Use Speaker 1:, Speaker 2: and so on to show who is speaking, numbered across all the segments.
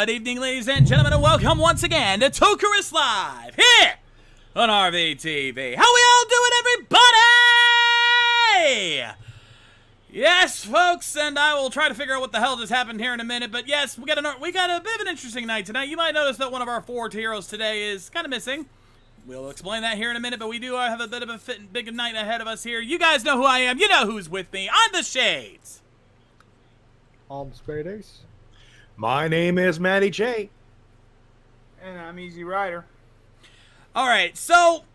Speaker 1: Good evening, ladies and gentlemen, and welcome once again to Toku Live here on RVTV. How we all doing, everybody? Yes, folks, and I will try to figure out what the hell just happened here in a minute. But yes, we got a bit of an interesting night tonight. You might notice that one of our four heroes today is kind of missing. We'll explain that here in a minute, but we do have a bit of a big night ahead of us here. You guys know who I am. You know who's with me. I'm the Shades.
Speaker 2: Straight Ace.
Speaker 3: My name is Matty J.
Speaker 4: And I'm Easy Rider.
Speaker 1: Alright, so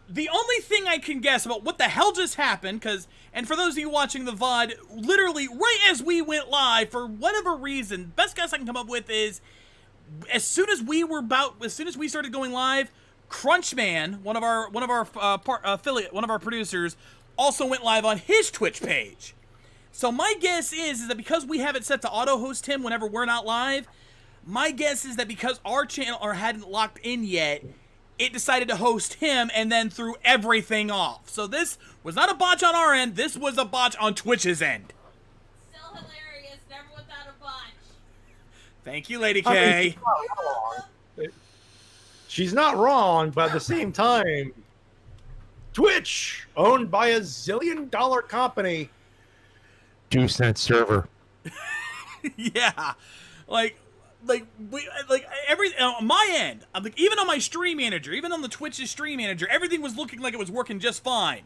Speaker 1: the only thing I can guess about what the hell just happened, and for those of you watching the VOD, literally right as we went live, for whatever reason, best guess I can come up with is, as soon as we started going live, Crunchman, one of our producers, also went live on his Twitch page. So my guess is that because we have it set to auto-host him whenever we're not live, my guess is that because our channel hadn't locked in yet, it decided to host him and then threw everything off. So this was not a botch on our end, this was a botch on Twitch's end.
Speaker 5: Still hilarious, never without a botch.
Speaker 1: Thank you, Lady K.
Speaker 3: She's not wrong, but at the same time, Twitch, owned by a zillion-dollar company, 2-cent server.
Speaker 1: Yeah, every on my end, even on my stream manager, even on the Twitch's stream manager, everything was looking like it was working just fine.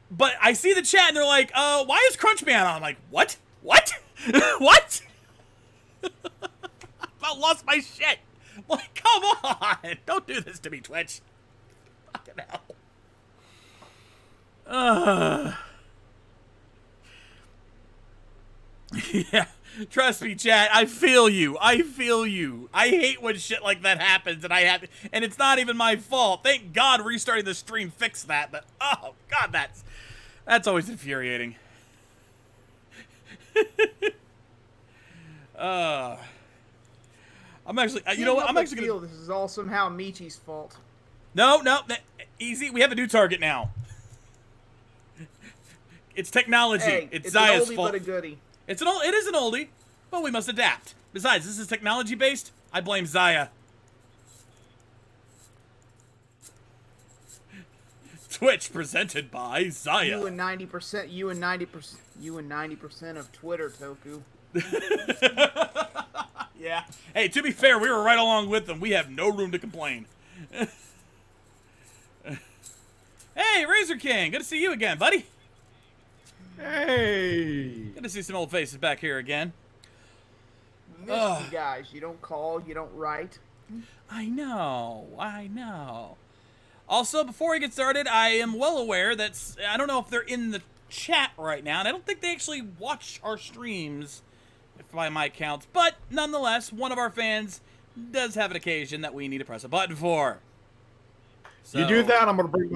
Speaker 1: But I see the chat and they're like, why is Crunchman on? I'm like, what? What? What? I about lost my shit. I'm like, come on, don't do this to me, Twitch. Fucking hell. Yeah, trust me, chat. I feel you. I hate when shit like that happens, and it's not even my fault. Thank God restarting the stream fixed that. But oh God, that's always infuriating. I'm actually, you know what? I'm actually gonna.
Speaker 4: This is all somehow Michi's fault.
Speaker 1: No, easy. We have a new target now. It's technology.
Speaker 4: Hey,
Speaker 1: it's
Speaker 4: an
Speaker 1: Zaya's
Speaker 4: oldie
Speaker 1: fault.
Speaker 4: but a goodie.
Speaker 1: It is an oldie, but we must adapt. Besides, this is technology based. I blame Zaya. Twitch presented by Zaya.
Speaker 4: You and 90%. You and 90% of Twitter, Toku.
Speaker 1: Yeah. Hey, to be fair, we were right along with them. We have no room to complain. Hey, Razor King, good to see you again, buddy.
Speaker 3: Hey!
Speaker 1: Good to see some old faces back here again.
Speaker 4: Missed you guys. You don't call, you don't write.
Speaker 1: I know. Also, before we get started, I am well aware that, I don't know if they're in the chat right now, and I don't think they actually watch our streams, by my count, but nonetheless, one of our fans does have an occasion that we need to press a button for. So,
Speaker 3: you do that, I'm gonna bring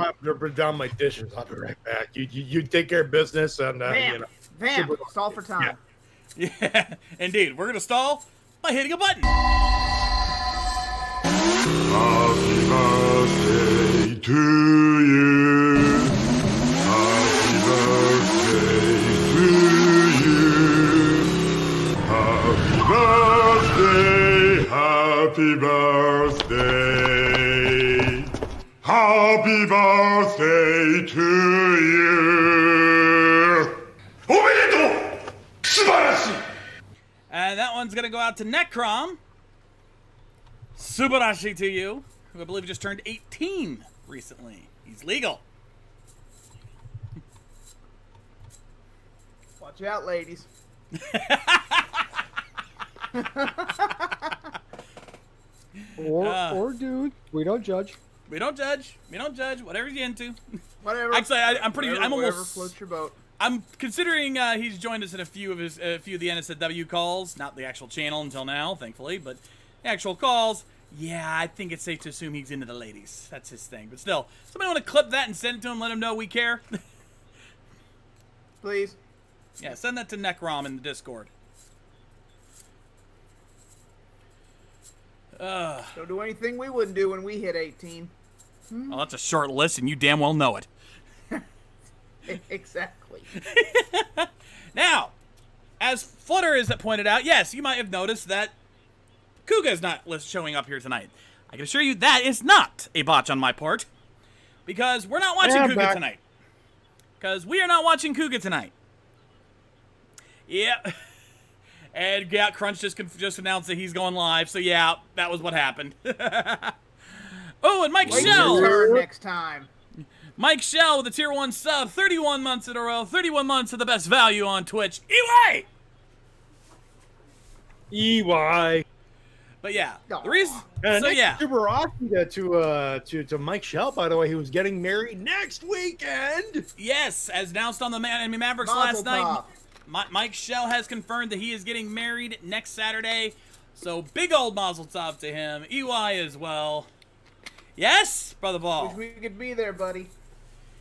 Speaker 3: down my dishes. I'll be right back. You take care of business, and
Speaker 4: Bam! Bam! Stall for time.
Speaker 1: Yeah, indeed. We're gonna stall by hitting a button.
Speaker 6: Happy birthday to you. Happy birthday to you. Happy birthday. Happy birthday. Happy birthday to you. Omedetou! Subarashi!
Speaker 1: And that one's gonna go out to Necrom. Subarashi to you, who I believe just turned 18 recently. He's legal.
Speaker 4: Watch out, ladies.
Speaker 2: Or dude. We don't judge.
Speaker 1: We don't judge. Whatever you're into.
Speaker 4: Whatever.
Speaker 1: Actually, I'm
Speaker 4: whatever
Speaker 1: almost.
Speaker 4: floats your boat.
Speaker 1: I'm considering he's joined us in a few of the NSW calls, not the actual channel until now, thankfully, but the actual calls. Yeah, I think it's safe to assume he's into the ladies. That's his thing. But still, somebody want to clip that and send it to him, let him know we care?
Speaker 4: Please.
Speaker 1: Yeah, send that to Necrom in the Discord.
Speaker 4: Don't do anything we wouldn't do when we hit 18.
Speaker 1: Oh, that's a short list, and you damn well know it.
Speaker 4: Exactly.
Speaker 1: Now, as Flutter has pointed out, yes, you might have noticed that Kuga is not showing up here tonight. I can assure you that is not a botch on my part. Because we're not watching Kuga tonight. Because we are not watching Kuga tonight. Yeah. And yeah, Crunch just announced that he's going live. So yeah, that was what happened. Oh, and Mike Shell.
Speaker 4: Turn next time.
Speaker 1: Mike Shell with a tier 1 sub, 31 months in a row, 31 months of the best value on Twitch. EY!
Speaker 3: EY.
Speaker 1: But yeah,
Speaker 4: Aw.
Speaker 1: the reason.
Speaker 3: And
Speaker 1: So yeah,
Speaker 3: to Mike Shell, by the way, he was getting married next weekend.
Speaker 1: yes, as announced on the Anime Mavericks
Speaker 4: Mazel
Speaker 1: last night,
Speaker 4: tov.
Speaker 1: Mike Shell has confirmed that he is getting married next Saturday. So big old mazel tov to him. EY as well. Yes, Brother Ball.
Speaker 4: Wish we could be there, buddy.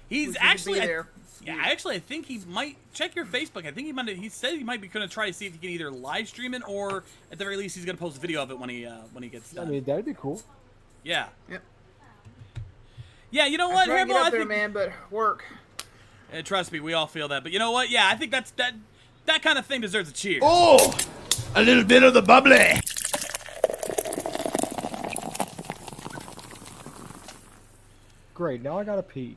Speaker 1: He's
Speaker 4: Wish we could
Speaker 1: actually.
Speaker 4: be there.
Speaker 1: I think he might check your Facebook. I think he said he might be going to try to see if he can either live stream it or at the very least he's going to post a video of it when he gets done.
Speaker 2: I mean, that'd be cool.
Speaker 1: Yeah.
Speaker 4: Yep.
Speaker 1: Yeah, you know
Speaker 4: I
Speaker 1: what,
Speaker 4: try to get
Speaker 1: Hairball?
Speaker 4: up there, man, but work.
Speaker 1: Trust me, we all feel that. But you know what? Yeah, I think that kind of thing deserves a cheer.
Speaker 6: Oh, a little bit of the bubbly.
Speaker 2: Great. Now I gotta pee.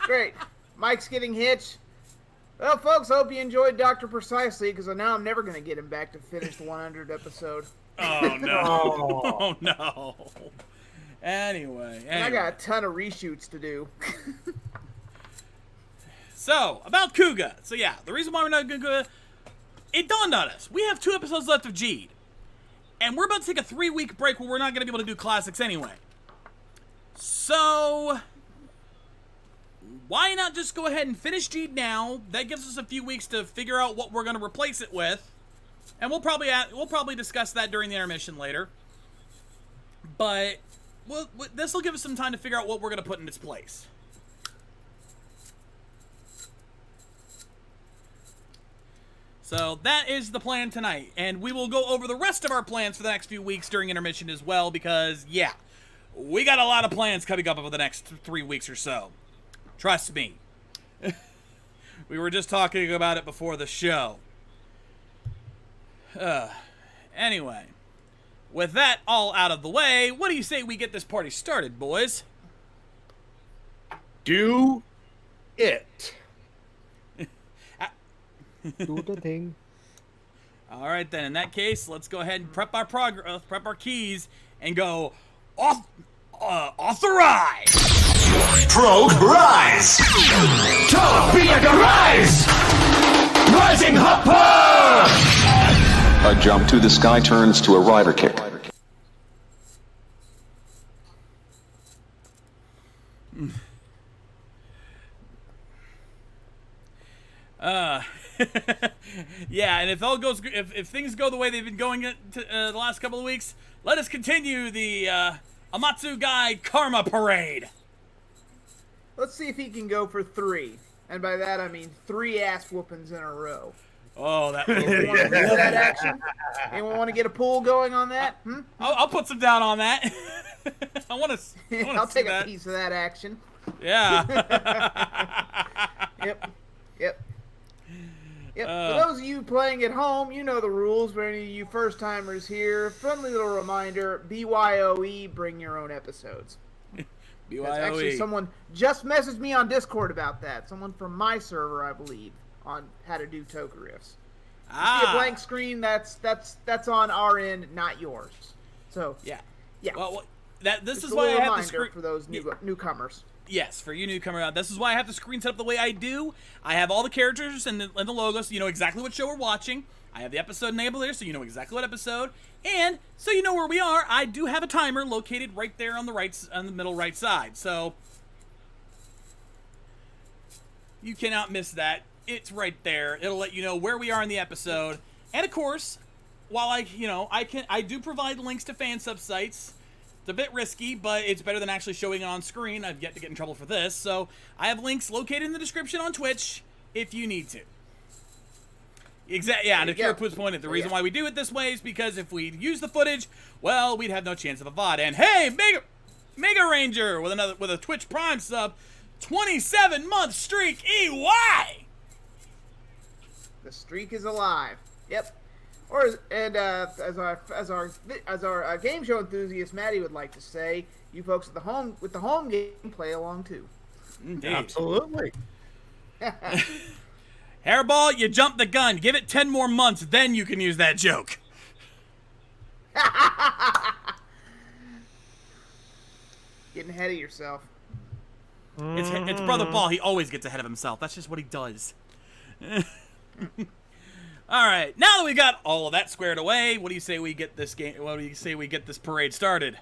Speaker 4: Great. Mike's getting hitched. Well, folks, I hope you enjoyed Dr. Precisely, because now I'm never going to get him back to finish the 100 episode.
Speaker 1: Oh no! Oh no! Anyway,
Speaker 4: And I got a ton of reshoots to do.
Speaker 1: So about Kuga. So yeah, the reason why we're not Kuga, it dawned on us. We have 2 episodes left of Jeed, and we're about to take a 3-week break where we're not going to be able to do classics anyway. So why not just go ahead and finish Jeed now? That gives us a few weeks to figure out what we're going to replace it with, and we'll probably discuss that during the intermission later. But this will give us some time to figure out what we're going to put in its place. So that is the plan tonight, and we will go over the rest of our plans for the next few weeks during intermission as well, because yeah, we got a lot of plans coming up over the next 3 weeks or so. Trust me. We were just talking about it before the show. Anyway, with that all out of the way, what do you say we get this party started, boys?
Speaker 3: Do it.
Speaker 2: Do the thing.
Speaker 1: All right, then. In that case, let's go ahead and prep our keys, and go off the ride.
Speaker 6: Prog rise. Top be like a rise. Rising hopper.
Speaker 7: A jump to the sky turns to a rider kick.
Speaker 1: Yeah, and if things go the way they've been going the last couple of weeks, let us continue the Amatsu Guy Karma Parade.
Speaker 4: Let's see if he can go for 3. And by that, I mean 3 ass whoopings in a row.
Speaker 1: Oh, that.
Speaker 4: Anyone want to get that action? Anyone want to get a pool going on that?
Speaker 1: I'll put some down on that. I want to.
Speaker 4: I'll take a piece of that action.
Speaker 1: Yeah.
Speaker 4: Yep. For those of you playing at home, you know the rules. For any of you first-timers here, friendly little reminder, BYOE, bring your own episodes.
Speaker 1: BYOE.
Speaker 4: Actually, someone just messaged me on Discord about that. Someone from my server, I believe, on how to do Toku Riffs. You see a blank screen, that's on our end, not yours. So, yeah.
Speaker 1: Well, this
Speaker 4: Just
Speaker 1: is
Speaker 4: a
Speaker 1: why I
Speaker 4: little
Speaker 1: have the
Speaker 4: reminder
Speaker 1: screen
Speaker 4: for those newcomers.
Speaker 1: Yes, for you newcomer, this is why I have the screen set up the way I do. I have all the characters and the logos, so you know exactly what show we're watching. I have the episode enabled there, so you know exactly what episode. And so you know where we are, I do have a timer located right there on the middle right side. So you cannot miss that. It's right there. It'll let you know where we are in the episode. And of course, while I do provide links to fan sub sites. It's a bit risky, but it's better than actually showing it on screen. I've yet to get in trouble for this. So I have links located in the description on Twitch if you need to. Exactly. Yeah, and Akira Poo's pointed, the reason why we do it this way is because if we use the footage, well, we'd have no chance of a VOD. And hey, Mega Ranger with a Twitch Prime sub, 27-month streak, EY.
Speaker 4: The streak is alive. Yep. Or as our game show enthusiast Maddie would like to say, you folks at the home game play along too.
Speaker 1: Indeed.
Speaker 3: Absolutely.
Speaker 1: Hairball, you jumped the gun. Give it 10 more months, then you can use that joke.
Speaker 4: Getting ahead of yourself.
Speaker 1: It's Brother Ball. He always gets ahead of himself. That's just what he does. All right, now that we got all of that squared away, what do you say we get this game? What do you say we get this parade started?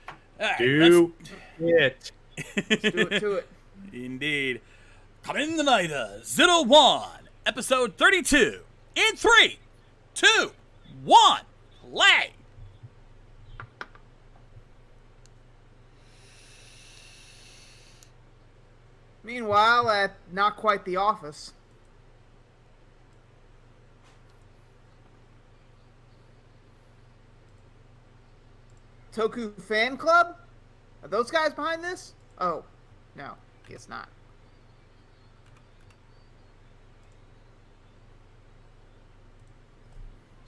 Speaker 1: All right,
Speaker 3: Do it.
Speaker 4: Let's do it to it.
Speaker 1: Indeed. Kamen Rider Zero One, episode 32. In 3, 2, 1, play.
Speaker 4: Meanwhile, at not quite the office. Toku fan club? Are those guys behind this? Oh, no, guess not.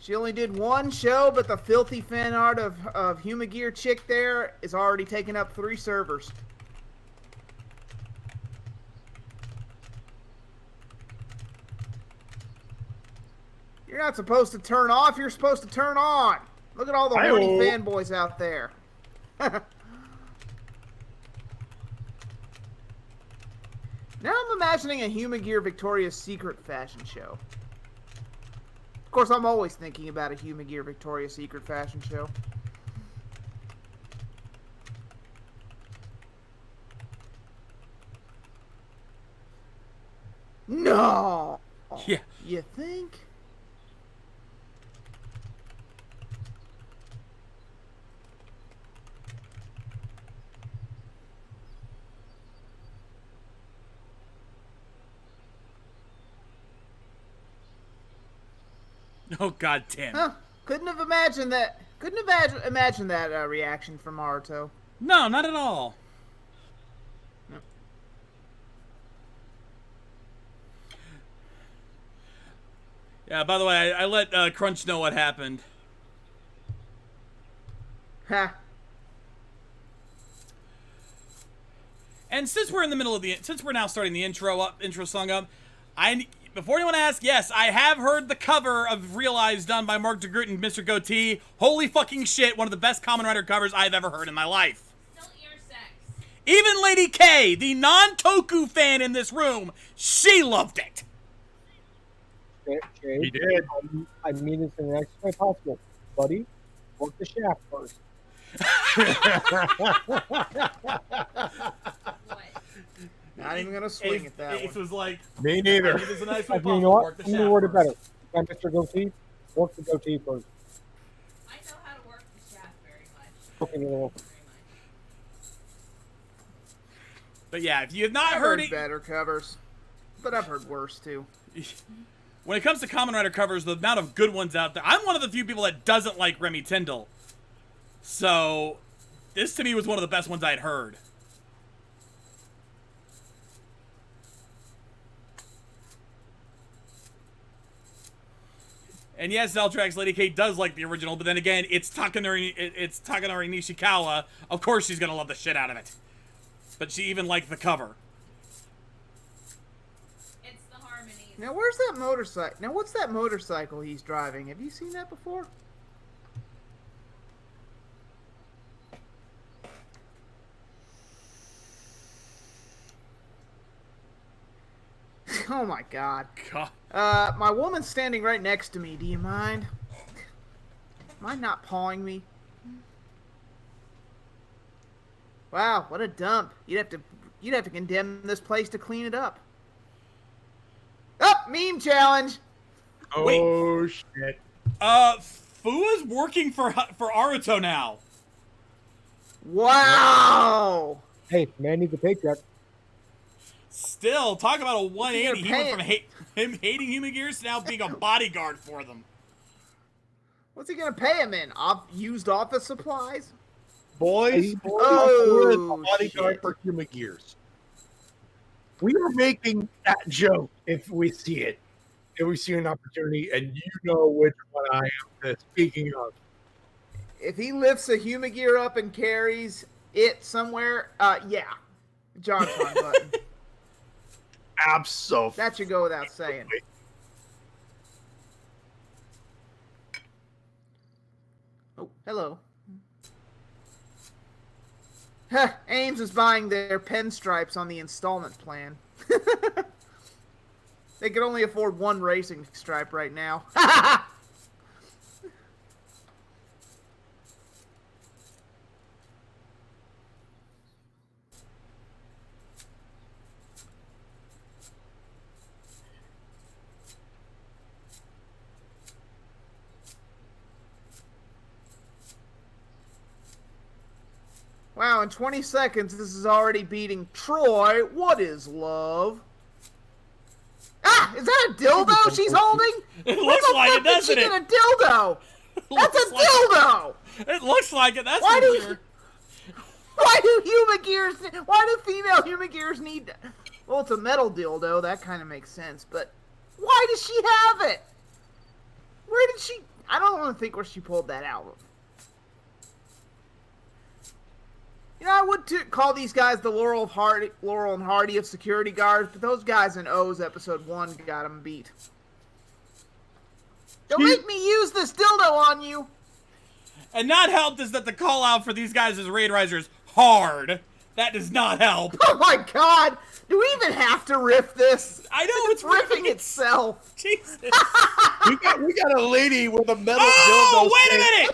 Speaker 4: She only did one show, but the filthy fan art of Humagear chick there is already taking up 3 servers. You're not supposed to turn off, you're supposed to turn on. Look at all the horny fanboys out there. Now I'm imagining a Humagear Victoria's Secret fashion show. Of course, I'm always thinking about a Humagear Victoria's Secret fashion show. No!
Speaker 1: Yeah.
Speaker 4: You think?
Speaker 1: Oh, god damn.
Speaker 4: Huh? Couldn't have imagined that. Couldn't have imagined that reaction from Naruto.
Speaker 1: No, not at all.
Speaker 4: No.
Speaker 1: Yeah, by the way, I let Crunch know what happened.
Speaker 4: Ha.
Speaker 1: And since we're in the middle of since we're now starting the intro song up, before anyone asks, yes, I have heard the cover of Realize done by Mark DeGroot and Mr. Goatee. Holy fucking shit, one of the best Kamen Rider covers I've ever heard in my life.
Speaker 5: Still ear sex.
Speaker 1: Even Lady K, the non-Toku fan in this room, she loved it.
Speaker 2: Jay,
Speaker 3: He did.
Speaker 2: I mean this in the nicest way possible. Buddy, work the shaft first.
Speaker 5: What?
Speaker 4: Not even gonna swing at that
Speaker 1: It
Speaker 4: one.
Speaker 1: was like,
Speaker 3: Me neither.
Speaker 1: it was a nice
Speaker 2: I
Speaker 1: way
Speaker 2: mean, you know
Speaker 1: possible.
Speaker 2: what?
Speaker 1: Work the
Speaker 2: I'm gonna
Speaker 1: shaft
Speaker 2: word it better.
Speaker 1: first.
Speaker 2: Time Mr. Goatee, work the goatee first.
Speaker 5: I know how to work the shaft very much.
Speaker 2: Okay, you know.
Speaker 5: Very much.
Speaker 1: But yeah, if you have not
Speaker 4: I've
Speaker 1: heard
Speaker 4: heard
Speaker 1: it,
Speaker 4: better covers, but I've heard worse too.
Speaker 1: when it comes to Kamen Rider covers, the amount of good ones out there, I'm one of the few people that doesn't like Remy Tyndall. So, this to me was one of the best ones I'd heard. And yes, Zeltrax Lady K does like the original, but then again, it's Takanori Nishikawa. Of course she's gonna love the shit out of it. But she even liked the cover.
Speaker 5: It's the harmonies.
Speaker 4: Now, where's that motorcycle? Now, what's that motorcycle he's driving? Have you seen that before? Oh my god.
Speaker 1: God.
Speaker 4: My woman's standing right next to me. Do you mind? Mind not pawing me? Wow, what a dump. You'd have to condemn this place to clean it up. Oh, meme challenge.
Speaker 3: Oh, shit.
Speaker 1: Fua's working for Aruto now.
Speaker 4: Wow.
Speaker 2: Hey, man needs a paycheck.
Speaker 1: Still, talk about a
Speaker 4: he
Speaker 1: 180. He
Speaker 4: gonna
Speaker 1: went from him hating human gears to now being a bodyguard for them.
Speaker 4: What's he gonna pay him in? Used office supplies?
Speaker 3: Boys,
Speaker 4: Oh,
Speaker 3: we're the bodyguard
Speaker 4: shit.
Speaker 3: for human gears. We are making that joke if we see it. if we see an opportunity, and you know which one I am speaking of.
Speaker 4: If he lifts a Humagear up and carries it somewhere, yeah. JonTron button.
Speaker 3: Absolutely.
Speaker 4: That should go without saying. Oh, hello. Ames is buying their pinstripes on the installment plan. They can only afford one racing stripe right now. Wow, in 20 seconds, this is already beating Troy. What is love? Ah, is that a dildo she's holding?
Speaker 1: It looks like it, doesn't
Speaker 4: Where
Speaker 1: it?
Speaker 4: the fuck did she get a dildo? That's a dildo!
Speaker 1: It looks like it, that's
Speaker 4: Why
Speaker 1: for
Speaker 4: do
Speaker 1: sure.
Speaker 4: Why do female Humagears need... Well, it's a metal dildo. That kind of makes sense. But why does she have it? Where did she... I don't want to think where she pulled that out of. You know, I would call these guys the Laurel and Hardy of security guards, but those guys in O's episode 1 got them beat. Don't make me use this dildo on you!
Speaker 1: And not helped is that the call out for these guys as Raid Risers hard. That does not help.
Speaker 4: Oh my god! Do we even have to riff this?
Speaker 1: I know, it's
Speaker 4: riffing itself.
Speaker 1: Jesus.
Speaker 3: we got a lady with a metal dildo.
Speaker 1: Oh, wait a minute!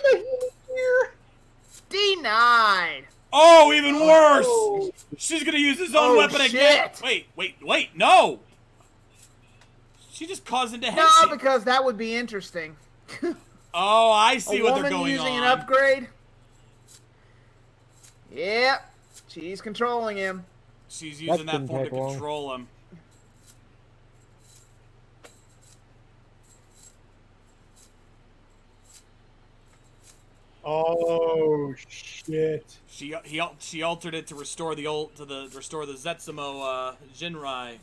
Speaker 4: Denied.
Speaker 1: Oh, even worse! She's gonna use his own weapon
Speaker 4: shit.
Speaker 1: again. Wait, no! She just caused him to head.
Speaker 4: No, because that would be interesting.
Speaker 1: Oh, I see what they're
Speaker 4: woman
Speaker 1: going
Speaker 4: using
Speaker 1: on.
Speaker 4: an upgrade? Yep. She's controlling him.
Speaker 1: She's using that
Speaker 2: didn't
Speaker 1: form to
Speaker 2: take long.
Speaker 1: control him.
Speaker 3: Oh shit!
Speaker 1: She altered it to restore the Zetsumo Jinrai.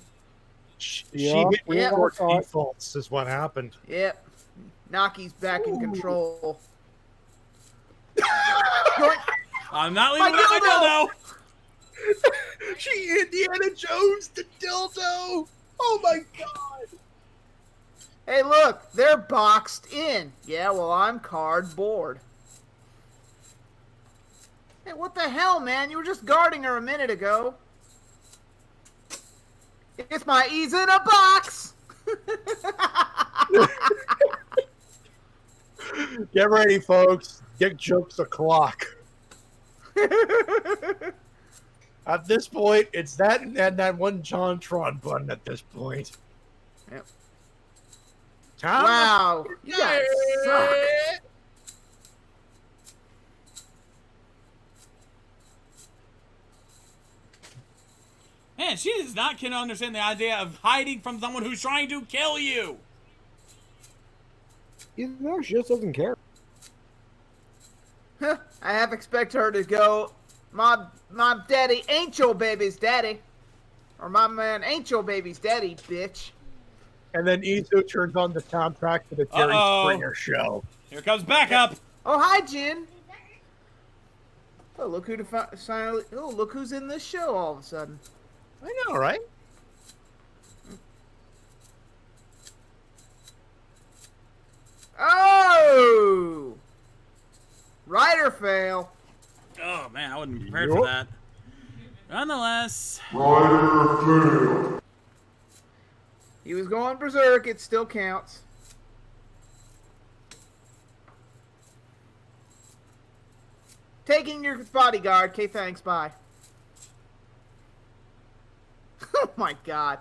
Speaker 3: She
Speaker 2: Yeah,
Speaker 3: hit
Speaker 2: yeah.
Speaker 3: report defaults is what happened.
Speaker 4: Yep. Naki's back in control.
Speaker 1: I'm not leaving that dildo.
Speaker 3: She Indiana Jones the dildo. Oh my god!
Speaker 4: Hey, look, they're boxed in. Yeah, well, I'm cardboard. Hey, what the hell, man? You were just guarding her a minute ago. It's my E's in a box.
Speaker 3: Get ready, folks. Dick jokes o'clock. At this point, it's that and that one JonTron button at this point.
Speaker 4: Yep.
Speaker 3: Time
Speaker 4: Wow, you guys suck.
Speaker 1: Man, she does not can understand the idea of hiding from someone who's trying to kill you.
Speaker 2: Either or she just doesn't care.
Speaker 4: I half expect her to go, my daddy ain't your baby's daddy. Or my man ain't your baby's daddy, bitch.
Speaker 3: And then Izu turns on the soundtrack to the Jerry Springer show.
Speaker 1: Here comes backup.
Speaker 4: Oh, hi, Jin. Oh, look look who's in this show all of a sudden.
Speaker 3: I know, right?
Speaker 4: Oh! Rider fail.
Speaker 1: Oh man, I wasn't prepared for that. Nonetheless.
Speaker 4: He was going berserk. It still counts. Taking your bodyguard. Okay, thanks. Bye. Oh my god.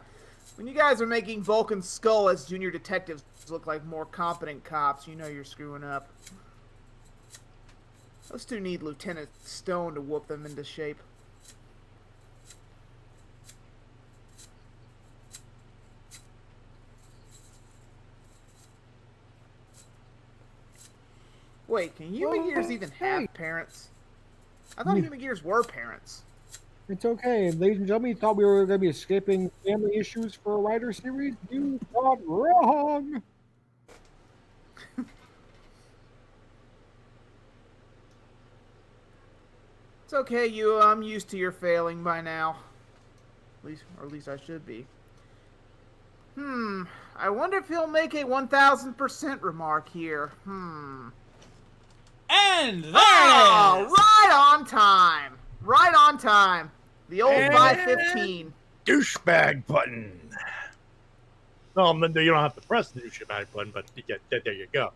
Speaker 4: When you guys are making Vulcan's skull as junior detectives look like more competent cops, you know you're screwing up. Those two need Lieutenant Stone to whoop them into shape. Wait, can human gears even have parents? I thought human gears were parents.
Speaker 2: It's okay. And ladies and gentlemen, you thought we were going to be escaping family issues for a writer series? You thought wrong.
Speaker 4: It's okay, you. I'm used to your failing by now. At least I should be. I wonder if he'll make a 1,000% remark here.
Speaker 1: And there
Speaker 4: Oh,
Speaker 1: it is.
Speaker 4: right on time. Right on time. The old
Speaker 3: And-
Speaker 4: 515.
Speaker 3: Douchebag button. No, you don't have to press the douchebag button, but there you go.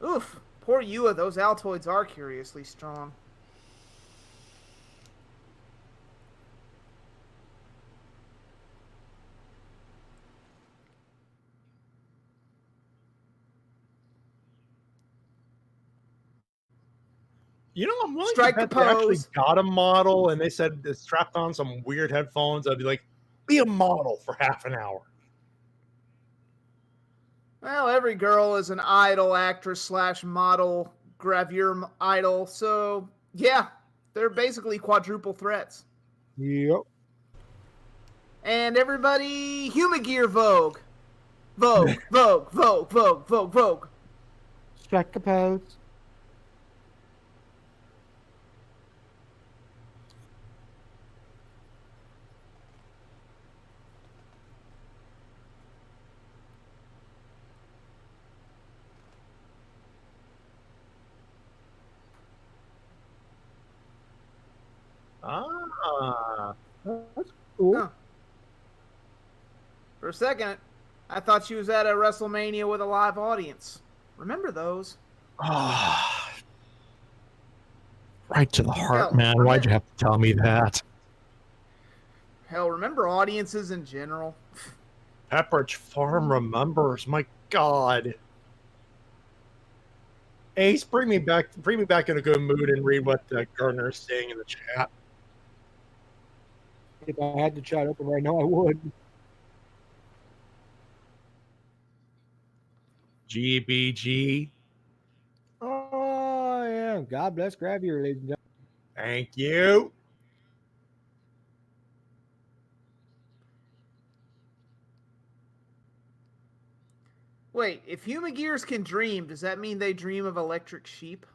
Speaker 4: Oof. Poor Yua, those Altoids are curiously strong.
Speaker 3: You know, I'm willing
Speaker 4: Strike
Speaker 3: to
Speaker 4: the
Speaker 3: bet they actually
Speaker 4: pose.
Speaker 3: got a model and they said they strapped on some weird headphones. I'd be like, be a model for half an hour.
Speaker 4: Well, every girl is an idol actress / model gravure idol, so yeah, they're basically quadruple threats.
Speaker 2: Yep.
Speaker 4: And everybody, Humagear Vogue. Vogue, Vogue, Vogue, Vogue, Vogue, Vogue.
Speaker 2: Strike a pose.
Speaker 3: Ah.
Speaker 2: That's cool.
Speaker 4: Huh. For a second, I thought she was at a WrestleMania with a live audience. Remember those?
Speaker 3: Ah. Right to the heart,
Speaker 4: Hell,
Speaker 3: man. Why'd you have to tell me that?
Speaker 4: Hell, remember audiences in general?
Speaker 3: Pepperidge Farm remembers. My God. Ace, bring me back in a good mood and read what Gardner's saying in the chat.
Speaker 2: If I had the chat open right now, I would.
Speaker 3: GBG.
Speaker 2: Oh, yeah. God bless Gravure, ladies and gentlemen.
Speaker 3: Thank you.
Speaker 4: Wait, if Humagears can dream, does that mean they dream of electric sheep?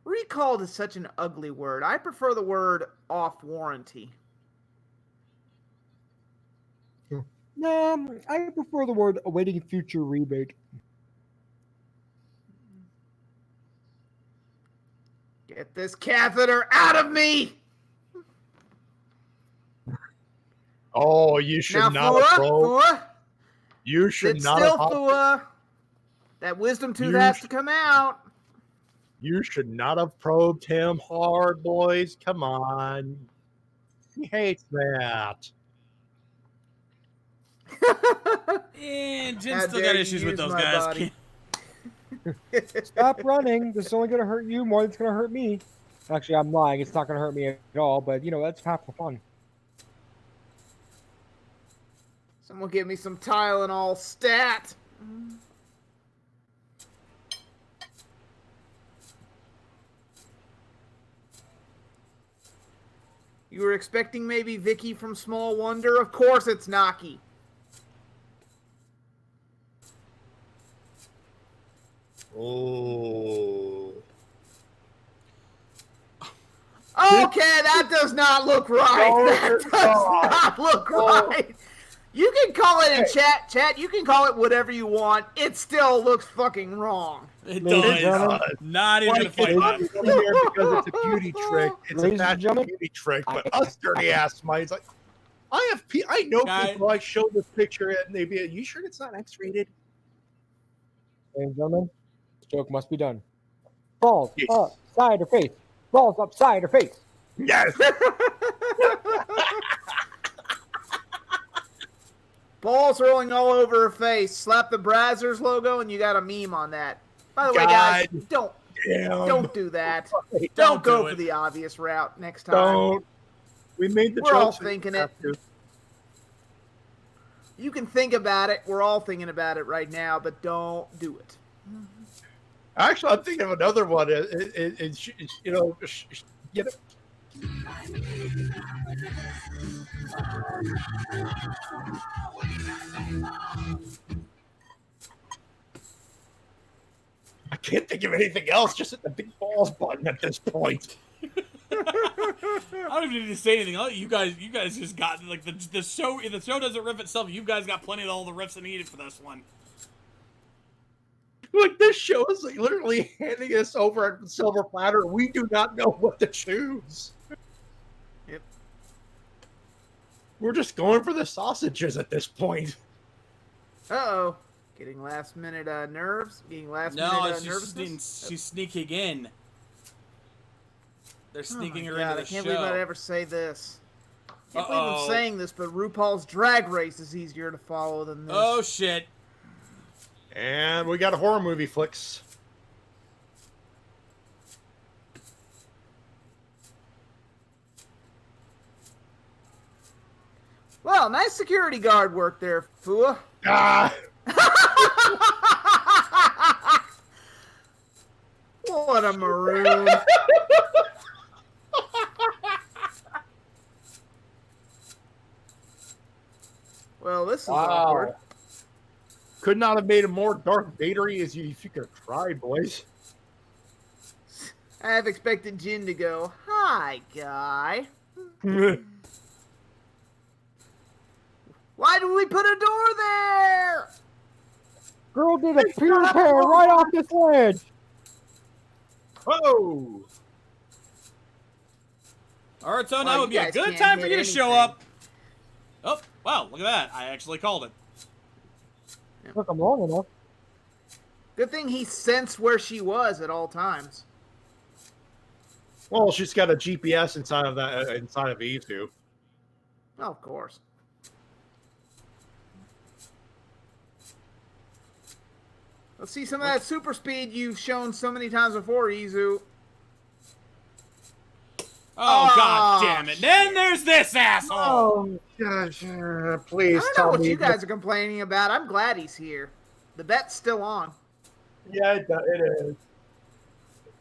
Speaker 4: Recalled is such an ugly word. I prefer the word off warranty.
Speaker 2: No, I prefer the word awaiting future rebate.
Speaker 4: Get this catheter out of me!
Speaker 3: Oh, you should
Speaker 4: Now,
Speaker 3: not have probed.
Speaker 4: Fua,
Speaker 3: You should
Speaker 4: sit
Speaker 3: not
Speaker 4: still,
Speaker 3: have.
Speaker 4: Fua. That wisdom tooth
Speaker 3: You
Speaker 4: has
Speaker 3: sh-
Speaker 4: to come out.
Speaker 3: You should not have probed him hard, boys. Come on. He hates that.
Speaker 1: And Jin
Speaker 4: How
Speaker 1: still
Speaker 4: dare
Speaker 1: got
Speaker 4: you
Speaker 1: issues with
Speaker 4: use
Speaker 1: those
Speaker 4: my
Speaker 1: guys.
Speaker 4: body.
Speaker 2: Stop running. This is only going to hurt you more than it's going to hurt me. Actually, I'm lying. It's not going to hurt me at all, but, that's half the fun.
Speaker 4: Someone give me some Tylenol stat. You were expecting maybe Vicky from Small Wonder? Of course it's Naki.
Speaker 3: Oh.
Speaker 4: Okay, that does not look right.
Speaker 3: No,
Speaker 4: That
Speaker 3: it's
Speaker 4: does
Speaker 3: not.
Speaker 4: not look
Speaker 3: Oh.
Speaker 4: right. You can call it in chat. Chat, you can call it whatever you want. It still looks fucking wrong.
Speaker 1: It
Speaker 2: Ladies and
Speaker 1: does.
Speaker 2: gentlemen,
Speaker 1: Not even gonna fight
Speaker 3: Like,
Speaker 1: that.
Speaker 3: it's not here because it's a beauty trick. It's
Speaker 2: Ladies
Speaker 3: a
Speaker 2: and
Speaker 3: magic
Speaker 2: gentlemen,
Speaker 3: beauty trick. But us dirty ass mites, like, I know
Speaker 1: Guy-
Speaker 3: people. I show this picture and they'd be, "You sure it's not X-rated?"
Speaker 2: ladies and gentlemen, this joke must be done. Balls
Speaker 3: Yes.
Speaker 2: up, side or face. Balls up, side or face.
Speaker 3: Yes.
Speaker 4: Balls rolling all over her face. Slap the Brazzers logo, and you got a meme on that. By the way,
Speaker 3: God
Speaker 4: guys, don't
Speaker 3: Damn.
Speaker 4: do that.
Speaker 1: Don't
Speaker 4: Don't go
Speaker 1: do
Speaker 4: for
Speaker 1: it.
Speaker 4: the obvious route next time.
Speaker 3: Don't. We made the
Speaker 4: We're all
Speaker 3: joke. so you
Speaker 4: thinking
Speaker 3: have
Speaker 4: it.
Speaker 3: to.
Speaker 4: You can think about it. We're all thinking about it right now, but don't do it.
Speaker 3: Actually, I'm thinking of another one. You know, get it. I can't think of anything else. Just hit the big balls button at this point.
Speaker 1: I don't even need to say anything. You guys just got like the show. If the show doesn't riff itself, you guys got plenty of all the riffs needed for this one.
Speaker 3: Like, this show is like literally handing us over a silver platter. We do not know what to choose.
Speaker 4: Yep.
Speaker 3: We're just going for the sausages at this point.
Speaker 4: Uh-oh. Getting last minute nerves. Getting last minute nervousness.
Speaker 1: She's sneaking in. They're sneaking her into the
Speaker 4: I can't
Speaker 1: show.
Speaker 4: believe I'd ever say this. I can't believe I'm saying this, but RuPaul's Drag Race is easier to follow than this.
Speaker 1: Oh, shit.
Speaker 3: And we got a horror movie flicks.
Speaker 4: Well, nice security guard work there, Fua.
Speaker 3: Ah!
Speaker 4: What a maroon. Well, this is awkward.
Speaker 3: Could not have made it more Darth Vader-y if you could have tried, boys.
Speaker 4: I have expected Jin to go, "Hi, guy. Why do we put a door there?"
Speaker 2: Girl did a pure tear right off this ledge.
Speaker 3: Oh!
Speaker 1: Alright, so
Speaker 4: Well,
Speaker 1: now
Speaker 4: you
Speaker 1: would be a
Speaker 4: guys
Speaker 1: good
Speaker 4: can't
Speaker 1: time for
Speaker 4: hit
Speaker 1: you to show
Speaker 4: anything.
Speaker 1: up. Oh, wow, look at that. I actually called it.
Speaker 2: Took them long enough.
Speaker 4: Good thing he sensed where she was at all times.
Speaker 3: Well, she's got a GPS inside of E2.
Speaker 4: Oh, of course. Let's see some of that super speed you've shown so many times before, Izu.
Speaker 1: Oh,
Speaker 4: Oh,
Speaker 1: god damn it. Then there's this asshole.
Speaker 3: Oh, gosh, please
Speaker 4: I don't
Speaker 3: tell
Speaker 4: know what
Speaker 3: me.
Speaker 4: you guys are complaining about. I'm glad he's here. The bet's still on.
Speaker 3: Yeah, it is.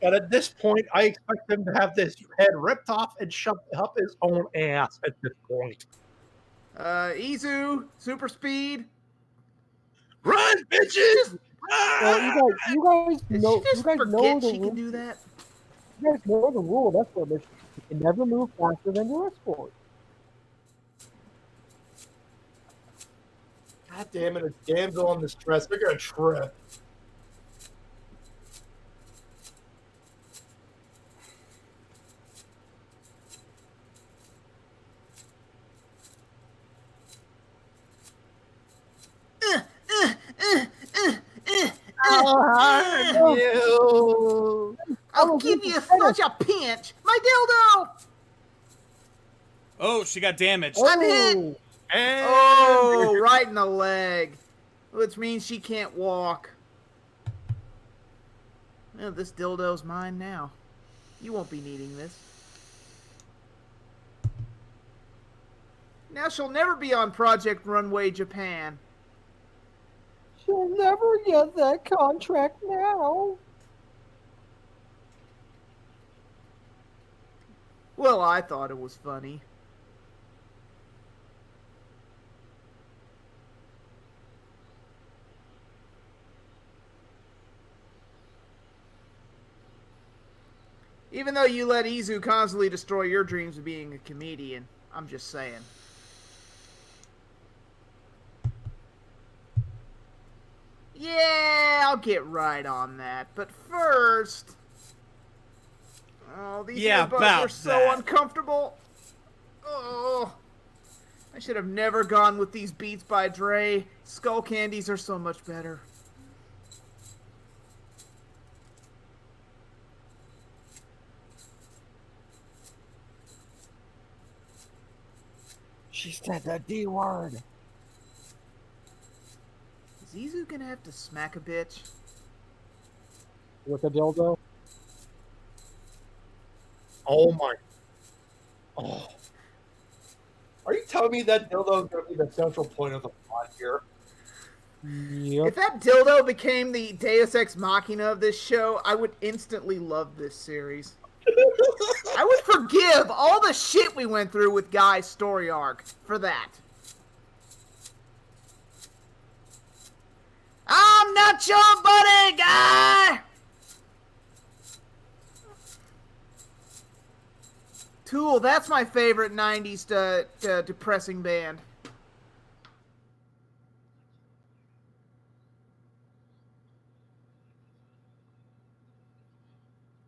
Speaker 3: But at this point, I expect him to have this head ripped off and shoved up his own ass at this point.
Speaker 4: Izu, super speed.
Speaker 3: Run, bitches!
Speaker 2: Well, you guys
Speaker 4: Did
Speaker 2: know,
Speaker 4: she just
Speaker 2: you guys know
Speaker 4: forget
Speaker 2: the
Speaker 4: she
Speaker 2: rule.
Speaker 4: can do that?
Speaker 2: You guys know the rule of escort mission. You can never move faster than your escort.
Speaker 3: God damn it, a damsel in distress. They're gonna trip. Oh, you.
Speaker 4: I'll give you such a pinch. My dildo!
Speaker 1: Oh, she got damaged.
Speaker 4: I'm hit.
Speaker 3: And
Speaker 4: Oh, right in the leg. Which means she can't walk. Well, this dildo's mine now. You won't be needing this. Now she'll never be on Project Runway Japan.
Speaker 2: She'll never get that contract now.
Speaker 4: Well, I thought it was funny. Even though you let Izu constantly destroy your dreams of being a comedian, I'm just saying. Yeah, I'll get right on that. But first... Oh, these
Speaker 1: Yeah,
Speaker 4: earbuds
Speaker 1: about
Speaker 4: are so
Speaker 1: that.
Speaker 4: uncomfortable. Oh, I should have never gone with these Beats by Dre. Skull candies are so much better.
Speaker 2: She said the D word.
Speaker 4: Is Izu gonna have to smack a bitch?
Speaker 2: With a dildo.
Speaker 3: oh my. Oh. Are you telling me that dildo is going to be the central point of the plot here?
Speaker 2: Yep.
Speaker 4: If that dildo became the Deus Ex Machina of this show, I would instantly love this series. I would forgive all the shit we went through with Guy's story arc for that. I'm not your buddy, Guy! Tool, that's my favorite 90s depressing band.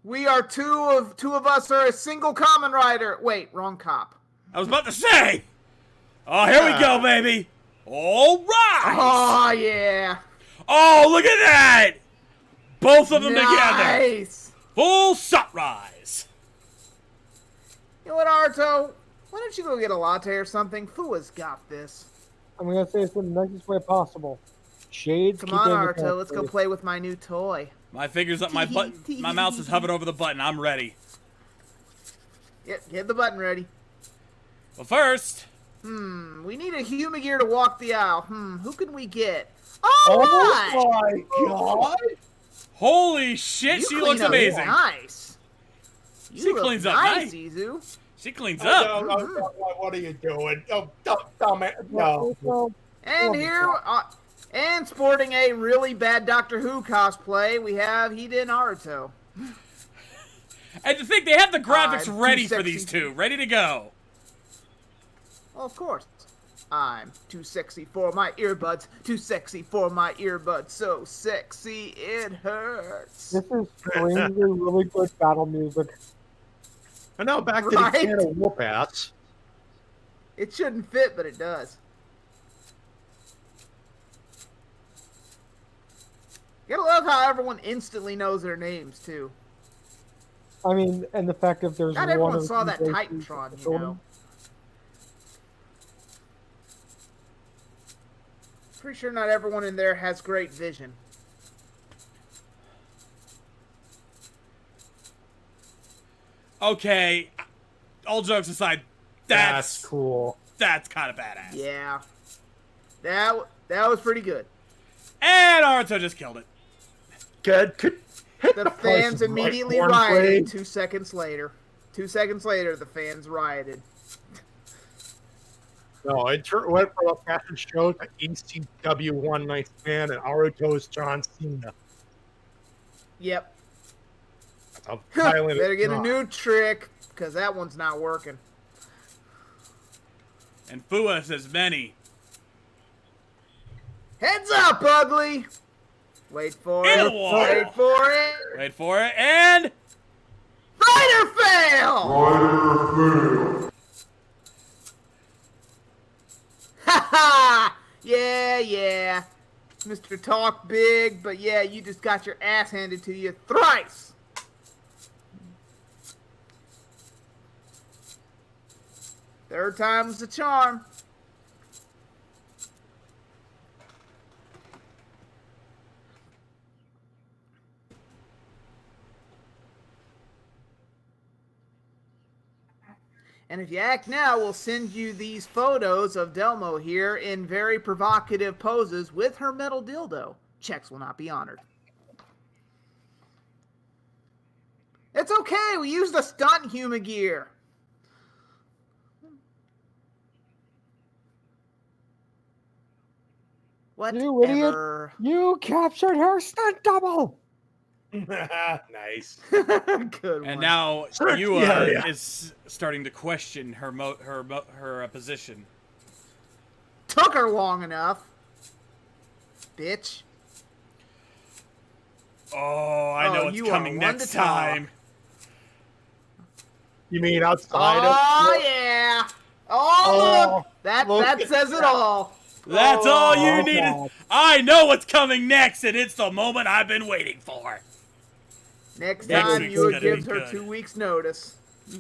Speaker 4: We are two of us are a single common rider. Wait, wrong cop.
Speaker 1: I was about to say. Oh, here we go, baby. All right.
Speaker 4: Oh, yeah.
Speaker 1: Oh, look at that. Both of them together.
Speaker 4: Nice.
Speaker 1: Full sunrise.
Speaker 4: You know what, Arto? Why don't you go get a latte or something? Fua's got this.
Speaker 2: I'm gonna say this in the nicest way possible. Shades.
Speaker 4: Come
Speaker 2: keep
Speaker 4: on,
Speaker 2: getting
Speaker 4: Arto.
Speaker 2: attacked,
Speaker 4: Let's go
Speaker 2: please.
Speaker 4: play with my new toy.
Speaker 1: My finger's up my button. My mouse is hovering over the button. I'm ready.
Speaker 4: Yep, get the button ready.
Speaker 1: But first.
Speaker 4: We need a Humagear to walk the aisle. Who can we get?
Speaker 3: Oh
Speaker 4: Alright!
Speaker 3: my god!
Speaker 1: Holy shit, she looks amazing.
Speaker 4: Nice. You
Speaker 1: She
Speaker 4: look
Speaker 1: cleans up
Speaker 4: nice,
Speaker 1: nice.
Speaker 4: Izu.
Speaker 1: She cleans
Speaker 3: Oh,
Speaker 1: up.
Speaker 3: no, no, what are you doing? Oh, dumb it. No.
Speaker 2: Well,
Speaker 4: And here, and sporting a really bad Doctor Who cosplay, we have Hida Naruto.
Speaker 1: And to think they have the graphics
Speaker 4: I'm
Speaker 1: ready
Speaker 4: too
Speaker 1: for these
Speaker 4: sexy.
Speaker 1: two. Ready to go.
Speaker 4: Well, of course. I'm too sexy for my earbuds. Too sexy for my earbuds. So sexy it hurts.
Speaker 2: this is strangely really good battle music.
Speaker 3: And now back to
Speaker 4: Right?
Speaker 3: the can of whoop ass.
Speaker 4: It shouldn't fit, but it does. You gotta love how everyone instantly knows their names, too.
Speaker 2: I mean, and the fact that there's
Speaker 4: Not
Speaker 2: one
Speaker 4: everyone
Speaker 2: of
Speaker 4: saw
Speaker 2: these
Speaker 4: that
Speaker 2: races
Speaker 4: Titantron,
Speaker 2: that's
Speaker 4: you
Speaker 2: going-
Speaker 4: know. Pretty sure not everyone in there has great vision.
Speaker 1: Okay. All jokes aside,
Speaker 3: That's
Speaker 1: that's
Speaker 3: cool.
Speaker 1: That's kind of badass.
Speaker 4: Yeah. That was pretty good.
Speaker 1: And Naruto just killed it.
Speaker 3: Good. Could hit
Speaker 4: The
Speaker 3: price
Speaker 4: fans
Speaker 3: of right
Speaker 4: immediately
Speaker 3: corn
Speaker 4: rioted
Speaker 3: blade.
Speaker 4: 2 seconds later. 2 seconds later, the fans rioted.
Speaker 3: No, it went from a fashion show to ECW One Night Stand and Naruto's John Cena.
Speaker 4: Yep.
Speaker 3: That's how violent
Speaker 4: Better
Speaker 3: it's
Speaker 4: get a
Speaker 3: not.
Speaker 4: new trick, because that one's not working.
Speaker 1: And Fua says many.
Speaker 4: Heads up, ugly! Wait for
Speaker 1: In
Speaker 4: it.
Speaker 1: the water.
Speaker 4: Wait for it.
Speaker 1: Wait for it. And
Speaker 4: Rider fail! Ha ha! Yeah. Mr. Talk Big, but yeah, you just got your ass handed to you thrice! Third time's the charm. And if you act now, we'll send you these photos of Delmo here in very provocative poses with her metal dildo. Checks will not be honored. It's okay, we used the stunt Humagear.
Speaker 2: You idiot!
Speaker 4: Whatever.
Speaker 2: You captured her stunt double!
Speaker 3: Nice.
Speaker 4: Good one.
Speaker 1: and now
Speaker 3: Search
Speaker 1: you
Speaker 3: the area.
Speaker 1: is starting to question her position.
Speaker 4: Took her long enough. Bitch.
Speaker 1: Oh, I
Speaker 4: Oh,
Speaker 1: know what's
Speaker 4: you are
Speaker 1: coming
Speaker 4: one
Speaker 1: next
Speaker 4: to talk.
Speaker 1: time.
Speaker 3: You mean outside
Speaker 4: Oh,
Speaker 3: of...
Speaker 4: yeah. Oh, look. That
Speaker 3: look
Speaker 4: that
Speaker 3: at
Speaker 4: says it all.
Speaker 1: That's all you
Speaker 2: Oh,
Speaker 1: needed.
Speaker 2: God.
Speaker 1: I know what's coming next, and it's the moment I've been waiting for.
Speaker 4: Next
Speaker 1: Next
Speaker 4: time,
Speaker 1: week's
Speaker 4: you
Speaker 1: gonna
Speaker 4: gives
Speaker 1: be
Speaker 4: her
Speaker 1: good.
Speaker 4: 2 weeks' notice.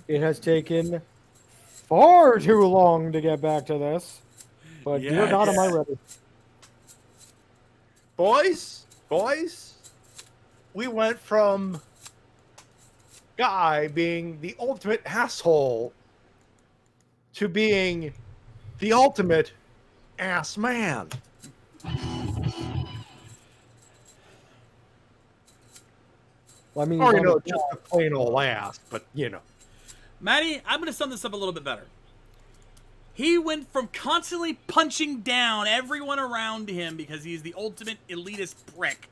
Speaker 2: It has taken far too long to get back to this. But dear God, am I
Speaker 1: Yes.
Speaker 2: ready.
Speaker 3: Boys, we went from Guy being the ultimate asshole to being the ultimate ass man.
Speaker 2: Well, I mean,
Speaker 3: Or,
Speaker 2: he's on the
Speaker 3: just a plain old ass, but,
Speaker 1: Maddie, I'm going to sum this up a little bit better. He went from constantly punching down everyone around him because he's the ultimate elitist prick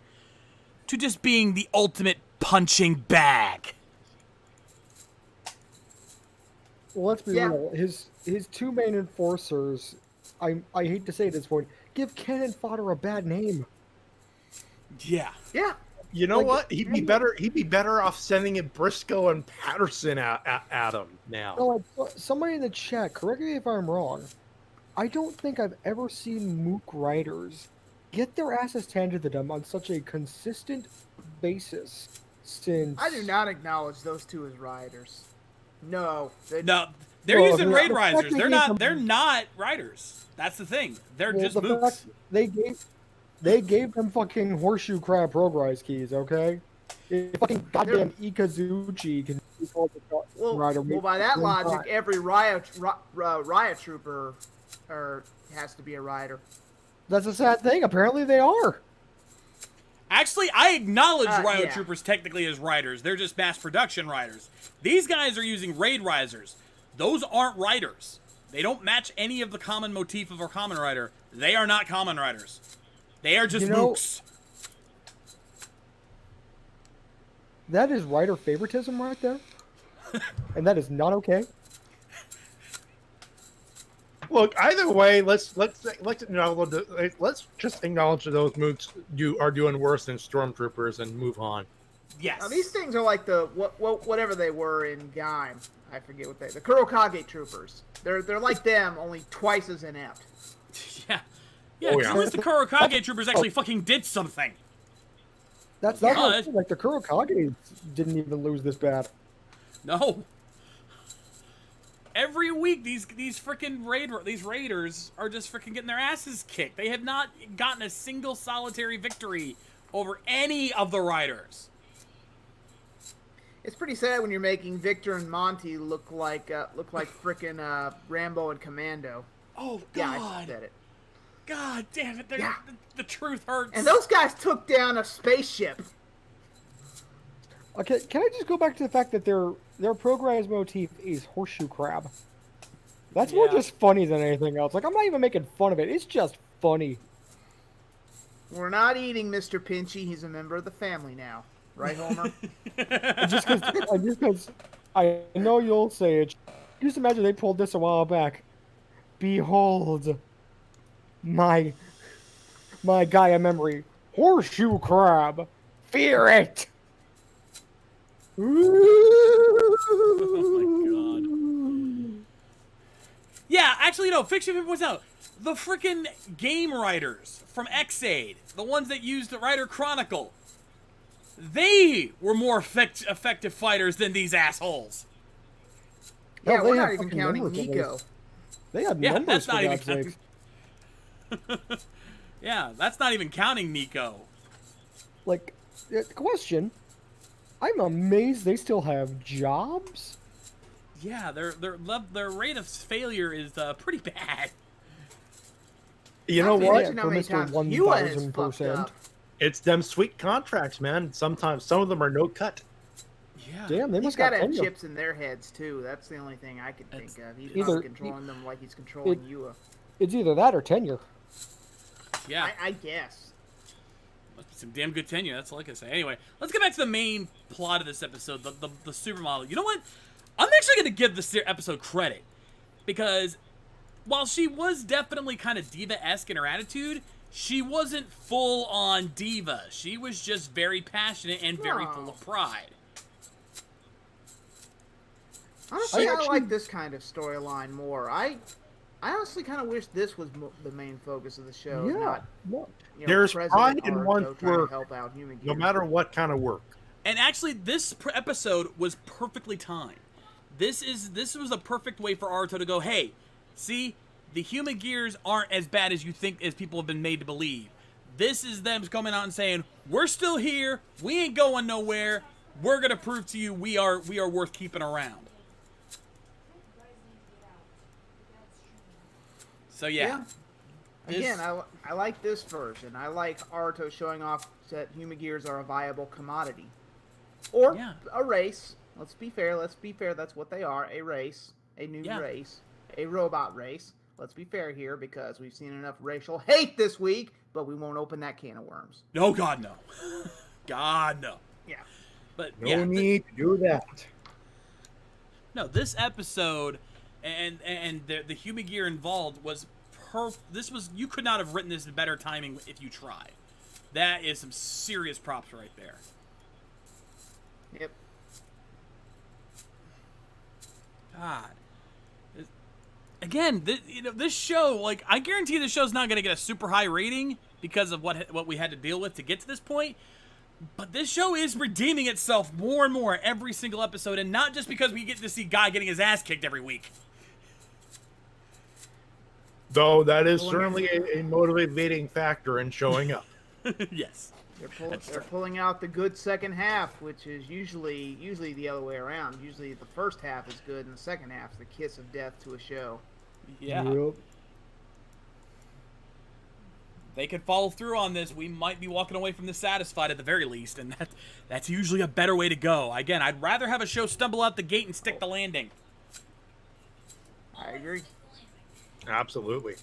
Speaker 1: to just being the ultimate punching bag.
Speaker 2: Well, let's be real. His two main enforcers, I hate to say it at this point, give cannon fodder a bad name.
Speaker 1: Yeah.
Speaker 4: Yeah.
Speaker 3: You know what? He'd be better off sending it Briscoe and Patterson at him now.
Speaker 2: No, somebody in the chat, correct me if I'm wrong. I don't think I've ever seen Mook riders get their asses handed to them on such a consistent basis since...
Speaker 4: I do not acknowledge those two as riders. No.
Speaker 1: They're using raid risers. They're not riders. That's the thing. They're just mooks.
Speaker 2: They gave them fucking horseshoe crab rogue rise keys, okay? If fucking goddamn Ikazuchi can be called the rider.
Speaker 4: Well, by that logic, every riot trooper has to be a rider.
Speaker 2: That's a sad thing. Apparently they are.
Speaker 1: Actually, I acknowledge riot troopers technically as riders. They're just mass production riders. These guys are using raid risers. Those aren't riders. They don't match any of the common motif of a common rider. They are not common riders. They are just mooks.
Speaker 2: That is rider favoritism right there. And that is not okay.
Speaker 3: Look, either way, let's just acknowledge those mooks are doing worse than stormtroopers and move on.
Speaker 1: Yes.
Speaker 4: Now, these things are like the whatever they were in Gaim. I forget what the Kurokage troopers. They're like them, only twice as inept.
Speaker 1: Yeah. Yeah, at least the Kurokage troopers actually fucking did something.
Speaker 2: That's not like the Kurokage didn't even lose this bad.
Speaker 1: No. Every week, these freaking raiders are just freaking getting their asses kicked. They have not gotten a single solitary victory over any of the riders.
Speaker 4: It's pretty sad when you're making Victor and Monty look like frickin' Rambo and Commando.
Speaker 1: Oh God!
Speaker 4: Yeah, I said it.
Speaker 1: God damn it! The truth hurts.
Speaker 4: And those guys took down a spaceship.
Speaker 2: Okay, can I just go back to the fact that their progress motif is horseshoe crab? That's more just funny than anything else. Like, I'm not even making fun of it. It's just funny.
Speaker 4: We're not eating Mr. Pinchy. He's a member of the family now. Right, Homer?
Speaker 2: just because I know you'll say it. Just imagine they pulled this a while back. Behold, my Gaia memory. Horseshoe crab. Fear it!
Speaker 1: Oh my God. Yeah, actually, no. Fiction points out the freaking game writers from Xaid, the ones that used the Rider Chronicle, they were more effective fighters than these assholes.
Speaker 4: Yeah, we're not even counting Nico.
Speaker 2: They had numbers, for God's sake.
Speaker 1: Yeah, that's not even counting Nico.
Speaker 2: Like, question. I'm amazed they still have jobs.
Speaker 1: Yeah, their rate of failure is pretty bad.
Speaker 3: You know what?
Speaker 2: For Mr. 1000%.
Speaker 3: It's them sweet contracts, man. Sometimes some of them are no cut.
Speaker 1: Yeah.
Speaker 2: Damn, they must
Speaker 4: got to have
Speaker 2: tenure.
Speaker 4: chips in their heads too. That's the only thing I could think of. He's not controlling them like he's controlling Yua.
Speaker 2: It's either that or tenure.
Speaker 1: Yeah.
Speaker 4: I guess.
Speaker 1: Must be some damn good tenure. That's all I can say. Anyway, let's get back to the main plot of this episode, the supermodel. You know what? I'm actually going to give this episode credit. Because while she was definitely kind of diva-esque in her attitude, she wasn't full-on diva. She was just very passionate and very full of pride.
Speaker 4: Honestly, I like this kind of storyline more. I honestly kind of wish this was the main focus of the show.
Speaker 2: Yeah.
Speaker 4: Not,
Speaker 3: There's pride in one's work,
Speaker 4: help out human
Speaker 3: no matter what kind of work.
Speaker 1: And actually, this episode was perfectly timed. This was a perfect way for Aruto to go, hey, see, the human gears aren't as bad as you think, as people have been made to believe. This is them coming out and saying, we're still here, we ain't going nowhere, we're gonna prove to you we are worth keeping around. So yeah.
Speaker 4: Again, I like this version. I like Aruto showing off that human gears are a viable commodity. Or a race. Let's be fair. That's what they are. A race. A new race. A robot race. Let's be fair here because we've seen enough racial hate this week, but we won't open that can of worms.
Speaker 1: No, God, no. God, no.
Speaker 4: Yeah.
Speaker 1: But
Speaker 3: No need to do that.
Speaker 1: No, this episode and the human gear involved was you could not have written this in better timing if you tried. That is some serious props right there.
Speaker 4: Yep.
Speaker 1: God. Again, this show, like, I guarantee this show's not going to get a super high rating because of what we had to deal with to get to this point. But this show is redeeming itself more and more every single episode, and not just because we get to see Guy getting his ass kicked every week.
Speaker 3: Though that is certainly a motivating factor in showing up.
Speaker 1: Yes.
Speaker 4: They're pulling out the good second half, which is usually the other way around. Usually the first half is good, and the second half is the kiss of death to a show.
Speaker 1: Yeah.
Speaker 2: Yep.
Speaker 1: They could follow through on this. We might be walking away from this satisfied at the very least, and that's usually a better way to go. Again, I'd rather have a show stumble out the gate and stick the landing.
Speaker 4: I agree.
Speaker 3: Absolutely.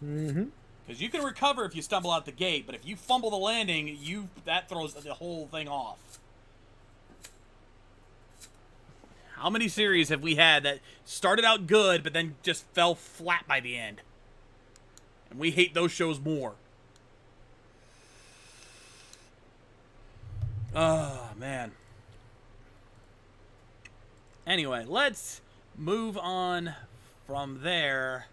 Speaker 2: Mm-hmm.
Speaker 1: Because you can recover if you stumble out the gate, but if you fumble the landing, that throws the whole thing off. How many series have we had that started out good, but then just fell flat by the end? And we hate those shows more. Oh, man. Anyway, let's move on from there.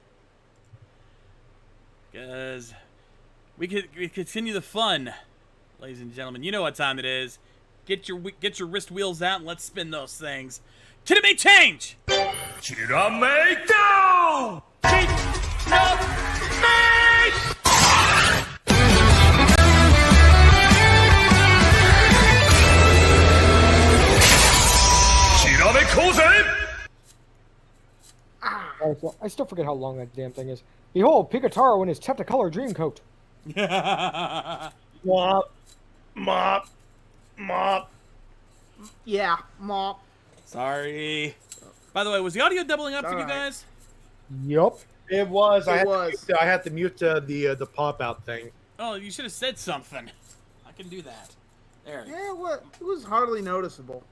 Speaker 1: Because we continue the fun, ladies and gentlemen. You know what time it is. Get your wrist wheels out and let's spin those things. Chitame change!
Speaker 6: Chitame go! Chitame kozen!
Speaker 2: I still forget how long that damn thing is. Behold, Pigataro in his Technicolor dream coat.
Speaker 3: Mop. Mop. Mop.
Speaker 4: Yeah, mop.
Speaker 1: Sorry. By the way, was the audio doubling up for you guys?
Speaker 2: Yup.
Speaker 3: It was.
Speaker 4: It
Speaker 3: I
Speaker 4: was.
Speaker 3: had to mute the pop out thing.
Speaker 1: Oh, you should have said something. I can do that. There.
Speaker 4: Yeah, it was hardly noticeable.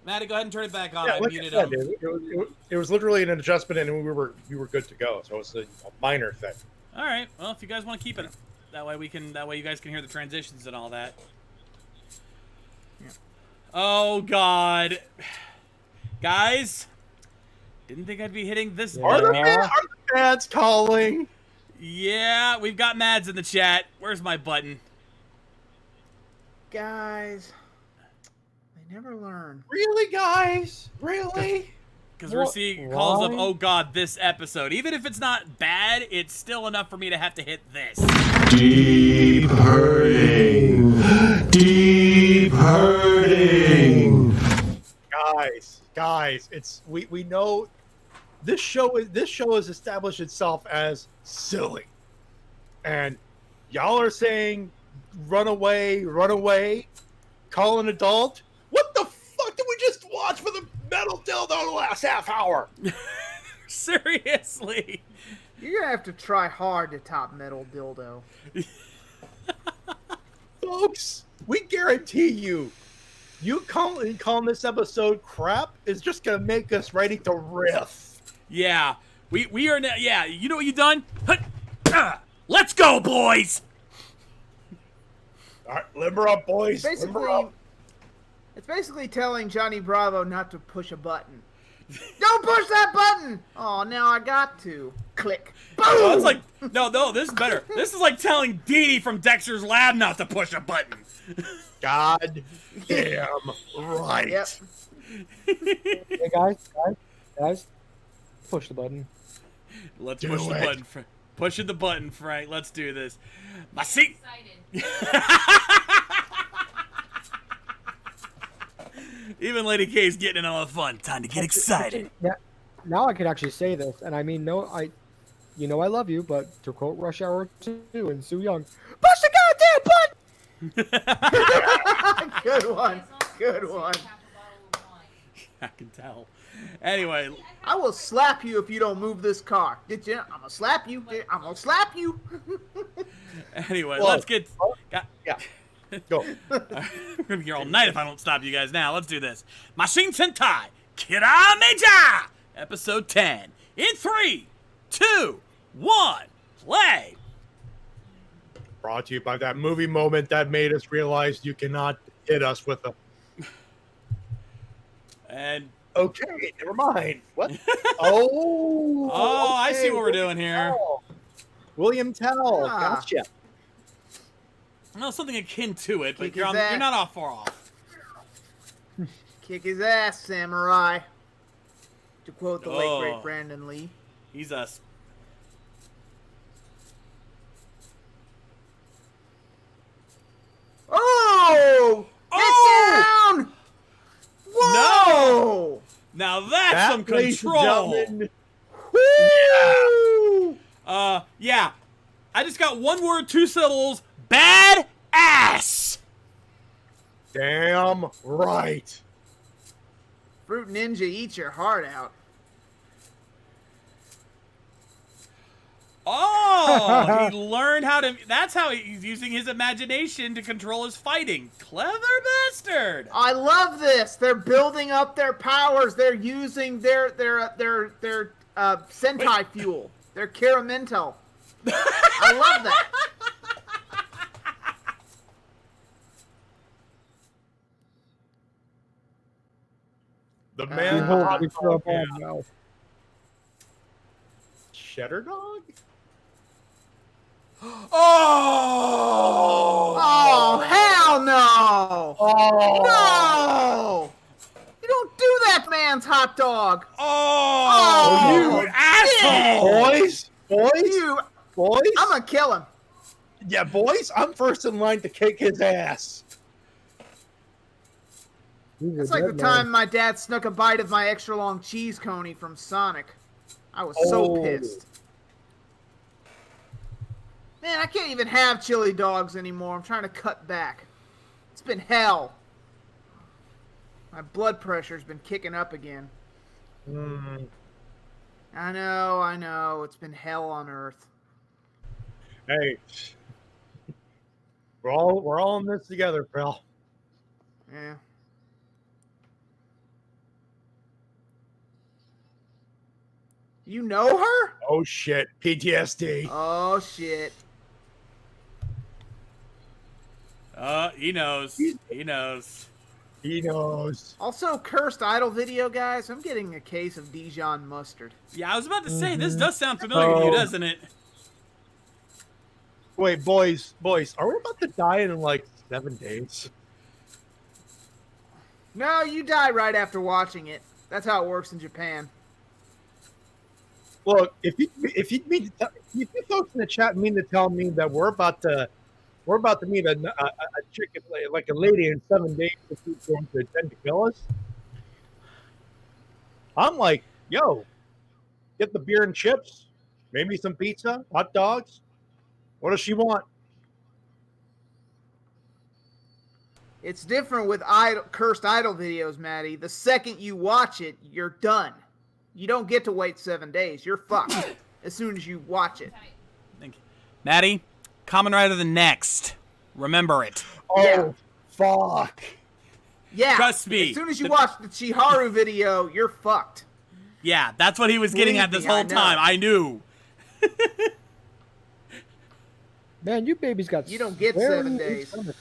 Speaker 1: Maddie, go ahead and turn it back on.
Speaker 3: Yeah,
Speaker 1: I
Speaker 3: like
Speaker 1: muted
Speaker 3: I said,
Speaker 1: him.
Speaker 3: it was literally an adjustment, and we were good to go. So it was a minor thing.
Speaker 1: All right. Well, if you guys want to keep it, that way you guys can hear the transitions and all that.
Speaker 4: Yeah.
Speaker 1: Oh God, guys, didn't think I'd be hitting this
Speaker 3: Are
Speaker 1: button.
Speaker 3: the fans calling?
Speaker 1: Yeah, we've got Mads in the chat. Where's my button?
Speaker 4: Guys, they never learn.
Speaker 3: Really, guys? Really?
Speaker 1: Because we're seeing calls of, oh God, this episode. Even if it's not bad, it's still enough for me to have to hit this.
Speaker 6: Deep hurting. Deep hurting.
Speaker 3: Guys, we know this show has established itself as silly. And y'all are saying run away, call an adult. What the fuck did we just watch for the metal dildo the last half hour?
Speaker 1: Seriously.
Speaker 4: You're gonna have to try hard to top Metal Dildo.
Speaker 3: Folks, we guarantee you calling this episode crap is just gonna make us ready to riff.
Speaker 1: Yeah. We are now. Yeah. You know what you done? Let's go, boys.
Speaker 3: All right, limber up, boys. Limber up.
Speaker 4: It's basically telling Johnny Bravo not to push a button. Don't push that button! Oh, now I got to. Click. Boom!
Speaker 1: Oh, it's like no, this is better. This is like telling Dee Dee from Dexter's Lab not to push a button.
Speaker 3: God damn right.
Speaker 4: Yep.
Speaker 2: Hey guys, push the button.
Speaker 1: Let's
Speaker 3: Do
Speaker 1: push the
Speaker 3: it.
Speaker 1: button. Pushing the button, Frank. Let's do this. My seat.
Speaker 5: Excited.
Speaker 1: Even Lady K's getting in all the fun. Time to get excited.
Speaker 2: Now I can actually say this, and I mean, You know I love you, but to quote Rush Hour 2 and Sue Young, push the goddamn button!
Speaker 4: Good one. Good one.
Speaker 1: I can tell. Anyway,
Speaker 4: I will slap you if you don't move this car. Did you? I'm gonna slap you. I'm gonna slap you.
Speaker 1: Well, let's get.
Speaker 3: Yeah. Go.
Speaker 1: I'm gonna be here all night if I don't stop you guys now. Let's do this. Machine Sentai Kira Meija, episode 10. In 3, 2, 1, play.
Speaker 3: Brought to you by that movie moment that made us realize you cannot hit us with a.
Speaker 1: And
Speaker 3: Okay, never mind. What? Oh.
Speaker 1: oh, I see what we're doing here.
Speaker 3: William Tell.
Speaker 4: Ah.
Speaker 3: Gotcha.
Speaker 1: Well, something akin to it, but
Speaker 4: Kick
Speaker 1: you're
Speaker 4: his ass.
Speaker 1: not off far off.
Speaker 4: Kick his ass, samurai. To quote the late
Speaker 1: Oh.
Speaker 4: great Brandon Lee.
Speaker 1: He's us.
Speaker 4: Oh!
Speaker 1: Oh!
Speaker 4: Get down! Whoa!
Speaker 1: Now that's some
Speaker 3: ladies and
Speaker 1: control.
Speaker 3: gentlemen,
Speaker 4: Woo!
Speaker 1: Yeah. I just got one word, 2 syllables. Bad ass.
Speaker 3: damn right.
Speaker 4: Fruit Ninja, eat your heart out.
Speaker 1: Oh, he learned how to. That's how he's using his imagination to control his fighting. Clever bastard.
Speaker 4: I love this. They're building up their powers. They're using their Sentai fuel. Their Kiramento. I love that.
Speaker 3: The man
Speaker 4: Behold,
Speaker 3: hot
Speaker 2: we
Speaker 3: dog
Speaker 2: throw a
Speaker 3: man.
Speaker 2: bomb now.
Speaker 3: Cheddar dog?
Speaker 1: Oh.
Speaker 4: Oh, hell no!
Speaker 3: Oh.
Speaker 4: No! You don't do that, man's hot dog.
Speaker 1: Oh, you asshole.
Speaker 3: Boys,
Speaker 4: I'm gonna kill him.
Speaker 3: yeah, boys, I'm first in line to kick his ass.
Speaker 2: He's a
Speaker 4: It's like the
Speaker 2: dead man.
Speaker 4: time my dad snuck a bite of my extra long cheese coney from Sonic. I was so
Speaker 3: Oh.
Speaker 4: pissed. Man, I can't even have chili dogs anymore. I'm trying to cut back. It's been hell. My blood pressure's been kicking up again.
Speaker 3: Mm.
Speaker 4: I know. It's been hell on earth.
Speaker 3: Hey, we're all in this together, pal.
Speaker 4: Yeah. You know her?
Speaker 3: Oh shit, PTSD.
Speaker 4: Oh, shit.
Speaker 1: He knows. He knows.
Speaker 3: He knows.
Speaker 4: Also, Cursed Idol video, guys. I'm getting a case of Dijon mustard.
Speaker 1: Yeah, I was about to say, this does sound familiar to you,
Speaker 3: Oh.
Speaker 1: doesn't it?
Speaker 3: Wait, boys, are we about to die in like 7 days?
Speaker 4: No, you die right after watching it. That's how it works in Japan.
Speaker 3: Look, if you folks in the chat mean to tell me that we're about to meet a chicken like a lady in 7 days if she's going to intend to kill us, I'm like, yo, get the beer and chips, maybe some pizza, hot dogs. What does she want?
Speaker 4: It's different with Cursed Idol videos, Maddie. The second you watch it, you're done. You don't get to wait 7 days. You're fucked as soon as you watch it.
Speaker 1: Thank you. Maddie, Kamen Rider the next. Remember it.
Speaker 3: Oh,
Speaker 4: Yeah.
Speaker 3: fuck.
Speaker 4: Yeah.
Speaker 1: Trust me.
Speaker 4: As soon as you watch the Chiharu video, you're fucked.
Speaker 1: Yeah, that's what he was getting
Speaker 4: Believe
Speaker 1: at this
Speaker 4: me, I
Speaker 1: whole
Speaker 4: know.
Speaker 1: time. I knew.
Speaker 2: Man, you babies got.
Speaker 4: You don't get
Speaker 2: very
Speaker 4: 7 days.
Speaker 2: stomach.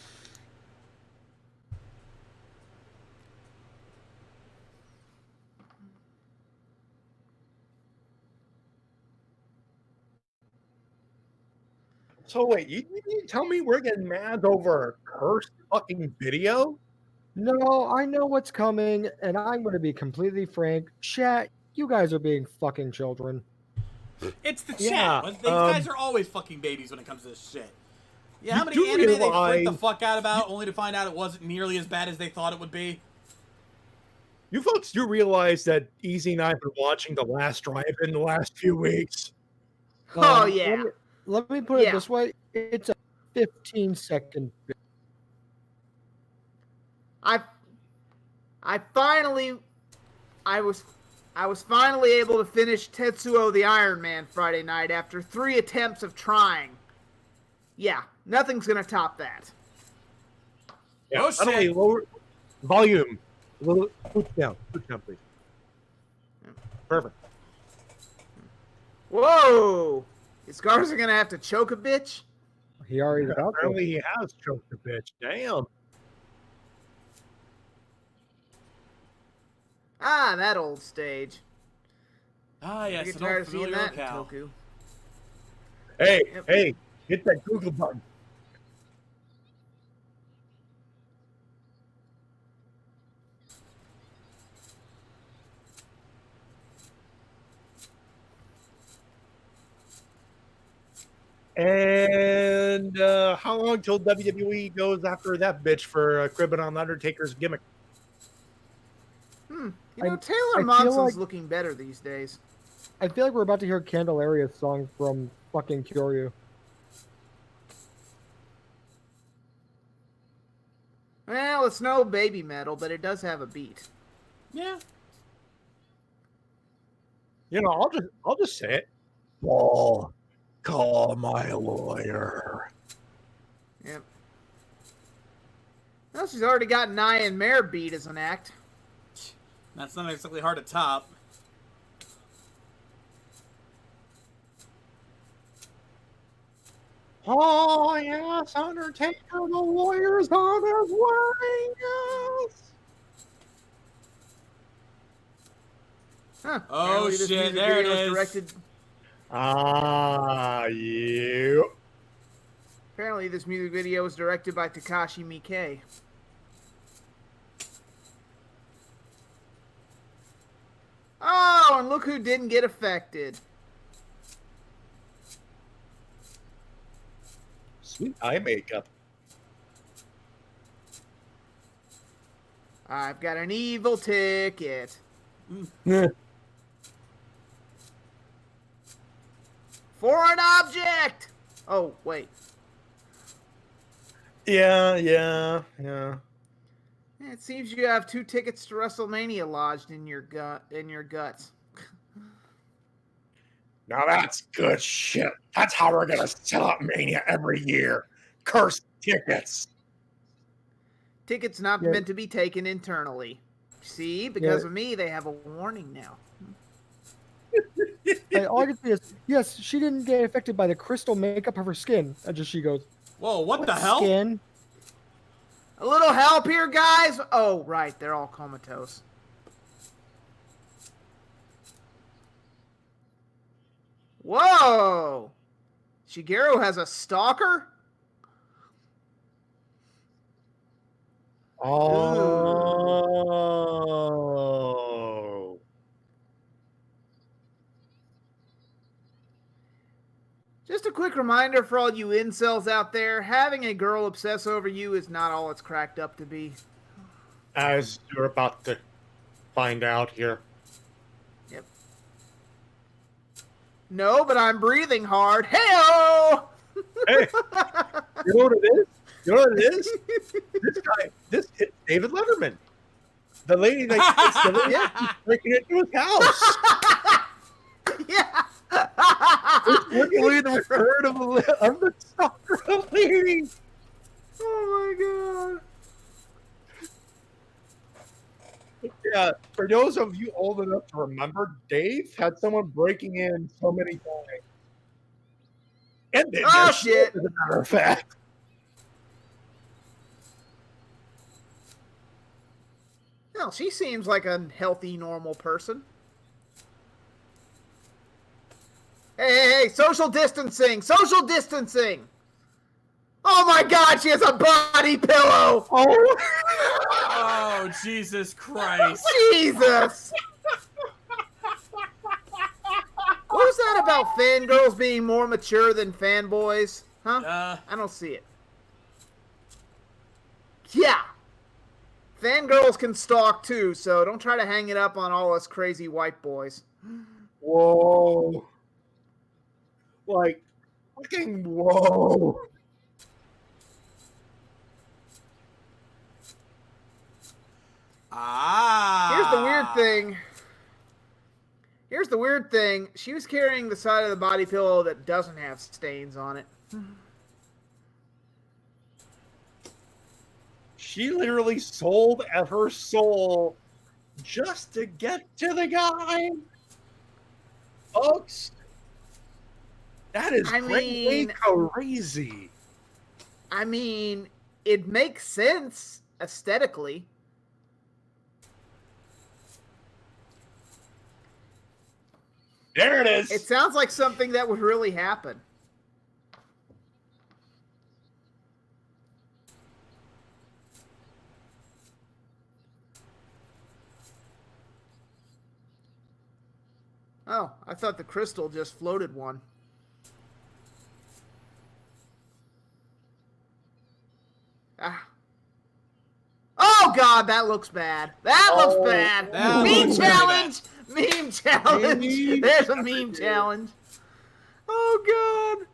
Speaker 3: So wait, you tell me we're getting mad over a cursed fucking video?
Speaker 2: No, I know what's coming, and I'm going to be completely frank. Chat, you guys are being fucking children.
Speaker 1: It's the chat.
Speaker 3: Yeah,
Speaker 1: These guys are always fucking babies when it comes to this shit. Yeah, how
Speaker 3: You
Speaker 1: many
Speaker 3: do
Speaker 1: anime they freaked the
Speaker 3: realize-
Speaker 1: fuck out about, only to find out it wasn't nearly as bad as they thought it would be?
Speaker 3: You folks do realize that Easy and I have been watching The Last Drive in the last few weeks.
Speaker 4: Oh yeah.
Speaker 2: Let me put it
Speaker 4: Yeah.
Speaker 2: this way: it's a 15-second.
Speaker 4: I finally I was finally able to finish Tetsuo the Iron Man Friday night after 3 attempts of trying. Yeah, nothing's gonna top that.
Speaker 3: Yeah,
Speaker 1: Oh,
Speaker 3: not only
Speaker 1: shit.
Speaker 3: lower volume, a little push down, please. Perfect.
Speaker 4: Whoa! Is Garza gonna have to choke a bitch?
Speaker 2: He already about to.
Speaker 3: Apparently, he has choked the bitch. Damn.
Speaker 4: Ah, that old stage.
Speaker 1: Ah,
Speaker 4: I
Speaker 1: yes,
Speaker 4: get
Speaker 1: an
Speaker 4: tired
Speaker 1: old
Speaker 4: of seeing
Speaker 1: familiar
Speaker 4: that in
Speaker 1: locale.
Speaker 4: Toku.
Speaker 3: Hey,
Speaker 4: Yep.
Speaker 3: hey, hit that Google button. And how long till WWE goes after that bitch for cribbing on the Undertaker's gimmick?
Speaker 4: You
Speaker 2: I
Speaker 4: know, Taylor
Speaker 2: feel
Speaker 4: Momsen's
Speaker 2: like-
Speaker 4: looking better these days.
Speaker 2: I feel like we're about to hear Candelaria's song from fucking Kyoryu.
Speaker 4: Well, it's no baby metal, but it does have a beat.
Speaker 1: Yeah.
Speaker 3: You know, I'll just say it. Paul, call my lawyer.
Speaker 4: Yep. Well, she's already got Nyan Mare beat as an act.
Speaker 1: That's not exactly hard to top.
Speaker 3: Oh yes, Undertaker, the lawyer's on his way. Yes.
Speaker 4: Huh.
Speaker 1: Oh,
Speaker 4: Apparently this
Speaker 1: shit,
Speaker 4: music
Speaker 1: there it
Speaker 4: video
Speaker 1: is.
Speaker 4: Directed,
Speaker 3: Yeah.
Speaker 4: apparently this music video was directed by Takashi Miike. Oh, and look who didn't get affected.
Speaker 3: Sweet eye makeup.
Speaker 4: I've got an evil ticket.
Speaker 2: Yeah.
Speaker 4: For an object! Oh, wait.
Speaker 3: Yeah.
Speaker 4: It seems you have 2 tickets to WrestleMania lodged in your guts.
Speaker 3: Now that's good shit. That's how we're gonna sell out Mania every year. Cursed tickets.
Speaker 4: Tickets not
Speaker 2: Yeah.
Speaker 4: meant to be taken internally. See, because of me, they have a warning now.
Speaker 2: All I can say is, yes, she didn't get affected by the crystal makeup of her skin. And just she goes,
Speaker 1: Whoa, what the hell?
Speaker 2: skin?
Speaker 4: A little help here, guys! Oh, right, they're all comatose. Whoa! Shigeru has a stalker?
Speaker 3: Oh.
Speaker 4: Just a quick reminder for all you incels out there, having a girl obsess over you is not all it's cracked up to be.
Speaker 3: As you're about to find out here.
Speaker 4: Yep. No, but I'm breathing hard. Hey-oh!
Speaker 3: Hey, you know what it is? You know what it is? This hit David Letterman. The lady that keeps breaking into his house.
Speaker 4: Yeah!
Speaker 3: Literally the return of the stalker lady.
Speaker 4: Oh my god.
Speaker 3: Yeah, for those of you old enough to remember, Dave had someone breaking in so many times. And then
Speaker 4: Oh, shit.
Speaker 3: as a matter of fact.
Speaker 4: No, she seems like a healthy, normal person. Hey, social distancing! Social distancing! Oh my god, she has a body pillow!
Speaker 3: Oh,
Speaker 1: Oh, Jesus Christ.
Speaker 4: Jesus! What was that about fangirls being more mature than fanboys? Huh? I don't see it. Yeah! Fangirls can stalk too, so don't try to hang it up on all us crazy white boys.
Speaker 3: whoa. Like, fucking whoa.
Speaker 1: Ah.
Speaker 4: Here's the weird thing. Here's the weird thing. She was carrying the side of the body pillow that doesn't have stains on it.
Speaker 3: She literally sold her soul just to get to the guy. Folks, that is crazy.
Speaker 4: I mean, it makes sense aesthetically.
Speaker 3: There it is.
Speaker 4: It sounds like something that would really happen. Oh, I thought the crystal just floated one. Ah. Oh God, that looks bad. That looks bad.
Speaker 1: That
Speaker 4: Meme
Speaker 1: looks really
Speaker 4: challenge. Meme challenge.
Speaker 3: Meme
Speaker 4: There's a meme challenge. Oh God.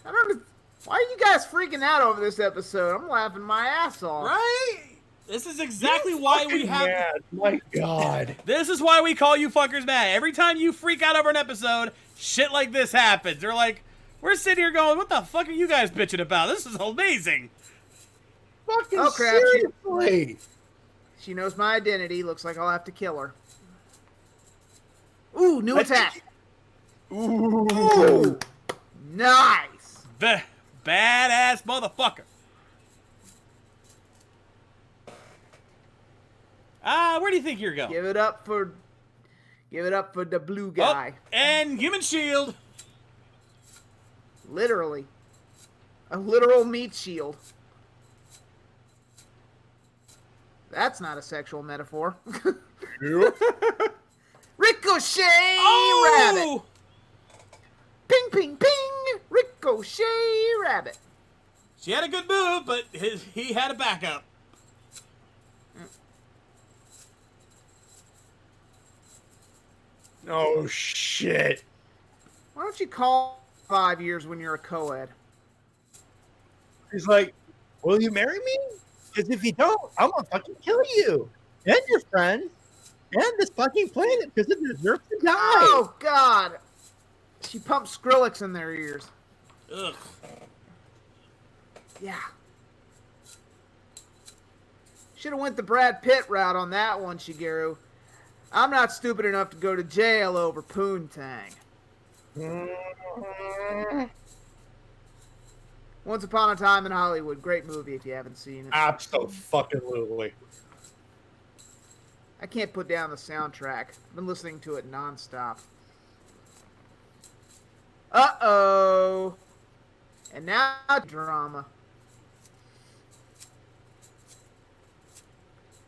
Speaker 4: I don't know. Why are you guys freaking out over this episode? I'm laughing my ass off.
Speaker 1: Right? This is exactly why we have.
Speaker 3: Mad. My God.
Speaker 1: This is why we call you fuckers mad. Every time you freak out over an episode, shit like this happens. They're like, we're sitting here going, what the fuck are you guys bitching about? This is amazing.
Speaker 3: Fucking
Speaker 4: Oh, crap.
Speaker 3: seriously.
Speaker 4: She knows my identity. Looks like I'll have to kill her. Ooh, new attack. Ooh. Nice.
Speaker 1: Badass motherfucker. Where do you think you're going?
Speaker 4: Give it up for the blue guy.
Speaker 1: Oh, and human shield.
Speaker 4: Literally. A literal meat shield. That's not a sexual metaphor.
Speaker 3: Yep.
Speaker 4: Ricochet
Speaker 1: Oh!
Speaker 4: rabbit. Ping, ping, ping. Ricochet rabbit.
Speaker 1: She had a good move, but he had a backup.
Speaker 3: Oh shit.
Speaker 4: Why don't you call 5 years when you're a co-ed?
Speaker 3: He's like, will you marry me? Because if you don't, I'm gonna fucking kill you and your friends and this fucking planet because it deserves to die.
Speaker 4: Oh God. She pumped Skrillex in their ears.
Speaker 1: Ugh.
Speaker 4: Yeah. Should have went the Brad Pitt route on that one, Shigeru. I'm not stupid enough to go to jail over Poontang. Once Upon a Time in Hollywood. Great movie if you haven't seen it.
Speaker 3: Absolutely.
Speaker 4: I can't put down the soundtrack. I've been listening to it nonstop. Uh-oh. And now drama.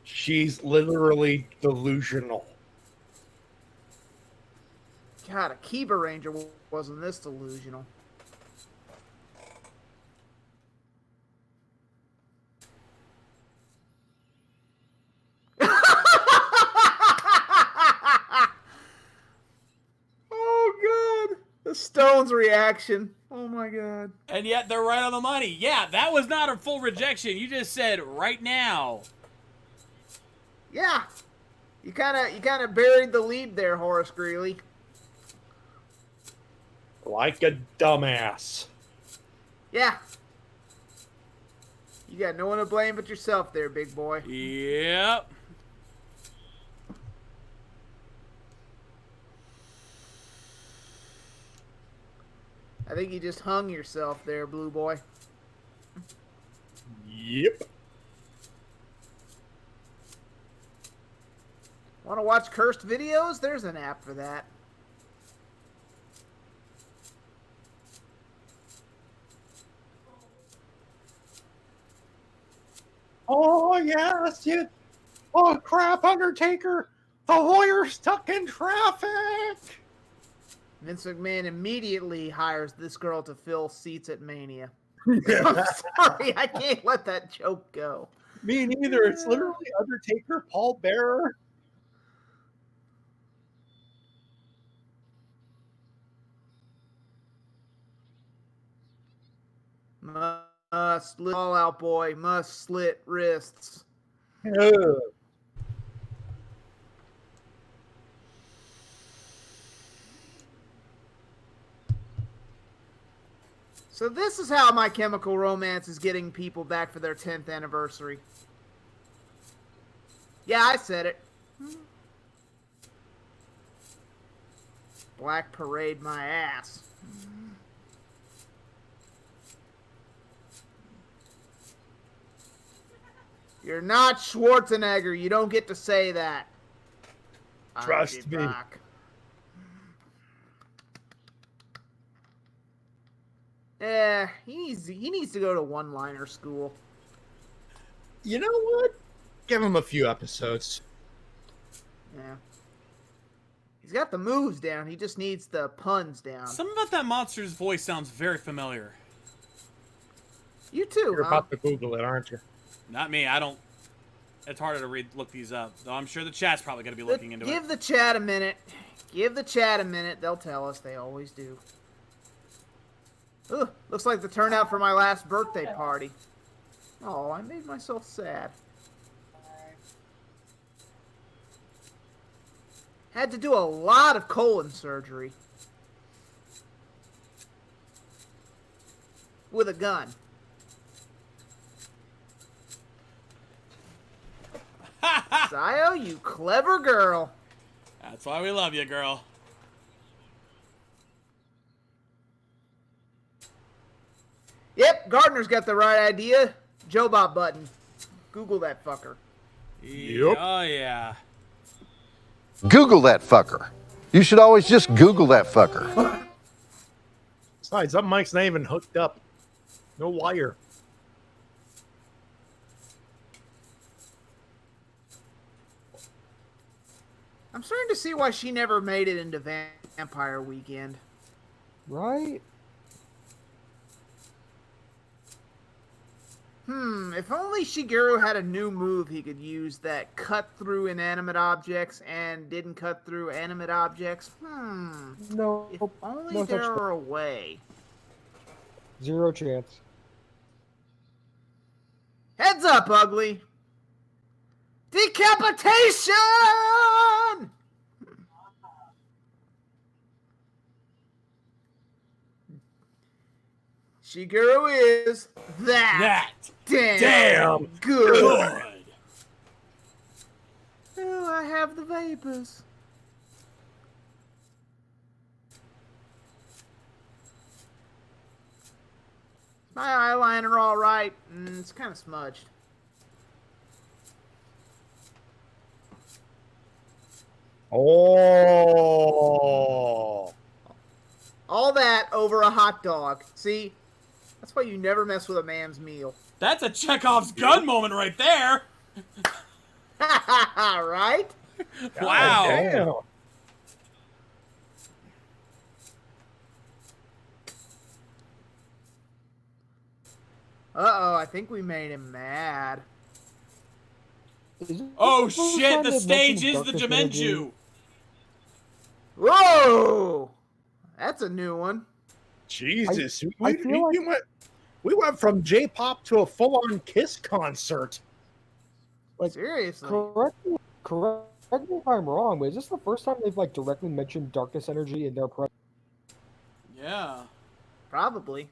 Speaker 3: She's literally delusional.
Speaker 4: God, a Kiba Ranger wasn't this delusional. Oh God, the Stones reaction. Oh my God.
Speaker 1: And yet they're right on the money. Yeah, that was not a full rejection. You just said right now.
Speaker 4: Yeah, you kind of buried the lead there, Horace Greeley.
Speaker 3: Like a dumbass.
Speaker 4: Yeah. You got no one to blame but yourself there, big boy.
Speaker 1: Yep.
Speaker 4: I think you just hung yourself there, blue boy.
Speaker 3: Yep.
Speaker 4: Want to watch cursed videos? There's an app for that.
Speaker 3: Oh, yes, dude. Oh, crap, Undertaker. The lawyer's stuck in traffic.
Speaker 4: Vince McMahon immediately hires this girl to fill seats at Mania. I'm sorry, I can't let that joke go.
Speaker 3: Me neither. It's literally Undertaker, Paul Bearer.
Speaker 4: must all out boy must slit wrists.
Speaker 3: Ugh.
Speaker 4: So this is how My Chemical Romance is getting people back for their 10th anniversary. Yeah, I said it. Black Parade my ass. You're not Schwarzenegger. You don't get to say that.
Speaker 3: Trust me.
Speaker 4: Brock. He needs to go to one-liner school.
Speaker 3: You know what? Give him a few episodes.
Speaker 4: Yeah. He's got the moves down. He just needs the puns down.
Speaker 1: Something about that monster's voice sounds very familiar.
Speaker 4: You too,
Speaker 3: You're
Speaker 4: huh?
Speaker 3: about to Google it, aren't you?
Speaker 1: Not me. I don't. It's harder to look these up. Though I'm sure the chat's probably going to be looking into
Speaker 4: Give
Speaker 1: it.
Speaker 4: the chat a minute. Give the chat a minute. They'll tell us. They always do. Ugh, looks like the turnout for my last birthday party. Oh, I made myself sad. Had to do a lot of colon surgery. With a gun. Sayo, you clever girl.
Speaker 1: That's why we love you, girl.
Speaker 4: Yep, Gardner's got the right idea. Joe Bob button. Google that fucker.
Speaker 3: Yep.
Speaker 1: Oh, yeah.
Speaker 8: Google that fucker. You should always just Google that fucker.
Speaker 3: Besides, that mic's not even hooked up. No wire.
Speaker 4: I'm starting to see why she never made it into Vampire Weekend.
Speaker 2: Right?
Speaker 4: If only Shigeru had a new move he could use that cut through inanimate objects and didn't cut through animate objects.
Speaker 2: No.
Speaker 4: If only
Speaker 2: no such
Speaker 4: there
Speaker 2: thing.
Speaker 4: were a way.
Speaker 2: Zero chance.
Speaker 4: Heads up, ugly! Decapitation! Shigeru is that damn good.
Speaker 1: Good.
Speaker 4: Oh, I have the vapors. My eyeliner all right? It's kind of smudged.
Speaker 3: Oh.
Speaker 4: All that over a hot dog. See? That's why you never mess with a man's meal.
Speaker 1: That's a Chekhov's gun moment right there.
Speaker 4: Right?
Speaker 1: Wow.
Speaker 3: Damn.
Speaker 4: Uh-oh, I think we made him mad.
Speaker 1: Oh shit, the stage is the Jimenju.
Speaker 4: Whoa! That's a new one.
Speaker 3: Jesus.
Speaker 2: I feel like-
Speaker 3: we went from J-pop to a full-on Kiss concert.
Speaker 2: Like,
Speaker 4: Seriously.
Speaker 2: correct me if I'm wrong, but is this the first time they've like directly mentioned darkness energy in their press?
Speaker 1: Yeah.
Speaker 4: Probably.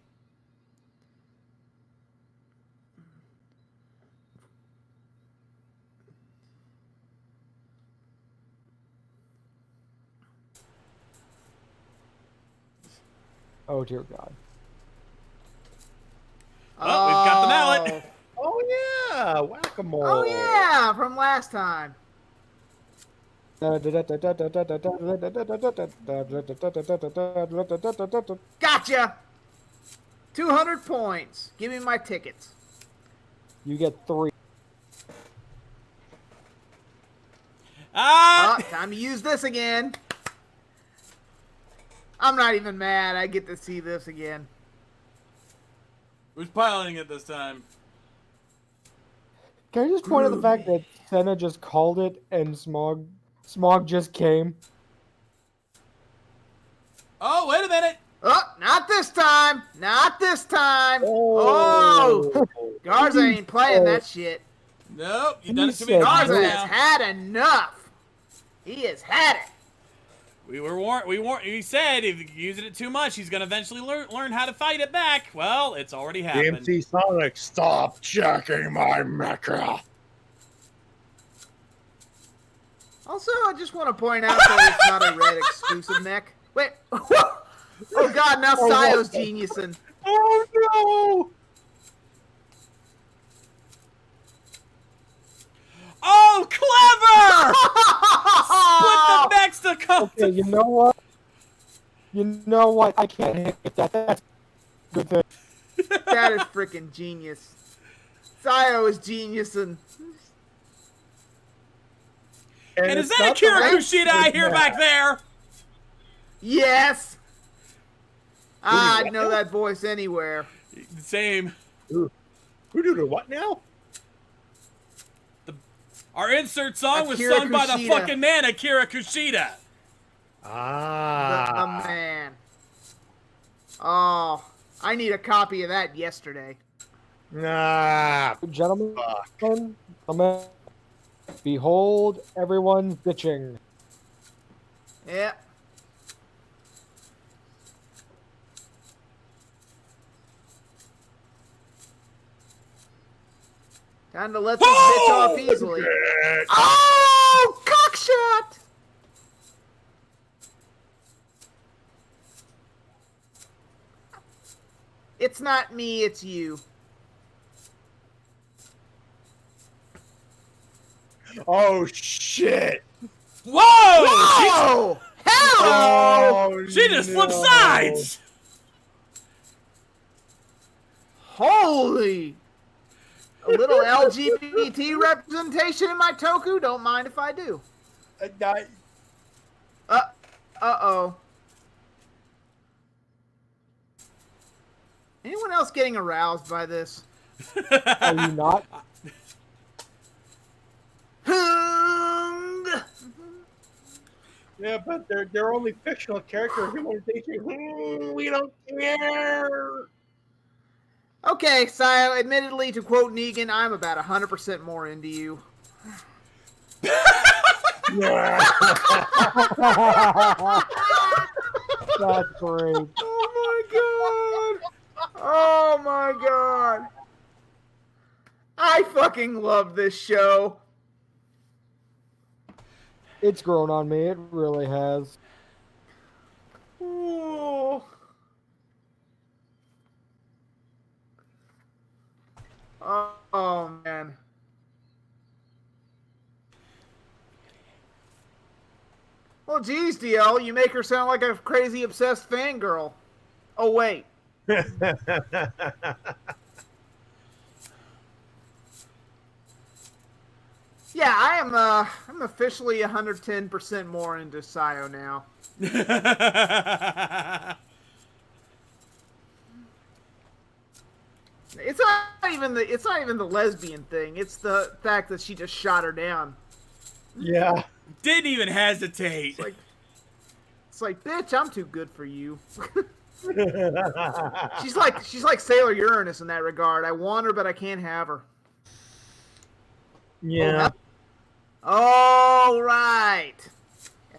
Speaker 2: Oh dear God.
Speaker 1: Oh, we've got the mallet.
Speaker 3: Oh, yeah. Whack-a-mole.
Speaker 4: Oh, yeah, from last time. Gotcha! 200 points. Give me my tickets.
Speaker 2: You get 3.
Speaker 1: Ah!
Speaker 4: Time to use this again. I'm not even mad. I get to see this again.
Speaker 1: Who's piloting it this time?
Speaker 2: Can I just point out the fact that Senna just called it and Smog just came?
Speaker 1: Oh, wait a minute.
Speaker 4: Oh, not this time. time. Not this time.
Speaker 3: Oh.
Speaker 4: Oh. Garza ain't playing that shit.
Speaker 1: Nope, you've
Speaker 2: He
Speaker 1: done it too many
Speaker 2: said
Speaker 1: times
Speaker 4: Garza
Speaker 2: no.
Speaker 4: has
Speaker 1: now.
Speaker 4: had enough. He has had it.
Speaker 1: We were warned. He said if you use it too much, he's gonna eventually learn how to fight it back. Well, it's already happened.
Speaker 3: DMC Sonic, stop checking my mecha.
Speaker 4: Also, I just want to point out that it's not a red exclusive neck. Wait. Oh god, now Sayo's geniusing.
Speaker 3: Oh no!
Speaker 1: Oh, clever! Split the next to come.
Speaker 2: Okay, you know what? You know what? I can't hit that. That's a good thing.
Speaker 4: That is freaking genius. Sayo is geniusing.
Speaker 1: And is
Speaker 3: it's
Speaker 1: that
Speaker 3: not
Speaker 1: Akira
Speaker 3: the
Speaker 1: Kushida I hear back there?
Speaker 4: Yes. I
Speaker 3: what
Speaker 4: know
Speaker 3: now?
Speaker 4: that voice anywhere.
Speaker 1: Same.
Speaker 3: Who do the what now?
Speaker 1: Our insert song was
Speaker 4: Akira
Speaker 1: sung by the
Speaker 4: Kushida.
Speaker 1: fucking man Akira Kushida.
Speaker 4: The man. Oh, I need a copy of that yesterday.
Speaker 3: Nah.
Speaker 2: Gentlemen,
Speaker 3: Fuck.
Speaker 2: behold everyone bitching.
Speaker 4: Yeah. Time to let this bitch off easily.
Speaker 3: Shit.
Speaker 4: Oh, cockshot! It's not me, it's you.
Speaker 3: Oh shit!
Speaker 1: Whoa!
Speaker 4: Oh, hello!
Speaker 3: Oh,
Speaker 1: She just flipped
Speaker 3: no.
Speaker 1: sides.
Speaker 4: Holy! A little LGBT representation in my Toku? Don't mind if I do. Uh-oh. Anyone else getting aroused by this?
Speaker 2: Are you not?
Speaker 4: Hung!
Speaker 3: Yeah, but they're only fictional characters. We don't care.
Speaker 4: Okay, Sayo, admittedly, to quote Negan, I'm about 100% more into you.
Speaker 2: That's great.
Speaker 4: Oh my god! Oh my god! I fucking love this show.
Speaker 2: It's grown on me. It really has.
Speaker 4: Oh. Oh man. Well, geez, DL, you make her sound like a crazy obsessed fangirl. Oh wait. Yeah, I'm officially 110% more into Sayo now. It's not even the lesbian thing. It's the fact that she just shot her down.
Speaker 3: Yeah.
Speaker 1: Didn't even hesitate.
Speaker 4: It's like, bitch, I'm too good for you. She's like Sailor Uranus in that regard. I want her, but I can't have her.
Speaker 3: Yeah.
Speaker 4: All right.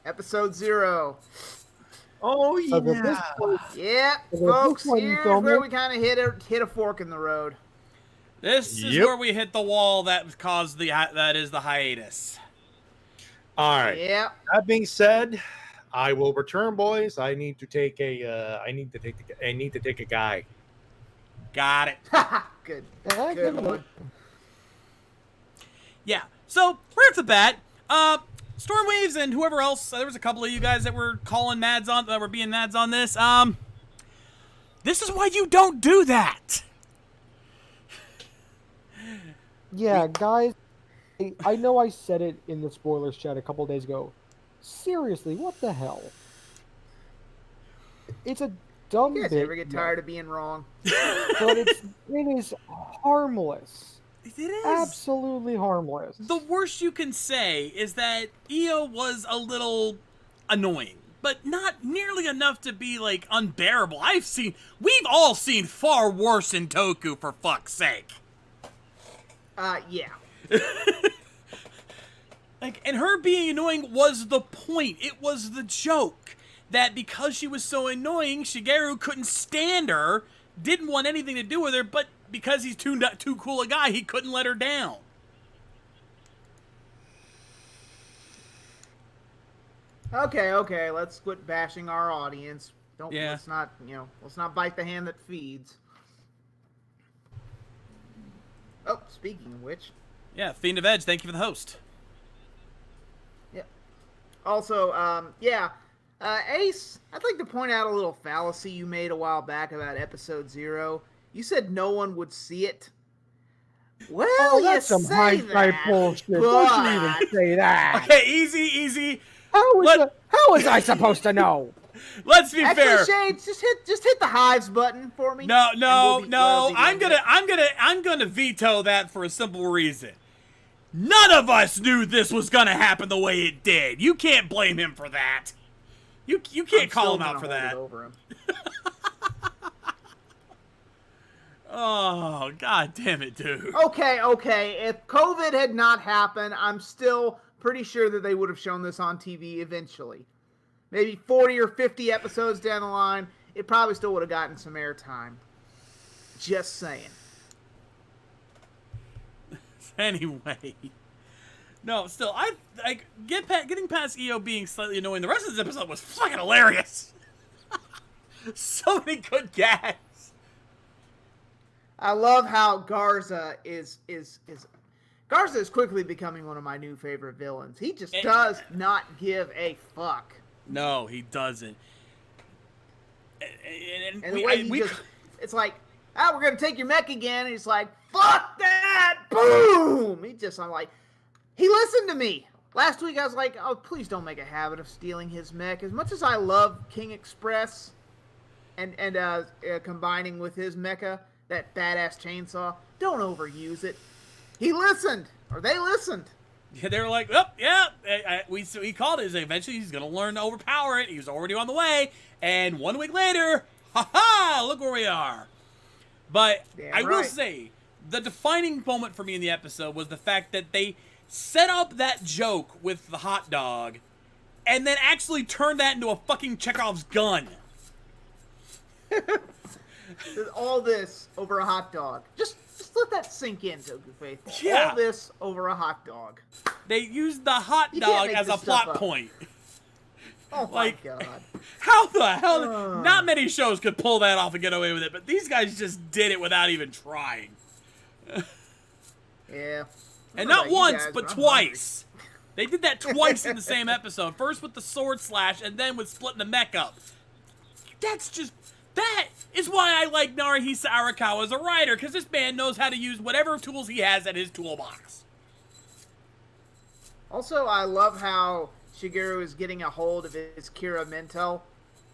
Speaker 4: Episode 0.
Speaker 3: Oh
Speaker 2: So at this point,
Speaker 4: Yeah,
Speaker 2: this
Speaker 4: folks,
Speaker 2: one you
Speaker 4: here's
Speaker 2: film
Speaker 4: where
Speaker 2: it?
Speaker 4: we kind of hit a fork in the road.
Speaker 1: This is
Speaker 3: Yep.
Speaker 1: where we hit the wall that caused that is the hiatus.
Speaker 3: All right.
Speaker 4: Yeah.
Speaker 3: That being said, I will return, boys. I need to take a guy.
Speaker 1: Got it.
Speaker 4: Good.
Speaker 2: Yeah,
Speaker 4: Good
Speaker 2: good
Speaker 4: one.
Speaker 1: Yeah. So right off the bat, Stormwaves and whoever else, there was a couple of you guys that were calling Mads on, that were being Mads on this. This is why you don't do that.
Speaker 2: Yeah, guys, I know I said it in the spoilers chat a couple days ago. Seriously, what the hell? It's a dumb
Speaker 4: You guys
Speaker 2: bit,
Speaker 4: ever get tired of being wrong?
Speaker 2: but it is harmless.
Speaker 1: It is.
Speaker 2: Absolutely harmless.
Speaker 1: The worst you can say is that Io was a little annoying. but not nearly enough to be, like, unbearable. We've all seen far worse in Toku, for fuck's sake.
Speaker 4: Yeah.
Speaker 1: Like, and her being annoying was the point. It was the joke. That because she was so annoying, Shigeru couldn't stand her, didn't want anything to do with her, but because he's too cool a guy, he couldn't let her down.
Speaker 4: Okay, let's quit bashing our audience.
Speaker 1: Yeah.
Speaker 4: Let's not bite the hand that feeds. Oh, speaking of which.
Speaker 1: Yeah, Fiend of Edge, thank you for the host.
Speaker 4: Yeah. Also, Ace, I'd like to point out a little fallacy you made a while back about episode 0. You said no one would see it. Well,
Speaker 2: that's some high-five bullshit. Don't you even say that.
Speaker 1: Okay, easy.
Speaker 2: How was I supposed to know?
Speaker 1: Let's be
Speaker 4: Actually,
Speaker 1: fair.
Speaker 4: Shades, just hit the hives button for me.
Speaker 1: No. I'm gonna veto that for a simple reason. None of us knew this was gonna happen the way it did. You can't blame him for that. You can't call him out for that.
Speaker 4: Over him.
Speaker 1: Oh, god damn it, dude.
Speaker 4: Okay. If COVID had not happened, I'm still pretty sure that they would have shown this on TV eventually. Maybe 40 or 50 episodes down the line, it probably still would have gotten some airtime. Just saying.
Speaker 1: Anyway. No, still, getting past EO being slightly annoying, the rest of this episode was fucking hilarious. So many good gags.
Speaker 4: I love how Garza is quickly becoming one of my new favorite villains. He just does not give a fuck.
Speaker 1: No, he doesn't.
Speaker 4: And the way it's like, we're gonna take your mech again, and he's like, fuck that! Boom! I'm like, he listened to me. Last week I was like, oh, please don't make a habit of stealing his mech. As much as I love King Express and combining with his mecha, that badass chainsaw, don't overuse it. He listened, or they listened.
Speaker 1: Yeah, they were like, oh, yeah, he called it. Eventually he's going to learn to overpower it. He was already on the way. And 1 week later, look where we are. But I will say, the defining moment for me in the episode was the fact that they set up that joke with the hot dog and then actually turned that into a fucking Chekhov's gun.
Speaker 4: All this over a hot dog. Just let that sink in, Toku Faithful.
Speaker 1: Yeah.
Speaker 4: All this over a hot dog.
Speaker 1: They used the hot dog as a plot point.
Speaker 4: Oh my god.
Speaker 1: How the hell? Not many shows could pull that off and get away with it, but these guys just did it without even trying.
Speaker 4: Yeah.
Speaker 1: And not once, but twice. They did that twice in the same episode. First with the sword slash, and then with splitting the mech up. That is why I like Naruhisa Arakawa as a writer, because this man knows how to use whatever tools he has at his toolbox.
Speaker 4: Also, I love how Shigeru is getting a hold of his Kira Mento,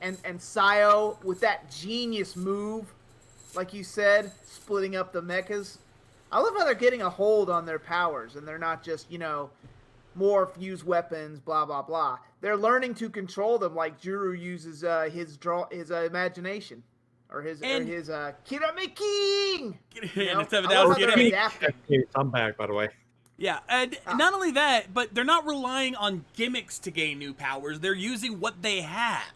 Speaker 4: and Sayo with that genius move, like you said, splitting up the mechas. I love how they're getting a hold on their powers, and they're not just, morph, use weapons, blah, blah, blah. They're learning to control them like Juru uses his imagination. Or his Kirame-king!
Speaker 3: I'm back, by the way.
Speaker 1: Yeah, and not only that, but they're not relying on gimmicks to gain new powers. They're using what they have.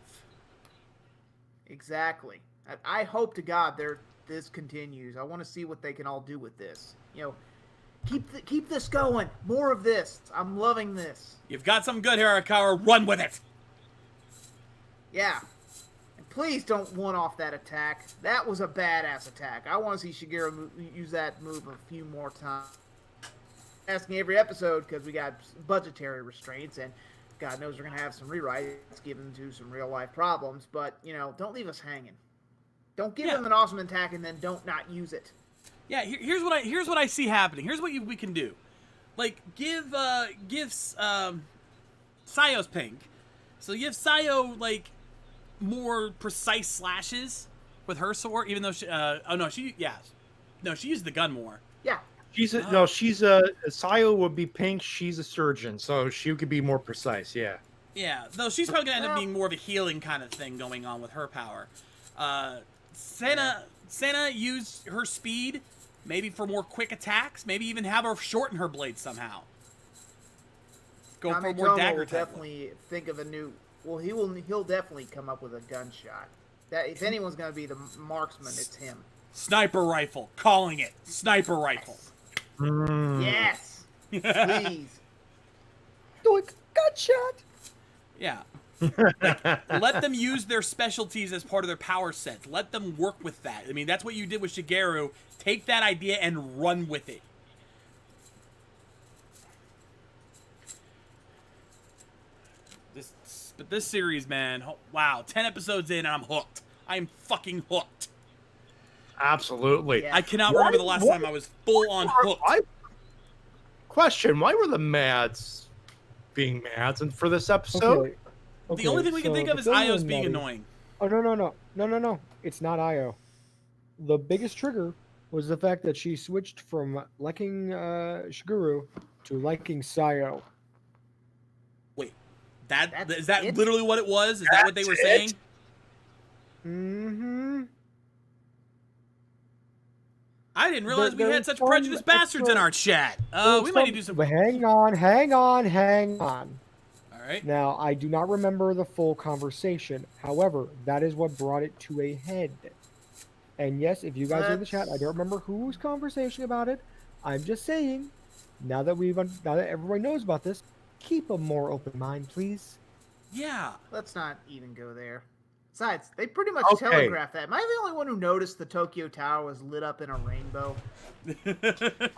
Speaker 4: Exactly. I hope to God this continues. I want to see what they can all do with this. Keep this going. More of this. I'm loving this.
Speaker 1: You've got something good here, Arakawa. Run with it.
Speaker 4: Yeah. And please don't one-off that attack. That was a badass attack. I want to see Shigeru use that move a few more times. Asking every episode because we got budgetary restraints and God knows we're going to have some rewrites given to some real-life problems. But, don't leave us hanging. Don't give them an awesome attack and then don't not use it.
Speaker 1: Yeah, here's what I see happening. Here's what we can do. Like, give Sayo's pink. So give Sayo, like, more precise slashes with her sword, even though she used the gun more.
Speaker 4: Yeah.
Speaker 3: Sayo would be pink, she's a surgeon, so she could be more precise, yeah.
Speaker 1: Yeah, though she's probably gonna end up being more of a healing kind of thing going on with her power. Senna used her speed, maybe for more quick attacks, maybe even have her shorten her blade somehow. Go for more dagger
Speaker 4: will
Speaker 1: type.
Speaker 4: Definitely think of a new. Well, he'll definitely come up with a gunshot. That if anyone's gonna be the marksman, it's him.
Speaker 1: Sniper rifle, calling it sniper rifle.
Speaker 4: Yes, please.
Speaker 2: Doink, gunshot.
Speaker 1: Yeah. Like, let them use their specialties as part of their power sets. Let them work with that. I mean, that's what you did with Shigeru. Take that idea and run with it. But this series, man, wow, 10 episodes in and I'm hooked. I'm fucking hooked.
Speaker 3: Absolutely.
Speaker 1: I cannot remember the last time I was full on hooked.
Speaker 3: Question, why were the Mads being Mads and for this episode?
Speaker 1: The only thing we can think of is Io's being annoying.
Speaker 2: Oh, no. It's not Io. The biggest trigger was the fact that she switched from liking Shigeru to liking Sayo.
Speaker 1: Wait, is that literally what it was? Is that what they were saying?
Speaker 2: Mm-hmm.
Speaker 1: I didn't realize we had such prejudiced bastards in our chat. We might need to do some...
Speaker 2: But hang on.
Speaker 1: All right.
Speaker 2: Now, I do not remember the full conversation. However, that is what brought it to a head. And yes, if you guys are in the chat, I don't remember whose conversation about it. I'm just saying, now that everybody knows about this, keep a more open mind, please.
Speaker 1: Yeah.
Speaker 4: Let's not even go there. Besides, they pretty much telegraphed that. Am I the only one who noticed the Tokyo Tower was lit up in a rainbow?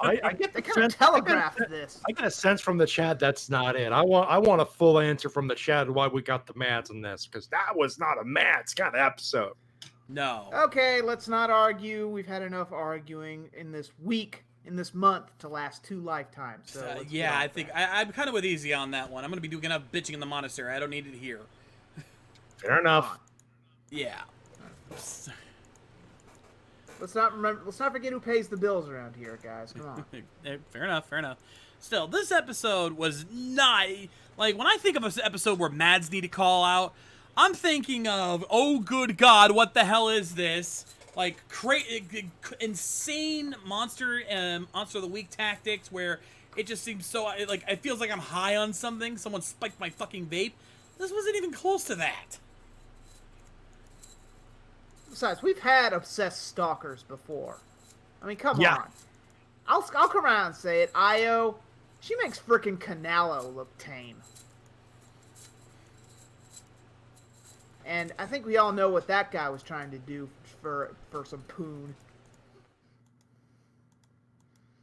Speaker 3: I get the
Speaker 4: they kind of telegraphed this.
Speaker 3: I get a sense from the chat that's not it. I want a full answer from the chat why we got the Mads in this, because that was not a Mads kind of episode.
Speaker 1: No.
Speaker 4: Okay, let's not argue. We've had enough arguing in this week, in this month, to last 2 lifetimes. So
Speaker 1: yeah, I think I'm kind of with Easy on that one. I'm going to be doing enough bitching in the monastery. I don't need it here.
Speaker 3: Fair enough.
Speaker 1: Yeah.
Speaker 4: Let's not forget who pays the bills around here, guys. Come on.
Speaker 1: Fair enough. Still, this episode was not like when I think of an episode where Mads need to call out, I'm thinking of, oh good God, what the hell is this? Like insane monster of the week tactics where it just seems so like it feels like I'm high on something. Someone spiked my fucking vape. This wasn't even close to that.
Speaker 4: Besides, we've had obsessed stalkers before. I mean, come on. I'll come around and say it. Io, she makes frickin' Canalo look tame. And I think we all know what that guy was trying to do for some poon.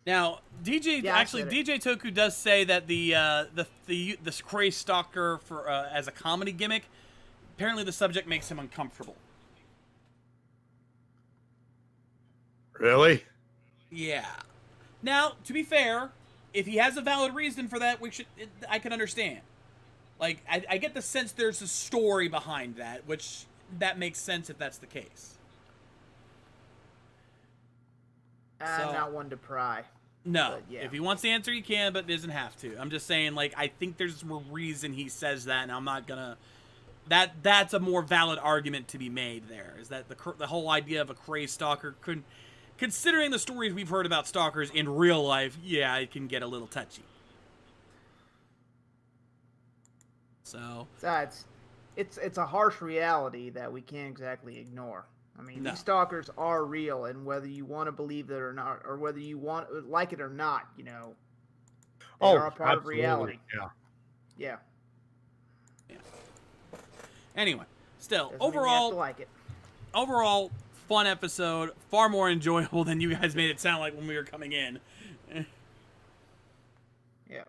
Speaker 1: Now, DJ Toku does say that the crazy stalker for as a comedy gimmick, apparently the subject makes him uncomfortable.
Speaker 3: Really?
Speaker 1: Yeah. Now, to be fair, if he has a valid reason for that, I can understand. Like, I get the sense there's a story behind that, which that makes sense if that's the case.
Speaker 4: I'm not one to pry.
Speaker 1: No. Yeah. If he wants to answer, he can, but doesn't have to. I'm just saying, like, I think there's a reason he says that, and I'm not gonna... That's a more valid argument to be made there, is that the whole idea of a crazed stalker could... Considering the stories we've heard about stalkers in real life, yeah, it can get a little touchy. So...
Speaker 4: It's a harsh reality that we can't exactly ignore. I mean, these stalkers are real, and whether you want to believe it or not, or whether you like it or not, you know, they are a part of reality. Yeah.
Speaker 1: Anyway, still,
Speaker 4: Doesn't mean you have to like it.
Speaker 1: Overall, fun episode, far more enjoyable than you guys made it sound like when we were coming in.
Speaker 4: Yeah.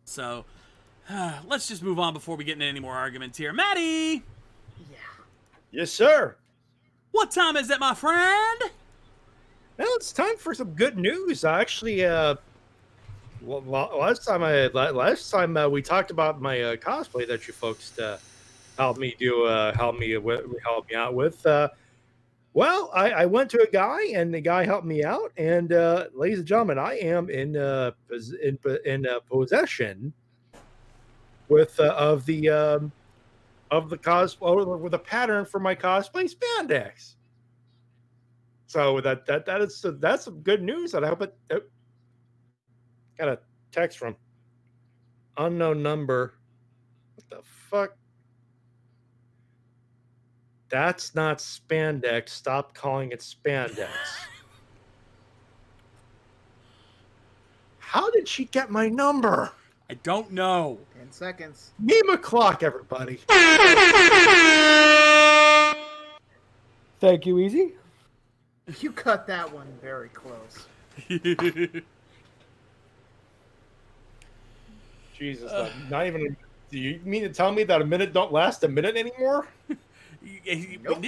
Speaker 1: So, let's just move on before we get into any more arguments here. Maddie!
Speaker 4: Yeah.
Speaker 3: Yes, sir.
Speaker 1: What time is it, my friend?
Speaker 3: Well, it's time for some good news. I actually, last time we talked about my cosplay that you folks helped me out with. Well, I went to a guy, and the guy helped me out. And ladies and gentlemen, I am in possession with of the cosplay with a pattern for my cosplay spandex. So that's some good news. And I hope it. Oh, got a text from unknown number. What the fuck? That's not spandex. Stop calling it spandex. How did she get my number?
Speaker 1: I don't know.
Speaker 4: 10 seconds.
Speaker 3: Meme o'clock, everybody.
Speaker 2: Thank you, Easy.
Speaker 4: You cut that one very close.
Speaker 3: Jesus, not even. Do you mean to tell me that a minute don't last a minute anymore?
Speaker 4: Nope.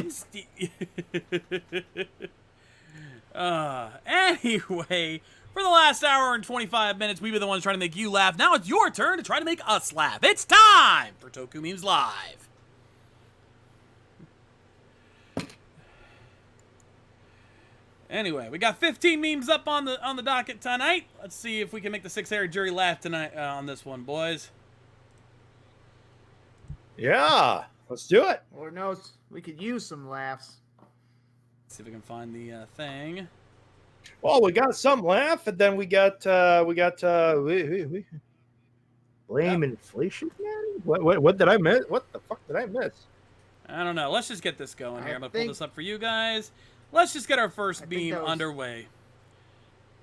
Speaker 1: Anyway, for the last hour and 25 minutes, we've been the ones trying to make you laugh. Now it's your turn to try to make us laugh. It's time for Toku Memes Live. Anyway, we got 15 memes up on the docket tonight. Let's see if we can make the six-haired jury laugh tonight on this one, boys.
Speaker 3: Yeah, let's do it.
Speaker 4: Lord knows we could use some laughs.
Speaker 1: Let's see if we can find the thing.
Speaker 3: Well, we got some laugh, and then we got blame inflation. What did I miss? What the fuck did I miss?
Speaker 1: I don't know. Let's just get this going here.
Speaker 4: I
Speaker 1: I'm going to pull
Speaker 4: think-
Speaker 1: this up for you guys. Let's just get our first
Speaker 4: I think
Speaker 1: meme
Speaker 4: that was-
Speaker 1: underway.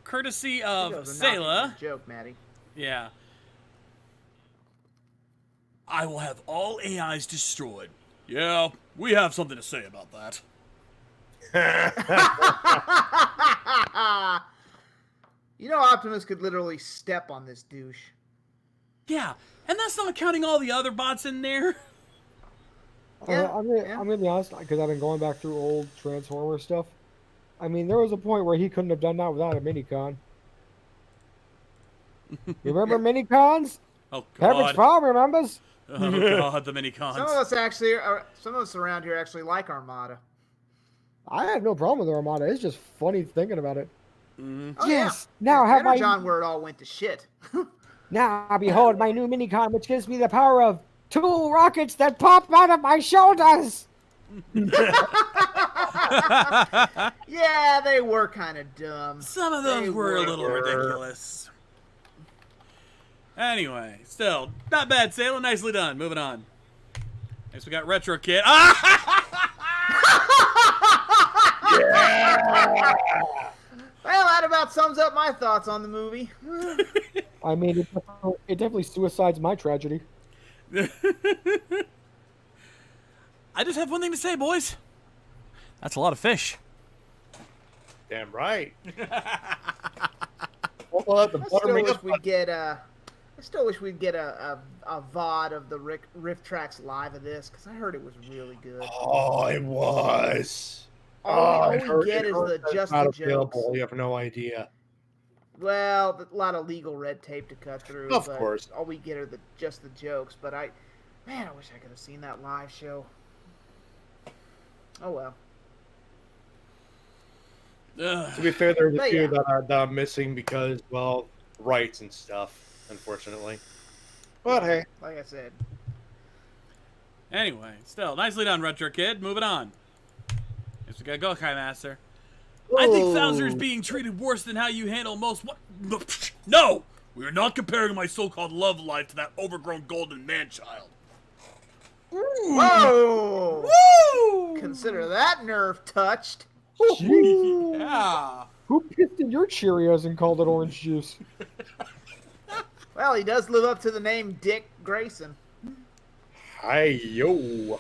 Speaker 1: Courtesy
Speaker 4: That
Speaker 1: of
Speaker 4: was a knocking
Speaker 1: Sayla.
Speaker 4: joke, Maddie.
Speaker 1: Yeah. I will have all AIs destroyed. Yeah, we have something to say about that.
Speaker 4: You know, Optimus could literally step on this douche.
Speaker 1: Yeah, and that's not counting all the other bots in there.
Speaker 4: Yeah,
Speaker 2: I'm
Speaker 4: yeah.
Speaker 2: gonna be honest, because I've been going back through old Transformer stuff. I mean, there was a point where he couldn't have done that without a minicon. Remember minicons?
Speaker 1: Oh,
Speaker 2: Pepperidge
Speaker 1: God.
Speaker 2: Farm remembers?
Speaker 1: Oh, God, the mini-cons.
Speaker 4: Some of us around here actually like Armada.
Speaker 2: I have no problem with Armada. It's just funny thinking about it.
Speaker 4: Oh,
Speaker 2: Yes.
Speaker 4: yeah.
Speaker 2: Now have my
Speaker 4: John, where it all went to shit.
Speaker 2: now behold my new minicon, which gives me the power of 2 rockets that pop out of my shoulders.
Speaker 4: Yeah, they were kind of dumb.
Speaker 1: Some of those
Speaker 4: They
Speaker 1: were a little ridiculous. Anyway, still, not bad, Sayla. Nicely done. Moving on. Next, we got Retro Kid.
Speaker 4: Well, that about sums up my thoughts on the movie.
Speaker 2: I mean, it definitely suicides my tragedy.
Speaker 1: I just have one thing to say, boys. That's a lot of fish.
Speaker 3: Damn right. We'll have to
Speaker 4: I
Speaker 3: butter
Speaker 4: still
Speaker 3: me
Speaker 4: wish
Speaker 3: up.
Speaker 4: we'd get a VOD of the Riff Tracks live of this, because I heard it was really good.
Speaker 3: Oh, it was.
Speaker 4: All
Speaker 3: I
Speaker 4: we
Speaker 3: heard-
Speaker 4: get
Speaker 3: it
Speaker 4: is
Speaker 3: heard
Speaker 4: the
Speaker 3: that's
Speaker 4: just
Speaker 3: not
Speaker 4: the jokes.
Speaker 3: available. You have no idea.
Speaker 4: Well, a lot of legal red tape to cut through.
Speaker 3: Of
Speaker 4: but
Speaker 3: course.
Speaker 4: all we get are just the jokes. But I wish I could have seen that live show. Oh well.
Speaker 3: To be fair, there's a
Speaker 4: But
Speaker 3: few
Speaker 4: yeah.
Speaker 3: that I'm missing because, well, rights and stuff, unfortunately. But hey.
Speaker 4: Like I said,
Speaker 1: Anyway, still, nicely done, Retro Kid. Moving on. Next, we got Gokai Master. I
Speaker 3: Oh.
Speaker 1: think Bowser's being treated worse than how you handle most. What? No! We are not comparing my so-called love life to that overgrown golden man-child.
Speaker 4: whoa!
Speaker 1: Woo!
Speaker 4: Consider that nerve touched.
Speaker 1: Yeah.
Speaker 2: Who pissed in your Cheerios and called it orange juice?
Speaker 4: Well, he does live up to the name Dick Grayson.
Speaker 3: Hi, yo.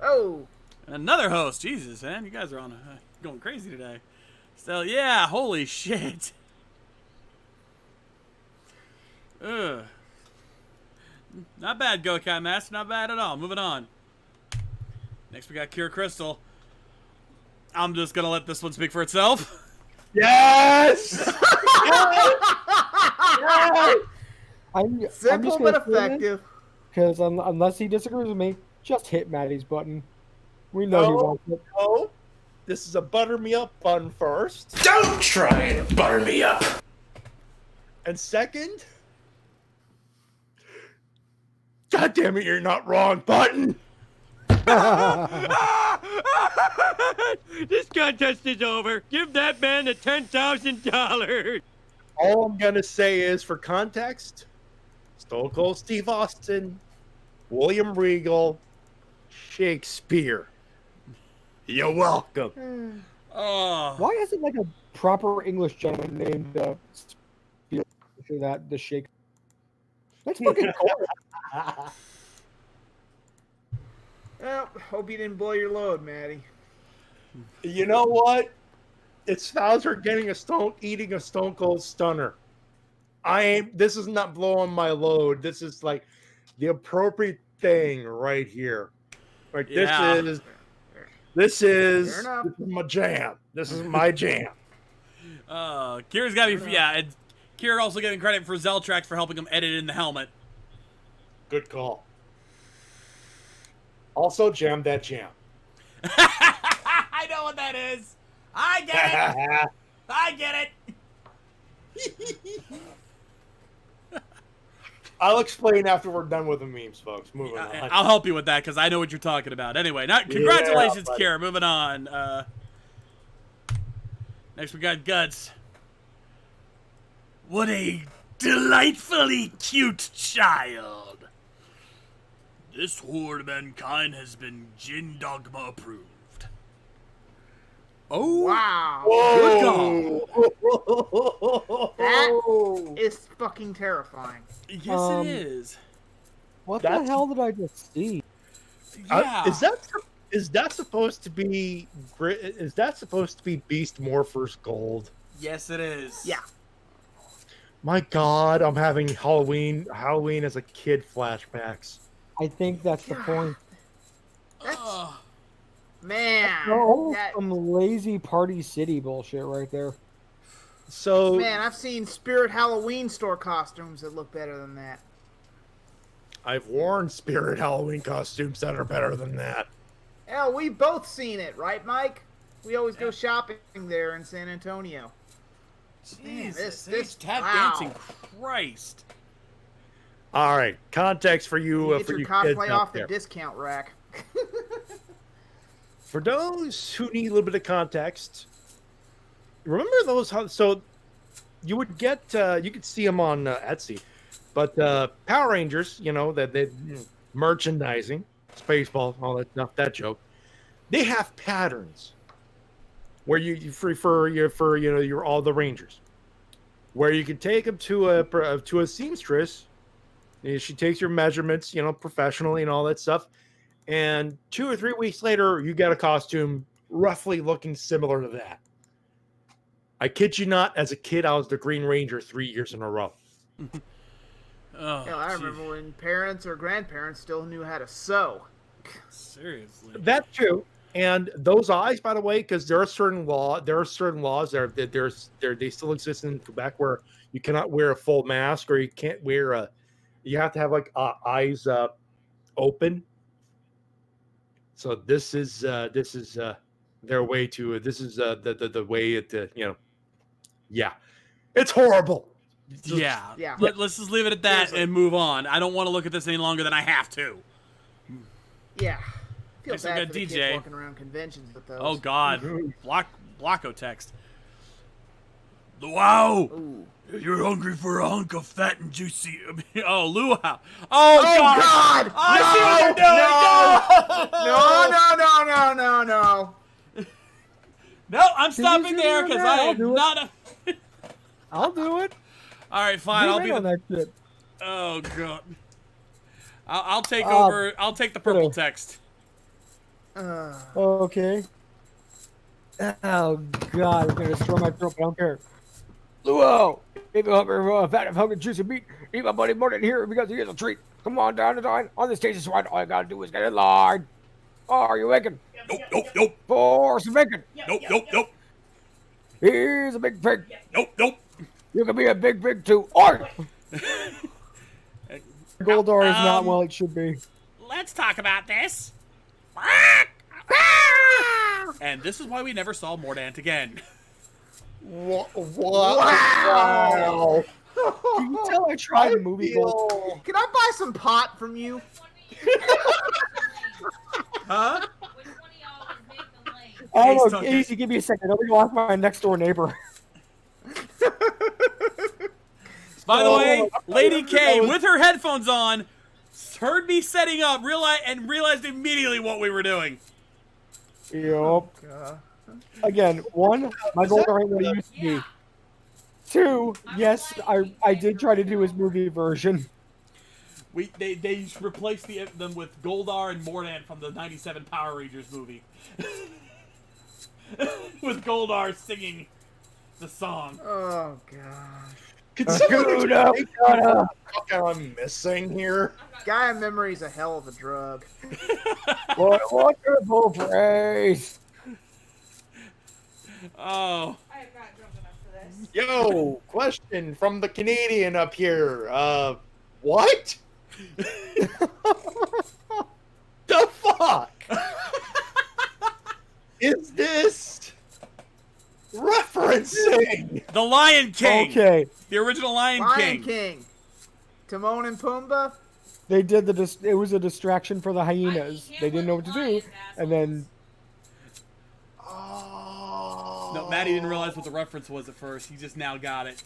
Speaker 4: Oh,
Speaker 1: Another host. Jesus, man. You guys are on going crazy today. Still, yeah. Holy shit. Ugh. Not bad, Gokai Master. Not bad at all. Moving on. Next, we got Cure Crystal. I'm just going to let this one speak for itself.
Speaker 3: Yes!
Speaker 2: I'm just
Speaker 4: simple
Speaker 2: gonna
Speaker 4: but effective.
Speaker 2: Because unless he disagrees with me, just hit Maddie's button. We know he
Speaker 3: No.
Speaker 2: wants it.
Speaker 3: Oh, this is a butter me up bun first.
Speaker 6: Don't try and butter me up.
Speaker 3: And second, God damn it, you're not wrong, Button.
Speaker 9: This contest is over. Give that man the $10,000.
Speaker 3: All I'm gonna say is, for context, Stone Cold Steve Austin, William Regal, Shakespeare. You're welcome.
Speaker 1: Oh.
Speaker 2: Why isn't like a proper English gentleman named for that the shake? That's fucking cool.
Speaker 4: Well, hope you didn't blow your load, Maddie.
Speaker 3: You know what? It sounds like eating a Stone Cold Stunner. This is not blowing my load. This is like the appropriate thing right here. Like
Speaker 1: Yeah.
Speaker 3: this is
Speaker 4: Fair enough.
Speaker 3: my jam. This is my jam.
Speaker 1: Kira's gotta be, yeah, and Kira also getting credit for Zeltrax for helping him edit in the helmet.
Speaker 3: Good call. Also, jam that jam.
Speaker 1: I know what that is. I get it. I get it.
Speaker 3: I'll explain after we're done with the memes, folks. Moving on.
Speaker 1: I'll help you with that because I know what you're talking about. Anyway, congratulations, Kira. Moving on. Next we got Guts. What a delightfully cute child. This horde of mankind has been Jin Dogma approved. Oh,
Speaker 4: Wow.
Speaker 1: good call.
Speaker 4: That is fucking terrifying.
Speaker 1: Yes, it is.
Speaker 2: What the hell did I just see?
Speaker 1: Yeah.
Speaker 3: Is that supposed to be? Is that supposed to be Beast Morphers Gold?
Speaker 1: Yes, it is.
Speaker 4: Yeah.
Speaker 3: My God, I'm having Halloween as a kid flashbacks.
Speaker 2: I think that's the point.
Speaker 4: Man.
Speaker 2: Oh, some lazy Party City bullshit right there.
Speaker 3: So,
Speaker 4: Man, I've seen Spirit Halloween store costumes that look better than that.
Speaker 3: I've worn Spirit Halloween costumes that are better than that.
Speaker 4: Hell, we've both seen it, right, Mike? We always go shopping there in San Antonio.
Speaker 1: Jesus,
Speaker 4: this
Speaker 1: tap
Speaker 4: wow.
Speaker 1: dancing, Christ.
Speaker 3: All right, context for you.
Speaker 4: You get
Speaker 3: for
Speaker 4: your
Speaker 3: you kids
Speaker 4: cosplay
Speaker 3: out
Speaker 4: off
Speaker 3: there.
Speaker 4: the discount rack.
Speaker 3: For those who need a little bit of context, remember those? So you would get, you could see them on Etsy, but Power Rangers, you know that they merchandising, Spaceball, all that stuff. That joke. They have patterns where you for you're all the Rangers, where you can take them to a seamstress. And she takes your measurements, professionally and all that stuff. And 2 or 3 weeks later, you got a costume roughly looking similar to that. I kid you not, as a kid, I was the Green Ranger 3 years in a row.
Speaker 4: Hell, I remember when parents or grandparents still knew how to sew.
Speaker 1: Seriously.
Speaker 3: That too. And those eyes, by the way, because there are certain laws that they still exist in Quebec where you cannot wear a full mask, or you can't wear you have to have like eyes open. So this is their way to the way it yeah, it's horrible.
Speaker 4: Yeah.
Speaker 1: Let's just leave it at that and move on. I don't want to look at this any longer than I have to.
Speaker 4: Yeah. Feel
Speaker 1: Next we
Speaker 4: bad
Speaker 1: got
Speaker 4: for the
Speaker 1: DJ.
Speaker 4: kids walking around conventions with those.
Speaker 1: Oh God, Blocko text. Wow.
Speaker 4: Ooh.
Speaker 1: You're hungry for a hunk of fat and juicy. Oh, luau. Oh,
Speaker 4: Oh
Speaker 1: God.
Speaker 4: God!
Speaker 1: I see what you're doing.
Speaker 4: No!
Speaker 1: No, I'm stopping there because I
Speaker 2: I'll
Speaker 1: am
Speaker 2: do it.
Speaker 1: not.
Speaker 2: I'll do it.
Speaker 1: All right, fine. I'll
Speaker 2: Zoom
Speaker 1: be
Speaker 2: in on
Speaker 1: the.
Speaker 2: that shit.
Speaker 1: Oh God. I'll take over. I'll take the purple text.
Speaker 2: Okay. Oh God, I'm gonna destroy my throat, but I don't care. Luo, if you want a fat of hungry juicy meat, eat my buddy Morton here because he is a treat. Come on down the line on this tasty swine. All you gotta do is get in line. Oh, are you waking?
Speaker 1: Nope.
Speaker 2: For some bacon.
Speaker 1: Nope.
Speaker 2: Here's a big pig.
Speaker 1: Nope.
Speaker 2: You can be a big pig too. Or Goldar is not well it should be.
Speaker 1: Let's talk about this. And this is why we never saw Mordant again.
Speaker 3: Wow.
Speaker 2: Can you tell I tried movie gold?
Speaker 4: Can I buy some pot from you?
Speaker 1: Huh?
Speaker 5: Which one of y'all was Nathan Lane?
Speaker 2: I
Speaker 1: Ace
Speaker 2: don't
Speaker 1: took
Speaker 2: know.
Speaker 1: it.
Speaker 2: Easy, give me a second. Let me go ask my next door neighbor.
Speaker 1: By the
Speaker 2: Oh,
Speaker 1: way, Lady K,
Speaker 2: that was-
Speaker 1: with her headphones on, heard me setting up, realized immediately what we were doing.
Speaker 2: Yup. Again, one, my goal ain't what it used to be. Two, yes, I did try to do his movie version.
Speaker 1: They replaced them with Goldar and Mordan from the '97 Power Rangers movie, with Goldar singing the song.
Speaker 4: Oh gosh.
Speaker 3: Could someone explain
Speaker 2: Hakuna
Speaker 3: what the fuck I'm missing here?
Speaker 4: Gaia memory is a hell of a drug.
Speaker 2: What wonderful phrase.
Speaker 1: Oh,
Speaker 5: I am not drunk enough for this.
Speaker 3: Yo, question from the Canadian up here. What? The fuck? Is this referencing?
Speaker 1: the Lion King.
Speaker 2: Okay,
Speaker 1: The original Lion
Speaker 4: Lion
Speaker 1: King.
Speaker 4: King. Timon and Pumbaa.
Speaker 2: they did it was a distraction for the hyenas. They didn't know what to do, and then
Speaker 1: No, Maddie didn't realize what the reference was at first. He just now got it.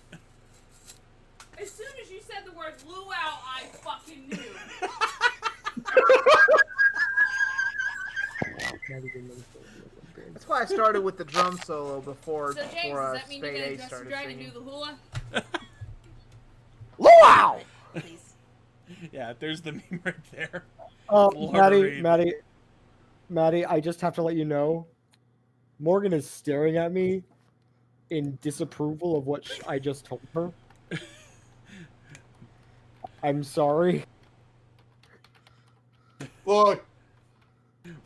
Speaker 5: As soon as you said the word luau, I fucking knew.
Speaker 4: That's why I started with the drum solo before
Speaker 5: So James, does that mean you're
Speaker 4: Spade
Speaker 5: gonna
Speaker 4: A
Speaker 5: dress the
Speaker 4: started
Speaker 5: dragon and
Speaker 4: singing.
Speaker 5: do the hula?
Speaker 2: luau.
Speaker 5: Please.
Speaker 1: Yeah, there's the meme right there.
Speaker 2: Maddie,
Speaker 1: Lord.
Speaker 2: Maddie, I just have to let you know, Morgan is staring at me in disapproval of what I just told her. I'm sorry.
Speaker 3: Look,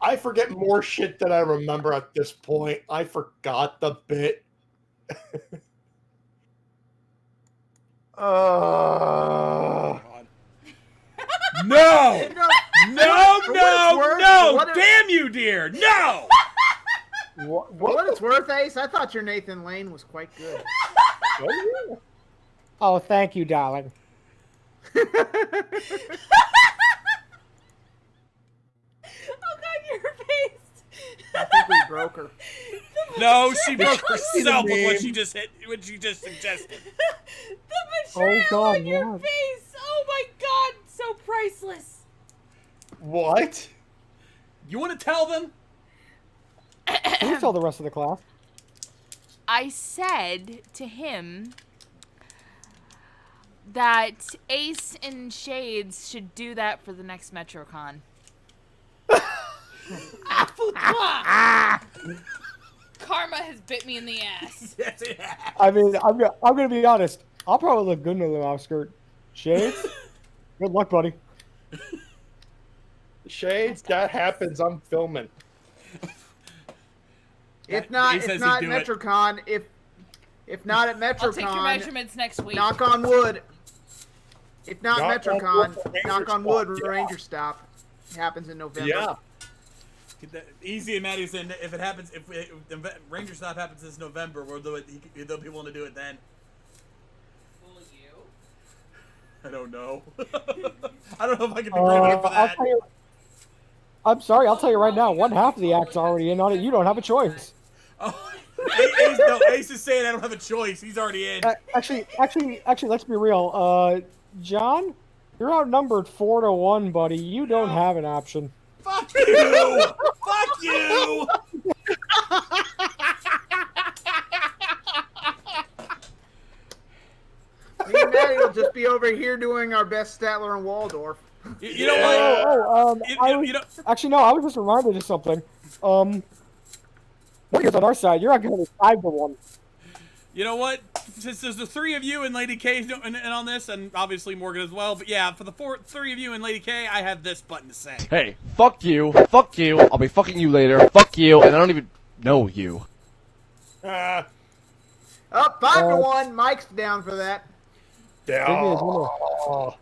Speaker 3: I forget more shit than I remember at this point. I forgot the bit.
Speaker 1: God. No!
Speaker 4: No,
Speaker 1: No,
Speaker 4: for what
Speaker 1: no,
Speaker 4: it's worth,
Speaker 1: no!
Speaker 4: for what it-
Speaker 1: Damn you, dear! No!
Speaker 2: What?
Speaker 4: For what it's worth, Ace, I thought your Nathan Lane was quite good.
Speaker 2: Oh, thank you, darling.
Speaker 5: Oh god, your face!
Speaker 4: I think we broke her.
Speaker 1: No, she broke herself with what
Speaker 3: meme?
Speaker 1: she just hit, what she just suggested.
Speaker 5: The betrayal
Speaker 2: God,
Speaker 5: on your
Speaker 2: what?
Speaker 5: face! Oh my god, so priceless!
Speaker 3: What?
Speaker 1: You want to tell them?
Speaker 2: Please tell the rest of the class.
Speaker 5: I said to him that Ace and Shades should do that for the next MetroCon. Karma has bit me in the ass.
Speaker 2: I mean, I'm gonna be honest. I'll probably look good in a little skirt. Shades. Good luck, buddy.
Speaker 3: Shades, that happens. I'm filming.
Speaker 4: If not,
Speaker 1: He says
Speaker 4: if not
Speaker 1: he'd do it.
Speaker 4: MetroCon, if not at
Speaker 5: I'll take your
Speaker 4: MetroCon,
Speaker 5: measurements next week.
Speaker 4: knock on wood. If not
Speaker 3: Knock on
Speaker 4: MetroCon,
Speaker 3: wood, Ranger
Speaker 4: knock on
Speaker 3: Stop,
Speaker 4: wood,
Speaker 3: yeah.
Speaker 4: Ranger Stop. It happens in November.
Speaker 3: Yeah.
Speaker 1: Easy and Maddie saying if it happens, if the Ranger Stop happens this November, we'll do it. There'll be willing to do it then.
Speaker 5: Will you?
Speaker 1: I don't know. I don't know if I can be brave enough for
Speaker 2: I'll
Speaker 1: that.
Speaker 2: tell you. I'm sorry. I'll tell you right now. One half of the act's already in on it. You don't have a choice.
Speaker 1: Oh, Ace is saying I don't have a choice. He's already in.
Speaker 2: Actually, let's be real. John, you're outnumbered 4-1, buddy. You don't have an option.
Speaker 1: Fuck you! Fuck you!
Speaker 4: Me and Maddie will just be over here doing our best Statler and Waldorf.
Speaker 1: You know what?
Speaker 2: Actually, no. I was just reminded of something. Morgan's on our side. You're not going to 5-1.
Speaker 1: You know what? Since there's the three of you and Lady K in on this, and obviously Morgan as well, but yeah, for the three of you and Lady K, I have this button to say.
Speaker 10: Hey, fuck you, I'll be fucking you later, fuck you, and I don't even know you.
Speaker 4: Up 5-1. Mike's down for that.
Speaker 3: Oh.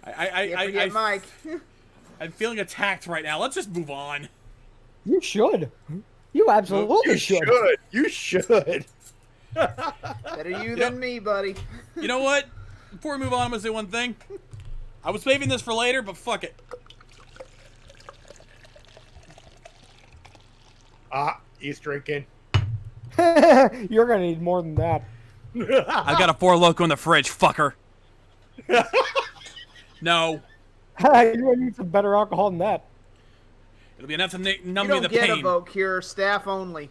Speaker 4: Can't forget Mike.
Speaker 1: I'm feeling attacked right now. Let's just move on.
Speaker 2: You should. You absolutely
Speaker 3: You
Speaker 2: should.
Speaker 3: You should.
Speaker 4: Better you than me, buddy.
Speaker 1: You know what? before we move on, I'm gonna say one thing. I was saving this for later, but fuck it.
Speaker 3: He's drinking.
Speaker 2: You're gonna need more than that.
Speaker 1: I've got a Four Loko in the fridge, fucker. No.
Speaker 2: You're gonna need some better alcohol than that.
Speaker 1: It'll be enough to numb
Speaker 4: You
Speaker 1: me
Speaker 4: don't
Speaker 1: the
Speaker 4: get
Speaker 1: pain.
Speaker 4: a vote, Cure. Staff only.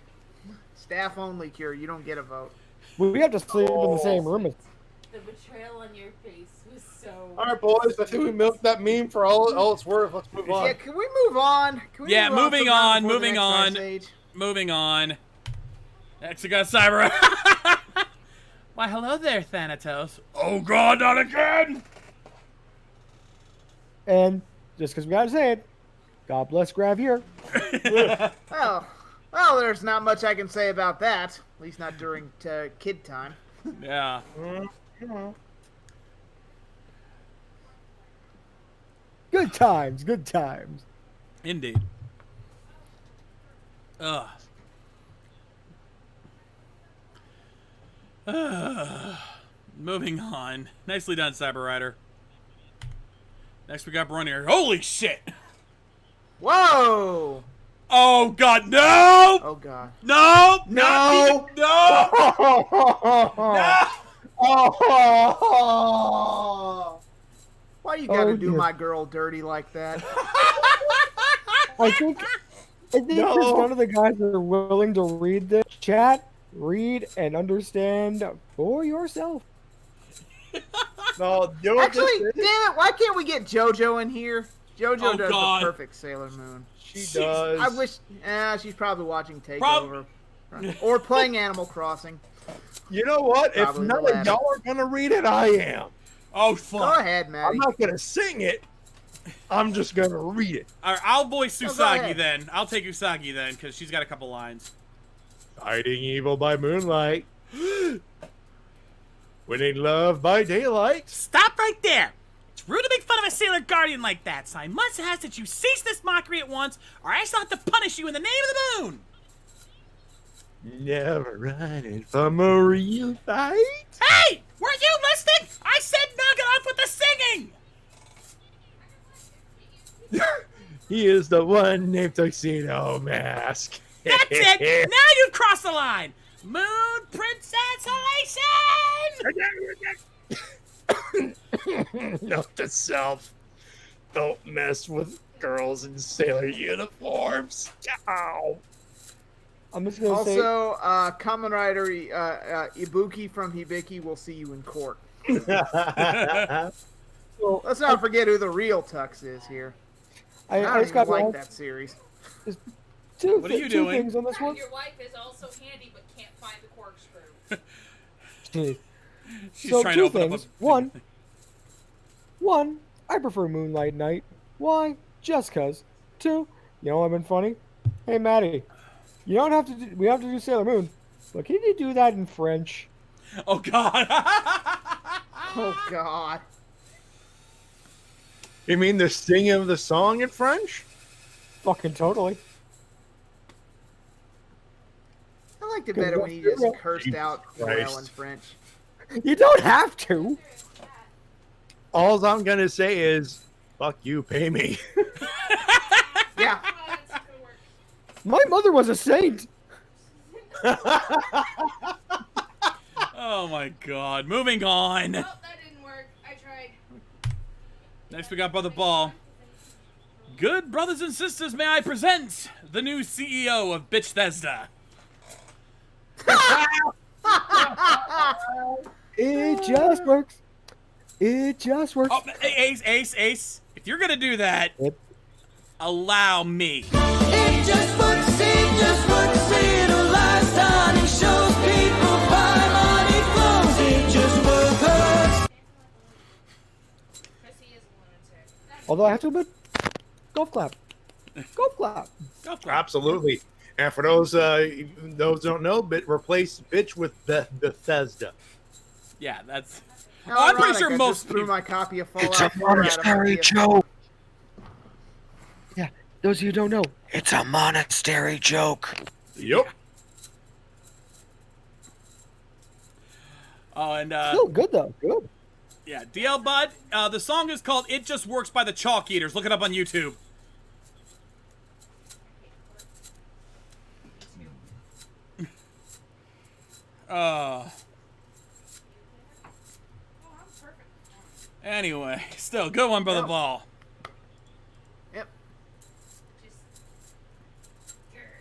Speaker 4: Staff only, Cure. You don't get a vote.
Speaker 2: We have to sleep in the same room.
Speaker 5: The betrayal on your face was so.
Speaker 3: All right, boys. I think we milked that meme for all it's worth. Let's move on.
Speaker 4: Yeah, can we move on? Can we
Speaker 1: Yeah,
Speaker 4: move
Speaker 1: moving
Speaker 4: sometime
Speaker 1: on,
Speaker 4: before the
Speaker 1: moving
Speaker 4: next
Speaker 1: on.
Speaker 4: Ice Age?
Speaker 1: Moving on. Next we got Cyber. Why, hello there, Thanatos. Oh god, not again!
Speaker 2: And just because we gotta say it, God bless Gravier.
Speaker 4: Well, there's not much I can say about that. At least not during kid time.
Speaker 1: Yeah.
Speaker 2: Good times, good times.
Speaker 1: Indeed. Ugh. Moving on. Nicely done, Cyber Rider. Next we got Bronier. Holy shit!
Speaker 4: Whoa!
Speaker 1: Oh god, no!
Speaker 4: Oh god.
Speaker 1: No!
Speaker 4: No!
Speaker 1: Not even, no! No!
Speaker 4: Why you gotta
Speaker 2: Oh,
Speaker 4: do
Speaker 2: dear.
Speaker 4: my girl dirty like that?
Speaker 2: I think there's none of the guys that are willing to read this chat, read and understand for yourself.
Speaker 3: No, you know what
Speaker 4: Actually,
Speaker 3: this
Speaker 4: damn
Speaker 3: is?
Speaker 4: it! Why can't we get JoJo in here? JoJo
Speaker 1: Oh,
Speaker 4: does
Speaker 1: God.
Speaker 4: the perfect Sailor Moon.
Speaker 3: She does.
Speaker 4: I wish. She's probably watching Takeover or playing Animal Crossing.
Speaker 3: You know what?
Speaker 4: Probably
Speaker 3: If
Speaker 4: the
Speaker 3: none of
Speaker 4: latter.
Speaker 3: y'all are gonna read it, I am.
Speaker 1: Oh
Speaker 4: Go
Speaker 1: fuck.
Speaker 4: ahead, Maddie.
Speaker 3: I'm not gonna sing it. I'm just gonna read it.
Speaker 1: Alright, I'll voice
Speaker 4: go
Speaker 1: Usagi
Speaker 4: ahead.
Speaker 1: then. I'll take Usagi then, because she's got a couple lines.
Speaker 3: Fighting evil by moonlight. Winning love by daylight.
Speaker 1: Stop right there! It's rude to make fun of a Sailor Guardian like that, so I must ask that you cease this mockery at once, or I shall have to punish you in the name of the moon!
Speaker 3: Never running from a real fight.
Speaker 1: Hey! Were you listening? I said knock it off with the singing!
Speaker 3: He is the one named Tuxedo Mask.
Speaker 1: That's it! Now you've crossed the line! Moon Princess Elation!
Speaker 3: Note to self. Don't mess with girls in sailor uniforms. Ow.
Speaker 2: I'm just gonna say.
Speaker 4: Also, Kamen Rider Ibuki from Hibiki will see you in court.
Speaker 2: Well,
Speaker 4: Let's not forget who the real Tux is here. I
Speaker 2: I
Speaker 4: don't
Speaker 2: just
Speaker 4: even
Speaker 2: got
Speaker 4: like
Speaker 2: one.
Speaker 4: that series.
Speaker 2: Two,
Speaker 1: What are you
Speaker 2: two
Speaker 1: doing?
Speaker 2: things on this one.
Speaker 5: Your wife is also handy but can't find the corkscrew.
Speaker 1: She's
Speaker 2: So
Speaker 1: trying
Speaker 2: two
Speaker 1: to open
Speaker 2: things.
Speaker 1: up a...
Speaker 2: One, I prefer Moonlight Night. Why? Just cause. Two, you know I've been funny. Hey Maddie, you don't have to. We have to do Sailor Moon, but can you do that in French?
Speaker 1: Oh god!
Speaker 4: Oh God.
Speaker 3: You mean the singing of the song in French?
Speaker 2: Fucking totally.
Speaker 4: I liked it better when he just cursed out
Speaker 3: Christ.
Speaker 4: Noel in French.
Speaker 2: You don't have to.
Speaker 3: All I'm gonna say is, fuck you, pay me.
Speaker 4: Yeah.
Speaker 2: My mother was a saint.
Speaker 1: Oh my god. Moving on.
Speaker 5: Oh, that didn't work. I tried.
Speaker 1: Next we got Brother Ball. Good brothers and sisters, may I present the new CEO of Bitch Thesda.
Speaker 2: It just works. It just works.
Speaker 1: Oh, Ace. If you're gonna do that,
Speaker 2: Yep.
Speaker 1: allow me.
Speaker 11: It just works, it lies down and shows people why money flows. It just works.
Speaker 5: Chrissy is a lunatic.
Speaker 2: Although I have to admit, golf clap. Golf clap.
Speaker 1: Go for it.
Speaker 3: Absolutely. And for those who don't know, replace bitch with Bethesda.
Speaker 1: Yeah, that's...
Speaker 4: How
Speaker 1: Oh, I'm pretty
Speaker 4: ironic,
Speaker 1: sure
Speaker 4: I
Speaker 1: most
Speaker 4: just threw
Speaker 1: people...
Speaker 4: my copy of Fallout 4 out of my PS4.
Speaker 11: joke.
Speaker 2: Yeah, those of you who don't know,
Speaker 11: It's a monastery joke.
Speaker 3: Yep.
Speaker 1: Oh, and,
Speaker 2: still good though. Good.
Speaker 1: Yeah, DL Bud. The song is called "It Just Works" by the Chalk Eaters. Look it up on YouTube. Anyway, still good one, Brother Ball.
Speaker 4: Yep.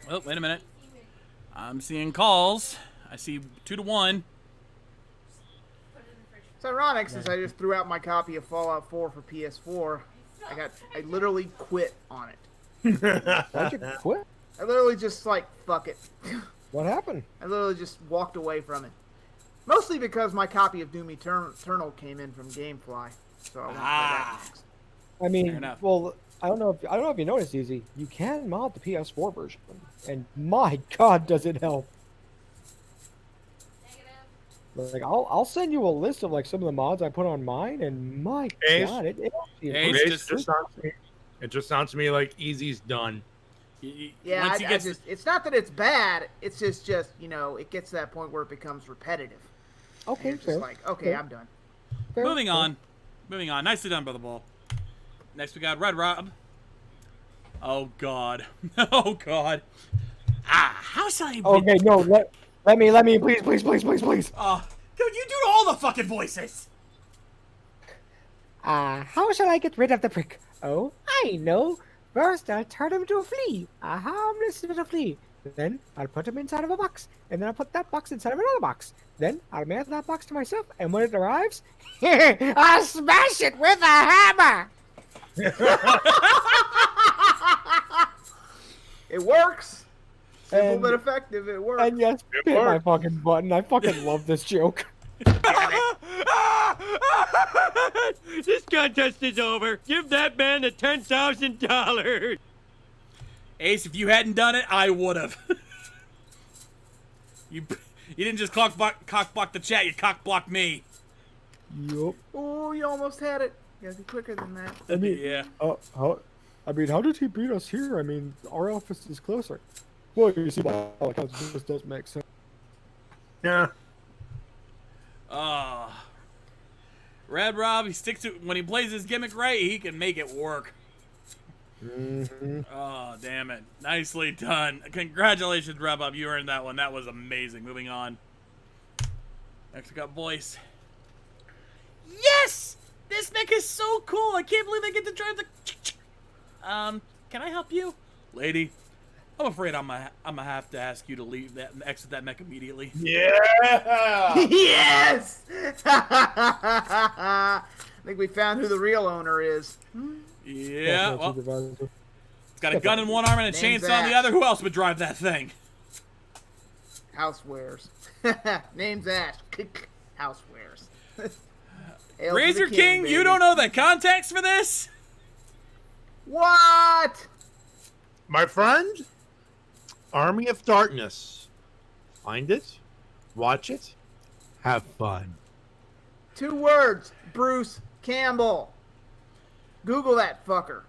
Speaker 1: Oh, wait a minute. I'm seeing calls. I see 2-1.
Speaker 4: It's ironic since I just threw out my copy of Fallout 4 for PS4. I literally quit on it.
Speaker 2: Why'd you quit?
Speaker 4: I literally just fuck it.
Speaker 2: What happened?
Speaker 4: I literally just walked away from it. Mostly because my copy of Doom Eternal came in from GameFly, so I won't play that next.
Speaker 2: I mean, well, I don't know if you noticed, Easy. You can mod the PS4 version, and my God, does it help! Like, I'll send you a list of some of the mods I put on mine, and my God, it
Speaker 3: just sounds to me like Easy's done.
Speaker 4: Yeah, it's not that it's bad. It's just it gets to that point where it becomes repetitive.
Speaker 2: Okay,
Speaker 4: fair.
Speaker 2: Fair.
Speaker 4: I'm done.
Speaker 2: Fair.
Speaker 1: Moving on. Nicely done, Brother Ball. Next we got Red Rob. Oh God. Oh God. How shall I?
Speaker 2: Okay, no, let me, please.
Speaker 1: Dude, you do all the fucking voices.
Speaker 2: How shall I get rid of the prick? Oh, I know. First, I'll turn him into a flea. A harmless little flea. Then, I'll put him inside of a box. And then I'll put that box inside of another box. Then, I'll mail that box to myself. And when it arrives, I'll smash it with a hammer.
Speaker 4: It works. Simple but effective. It works.
Speaker 2: And yes, hit my fucking button. I fucking love this joke.
Speaker 9: This contest is over. Give that man the $10,000.
Speaker 1: Ace, if you hadn't done it, I would have. You didn't just cock block the chat. You cock blocked me.
Speaker 2: Yup.
Speaker 4: Oh, you almost had it. You gotta be quicker than that.
Speaker 2: I mean,
Speaker 1: yeah.
Speaker 2: How did he beat us here? I mean, our office is closer. Well, you see, this does make sense.
Speaker 3: Yeah.
Speaker 1: Red Rob, he sticks to when he plays his gimmick right, he can make it work.
Speaker 2: Mm-hmm.
Speaker 1: Oh, damn it. Nicely done. Congratulations, Red Rob. You earned that one. That was amazing. Moving on. Next we got Voice. Yes! This mech is so cool. I can't believe I get to drive the... Can I help you? Lady, I'm afraid I'm gonna have to ask you to leave that and exit that mech immediately.
Speaker 3: Yeah!
Speaker 4: Yes! I think we found who the real owner is.
Speaker 1: Yeah, well, it's got a gun in one arm and a chainsaw in the other. Who else would drive that thing?
Speaker 4: Housewares. Name's Ash. Housewares.
Speaker 1: Razor King, you don't know the context for this?
Speaker 4: What?
Speaker 3: My friend, Army of Darkness. Find it, watch it, have fun.
Speaker 4: 2 words. Bruce Campbell. Google that fucker.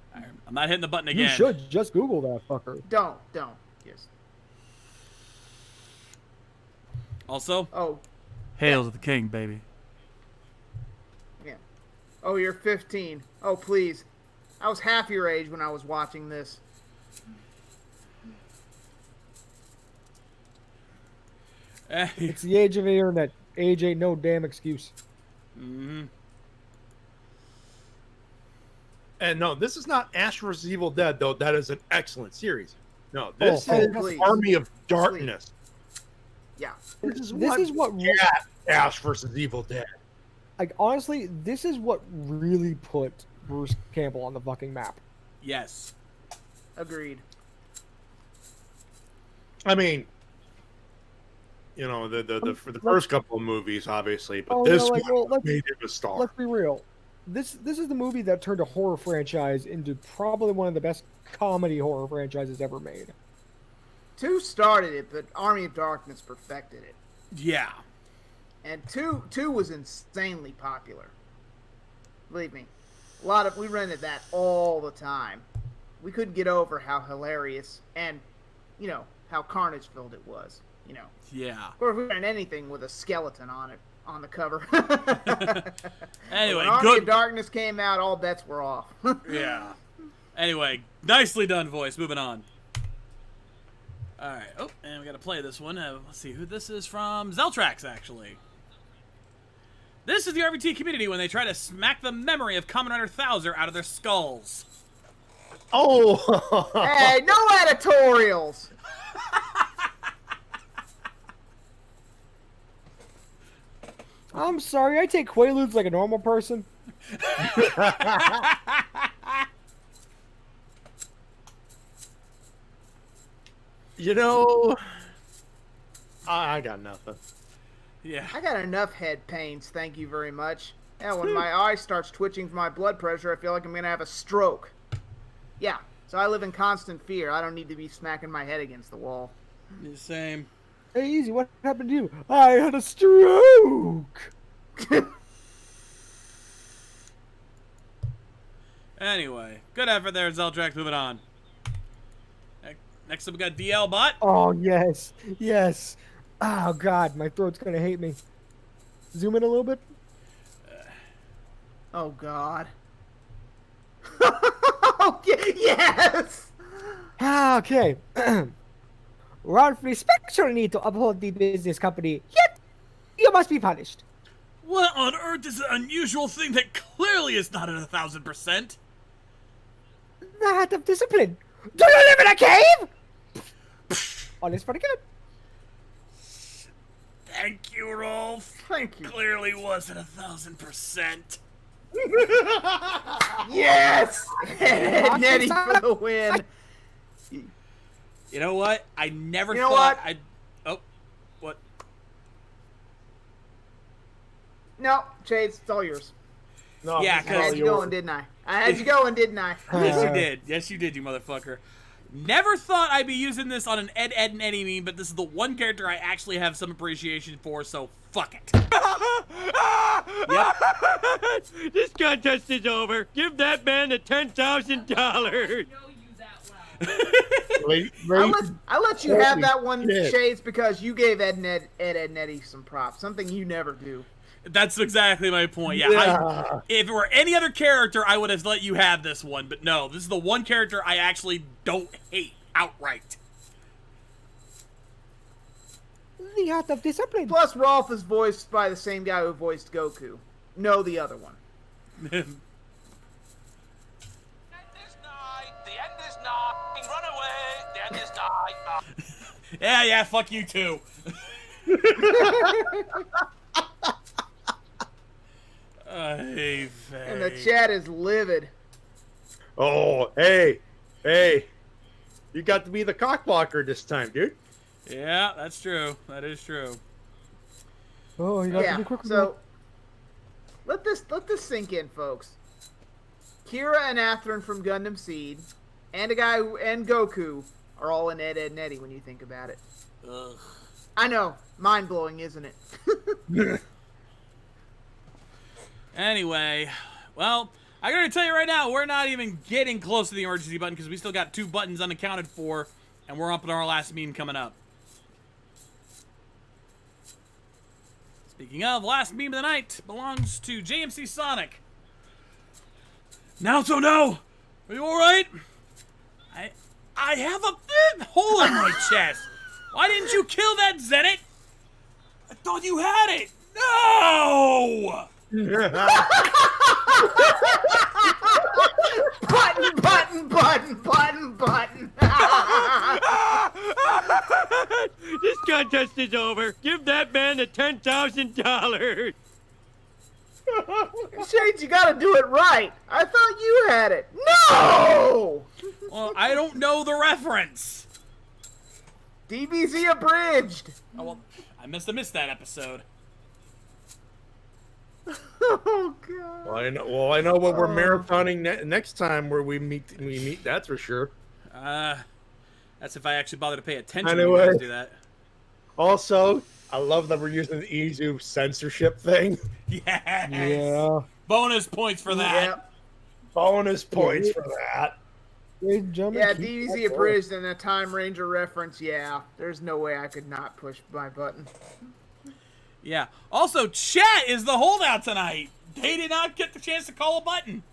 Speaker 1: I'm not hitting the button again.
Speaker 2: You should just Google that fucker.
Speaker 4: Don't. Yes.
Speaker 1: Also,
Speaker 4: Oh.
Speaker 1: Hail to the King, baby.
Speaker 4: Yeah. Oh, you're 15. Oh, please. I was half your age when I was watching this.
Speaker 2: It's the age of the internet. Age ain't no damn excuse.
Speaker 1: Mm-hmm.
Speaker 3: And no, this is not Ash vs. Evil Dead, though. That is an excellent series. No, this is
Speaker 4: please.
Speaker 3: Army of Darkness.
Speaker 4: Please. Yeah.
Speaker 2: This is what
Speaker 3: Ash vs. Evil Dead.
Speaker 2: Like, honestly, this is what really put Bruce Campbell on the fucking map.
Speaker 1: Yes.
Speaker 4: Agreed.
Speaker 3: I mean, you know, for the first couple of movies, obviously, but this one made him a star.
Speaker 2: Let's be real. This is the movie that turned a horror franchise into probably one of the best comedy horror franchises ever made.
Speaker 4: 2 started it, but Army of Darkness perfected it.
Speaker 1: Yeah.
Speaker 4: And 2 was insanely popular. Believe me. We rented that all the time. We couldn't get over how hilarious and, how carnage-filled it was,
Speaker 1: Yeah.
Speaker 4: Or if we ran anything with a skeleton on it. on the cover.
Speaker 1: Anyway,
Speaker 4: when Army
Speaker 1: good.
Speaker 4: of Darkness came out, all bets were off.
Speaker 1: Yeah. Anyway, nicely done, voice. Moving on. All right. Oh, and we got to play this one. Let's see who this is from. Zeltrax, actually. This is the RVT community when they try to smack the memory of Kamen Rider Thouser out of their skulls.
Speaker 3: Oh!
Speaker 4: Hey, no editorials!
Speaker 2: I'm sorry, I take Quaaludes like a normal person.
Speaker 3: You know, I got nothing.
Speaker 1: Yeah.
Speaker 4: I got enough head pains, thank you very much. Yeah, when my eye starts twitching from my blood pressure, I feel like I'm going to have a stroke. Yeah, so I live in constant fear. I don't need to be smacking my head against the wall.
Speaker 1: The same.
Speaker 2: Hey, Easy, what happened to you? I had a stroke!
Speaker 1: Anyway, good effort there, Zeltrax. Moving on. Next up, we got DL Bot.
Speaker 2: Oh, yes. Yes. Oh, God, my throat's gonna hate me. Zoom in a little bit.
Speaker 4: Oh, God. Okay, yes!
Speaker 2: Okay. Ralph respects your need to uphold the business company, yet you must be punished.
Speaker 1: What on earth is an unusual thing that clearly is not at 1,000%?
Speaker 2: That of discipline. Do you live in a cave? All is for the good.
Speaker 1: Thank you, Rolf.
Speaker 4: Thank you.
Speaker 1: Clearly wasn't 1,000%.
Speaker 4: Yes! Nettie for the win.
Speaker 1: You know what? I never
Speaker 4: You know
Speaker 1: thought
Speaker 4: what?
Speaker 1: I'd... Oh, what?
Speaker 4: No, Chase, it's all yours.
Speaker 3: No,
Speaker 1: Yeah,
Speaker 3: it's
Speaker 4: I
Speaker 3: all
Speaker 4: had you
Speaker 3: yours.
Speaker 4: going, didn't I? I had you going, didn't I?
Speaker 1: Yes, you did. Yes, you did, you motherfucker. Never thought I'd be using this on an Ed, and Eddie meme, but this is the one character I actually have some appreciation for, so fuck it. Yep.
Speaker 9: This contest is over. Give that man the $10,000.
Speaker 4: I let you have that one,
Speaker 3: shit.
Speaker 4: Shades, because you gave Ed, and Eddie some props. Something you never do.
Speaker 1: That's exactly my point. Yeah. If it were any other character, I would have let you have this one. But no, this is the one character I actually don't hate outright.
Speaker 2: The art of discipline.
Speaker 4: Plus, Rolf is voiced by the same guy who voiced Goku. No, the other one.
Speaker 1: Yeah, fuck you too. Hey,
Speaker 4: And the chat is livid.
Speaker 3: Oh, hey. You got to be the cockblocker this time, dude.
Speaker 1: Yeah, that's true. That is true.
Speaker 2: Oh, you got to
Speaker 4: Yeah,
Speaker 2: be quick.
Speaker 4: so let this sink in, folks. Kira and Atherin from Gundam Seed, and Goku are all in Ed, and Eddie when you think about it.
Speaker 1: Ugh.
Speaker 4: I know, mind blowing, isn't it?
Speaker 1: Anyway, well, I gotta tell you right now, we're not even getting close to the emergency button because we still got 2 buttons unaccounted for, and we're up on our last meme coming up. Speaking of, last meme of the night belongs to JMC Sonic. Naoto, no! Are you alright? I have a hole in my chest. Why didn't you kill that Zenit? I thought you had it. No!
Speaker 4: Button.
Speaker 9: This contest is over. Give that man the $10,000.
Speaker 4: Shades, you gotta do it right. I thought you had it. No!
Speaker 1: Well, I don't know the reference.
Speaker 4: DBZ abridged.
Speaker 1: Oh, well, I must have missed that episode.
Speaker 4: Oh god.
Speaker 3: Well, I know what we're marathoning next time where we meet. That's for sure.
Speaker 1: That's if I actually bother to pay attention
Speaker 3: Anyway.
Speaker 1: when you guys do that.
Speaker 3: Also, I love that we're using the Izu censorship thing.
Speaker 1: Yes.
Speaker 2: Yeah.
Speaker 1: Bonus points for that.
Speaker 4: Yep.
Speaker 3: Bonus points for that.
Speaker 2: Ladies and gentlemen,
Speaker 4: Yeah,
Speaker 2: keep
Speaker 4: DBZ
Speaker 2: that
Speaker 4: abridged and a Time Ranger reference. Yeah, there's no way I could not push my button.
Speaker 1: Yeah. Also, chat is the holdout tonight. They did not get the chance to call a button.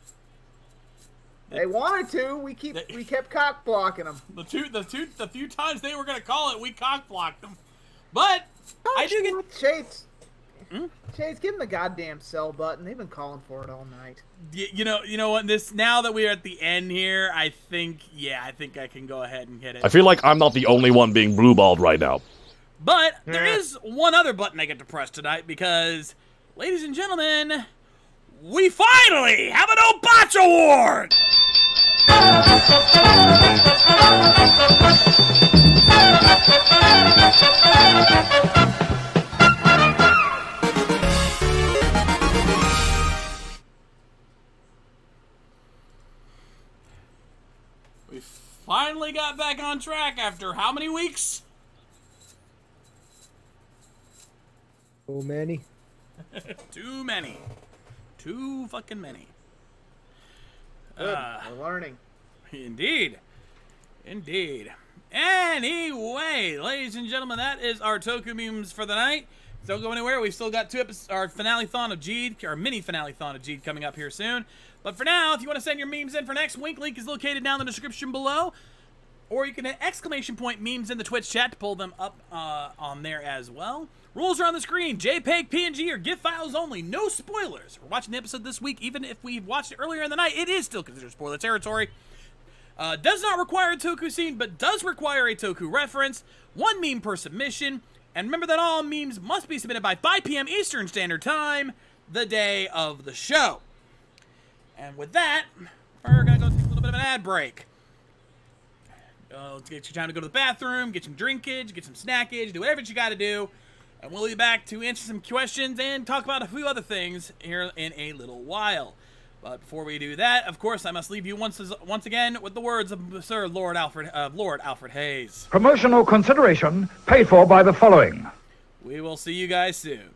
Speaker 4: They wanted to. We kept cock blocking them.
Speaker 1: The few times they were gonna call it, we cock blocked them. But I do get
Speaker 4: Shades. Shades, give them the goddamn sell button. They've been calling for it all night.
Speaker 1: You know what? Now that we are at the end here, I think I can go ahead and hit it.
Speaker 12: I feel like I'm not the only one being blueballed right now.
Speaker 1: But there is one other button I get to press tonight because, ladies and gentlemen, we finally have an Obach Award! We finally got back on track after how many weeks?
Speaker 2: So many.
Speaker 1: Too many. Too fucking many.
Speaker 4: Good. We're learning.
Speaker 1: Indeed. Anyway, ladies and gentlemen, that is our Toku memes for the night. Don't go anywhere. We've still got 2 episodes, our finale-thon of Jeed, our mini finale-thon of Jeed coming up here soon. But for now, if you want to send your memes in for next week, link is located down in the description below. Or you can hit ! memes in the Twitch chat to pull them up on there as well. Rules are on the screen. JPEG, PNG, or GIF files only. No spoilers. We're watching the episode this week. Even if we watched it earlier in the night, it is still considered spoiler territory. Does not require a Toku scene, but does require a Toku reference. 1 meme per submission. And remember that all memes must be submitted by 5 p.m. Eastern Standard Time, the day of the show. And with that, we're going to go take a little bit of an ad break. Let's get your time to go to the bathroom, get some drinkage, get some snackage, do whatever you got to do. And we'll be back to answer some questions and talk about a few other things here in a little while. But before we do that, of course, I must leave you once again with the words of Sir Lord Alfred Hayes.
Speaker 13: Promotional consideration paid for by the following.
Speaker 1: We will see you guys soon.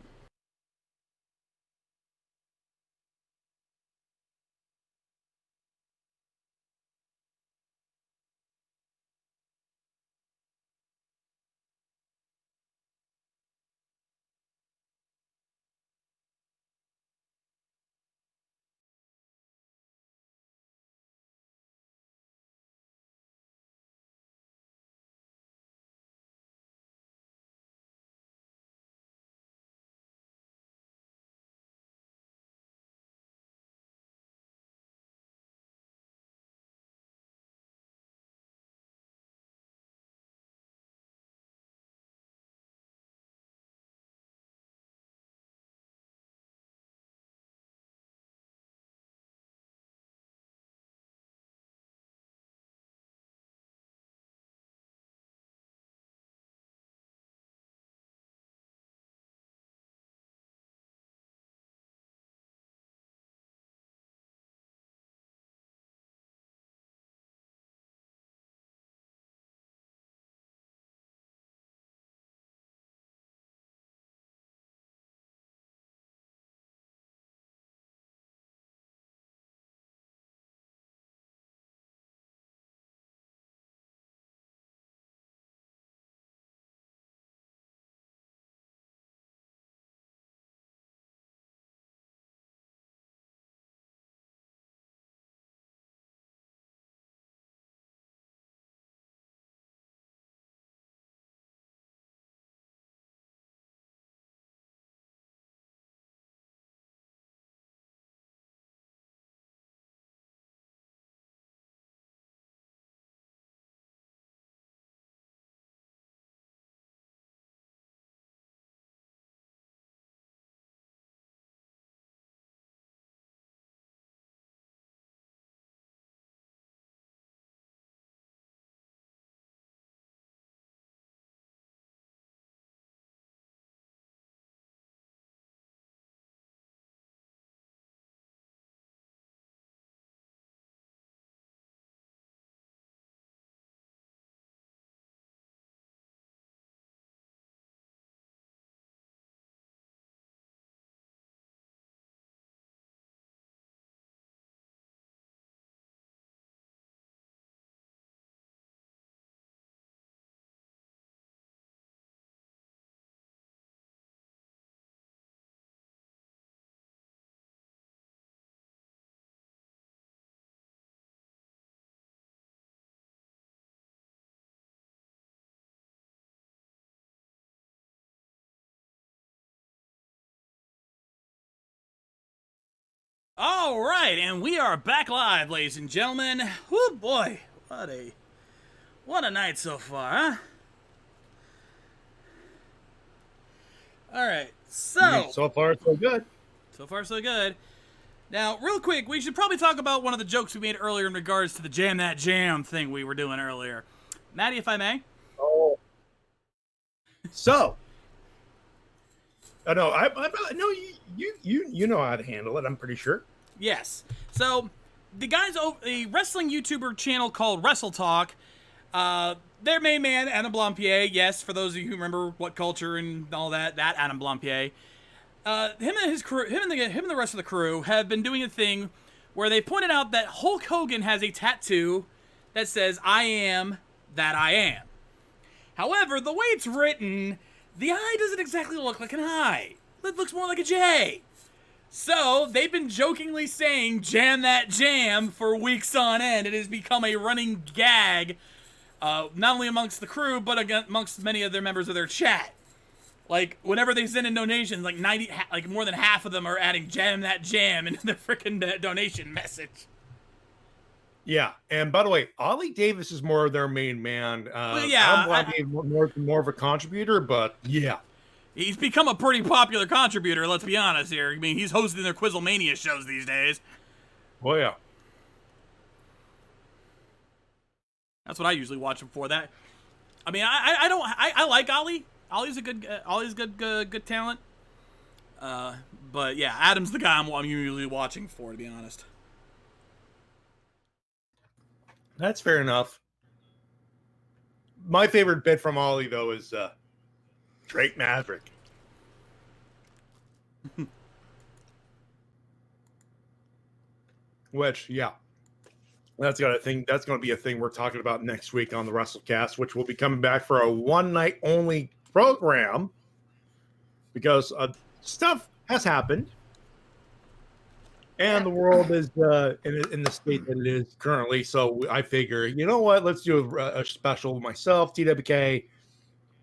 Speaker 1: All right, and we are back live, ladies and gentlemen. Whoo, boy, what a night so far, huh? All right,
Speaker 3: So far, so good.
Speaker 1: So far, so good. Now, real quick, we should probably talk about one of the jokes we made earlier in regards to the Jam That Jam thing we were doing earlier. Maddie, if I may.
Speaker 3: Oh. So. I know. I know you know how to handle it. I'm pretty sure.
Speaker 1: Yes. So, the guys over a wrestling YouTuber channel called Wrestle Talk. Their main man, Adam Blampier. Yes, for those of you who remember What Culture and all that Adam Blampier. Him and his crew, him and the rest of the crew have been doing a thing where they pointed out that Hulk Hogan has a tattoo that says "I am that I am." However, the way it's written, the I doesn't exactly look like an I. It looks more like a J. So they've been jokingly saying "Jam That Jam" for weeks on end. It has become a running gag, not only amongst the crew but amongst many of their members of their chat. Like, whenever they send in donations, like more than half of them are adding "Jam That Jam" into their freaking donation message.
Speaker 3: Yeah, and by the way, Ollie Davis is more of their main man.
Speaker 1: Well, yeah,
Speaker 3: I'm more of a contributor, but yeah.
Speaker 1: He's become a pretty popular contributor, let's be honest here. I mean, he's hosting their Quizzlemania shows these days.
Speaker 3: Well, yeah.
Speaker 1: That's what I usually watch him for. That, I mean, I like Ollie. Ollie's good talent. But yeah, Adam's the guy I'm usually watching for, to be honest.
Speaker 3: That's fair enough. My favorite bit from Ollie, though, is Drake Maverick. Which, yeah, that's going to be a thing we're talking about next week on the WrestleCast, which will be coming back for a one-night only program because stuff has happened. And the world is in the state that it is currently. So I figure, you know what? Let's do a special with myself, TWK,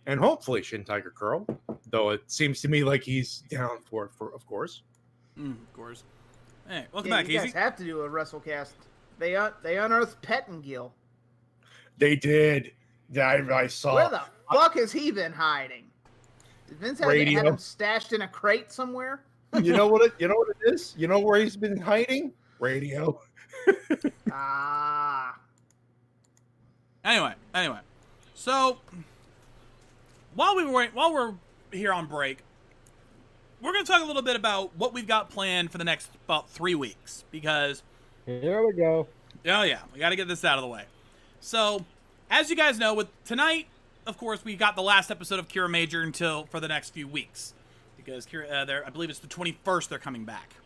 Speaker 3: and hopefully Shin Tiger Curl. Though it seems to me like he's down for it, of course.
Speaker 1: Of course. Hey, welcome
Speaker 4: yeah,
Speaker 1: back,
Speaker 4: you
Speaker 1: Easy.
Speaker 4: guys have to do a WrestleCast. They unearthed Pettingill.
Speaker 3: They did. I saw.
Speaker 4: Where the fuck has he been hiding? Did Vince have him stashed in a crate somewhere?
Speaker 3: You know what it is? You know where he's been hiding? Radio.
Speaker 1: Anyway. So while we're here on break, we're going to talk a little bit about what we've got planned for the next about 3 weeks because
Speaker 2: here we go.
Speaker 1: Oh yeah, we got to get this out of the way. So, as you guys know, with tonight, of course, we got the last episode of Kira Major for the next few weeks. Because I believe it's the 21st they're coming back.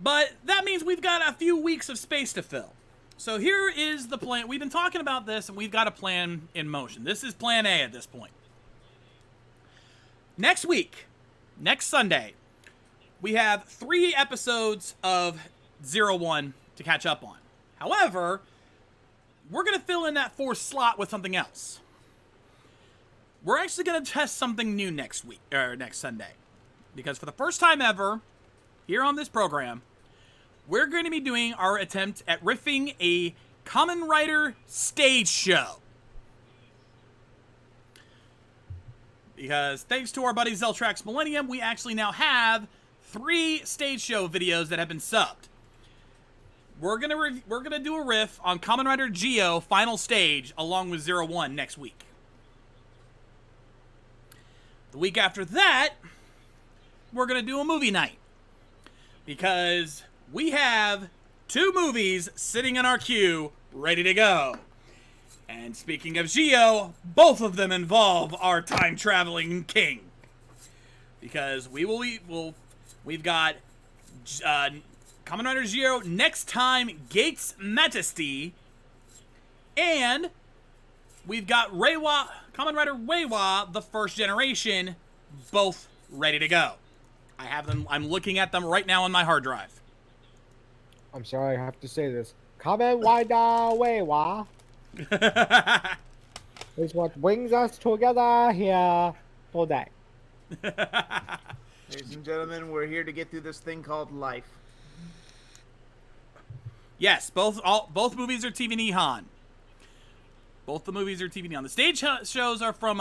Speaker 1: But that means we've got a few weeks of space to fill. So here is the plan. We've been talking about this, and we've got a plan in motion. This is plan A at this point. Next week, next Sunday, we have 3 episodes of 01 to catch up on. However, we're going to fill in that 4th slot with something else. We're actually going to test something new next Sunday. Because for the first time ever, here on this program, we're going to be doing our attempt at riffing a Kamen Rider stage show. Because thanks to our buddy Zeltrax Millennium, we actually now have 3 stage show videos that have been subbed. We're gonna do a riff on Kamen Rider Geo Final Stage along with 01 next week. The week after that, we're going to do a movie night. Because we have 2 movies sitting in our queue ready to go. And speaking of Geo, both of them involve our time-traveling king. Because we've got Kamen Rider Geo Next Time Gates Majesty. And we've got Kamen Rider Reiwa, the first generation, both ready to go. I have them. I'm looking at them right now on my hard drive.
Speaker 2: I'm sorry, I have to say this. Kamen Rider Reiwa is what brings us together here today.
Speaker 4: Ladies and gentlemen, we're here to get through this thing called life.
Speaker 1: Yes, both movies are TV Nihon. Both the movies are TV Nihon. The stage shows are from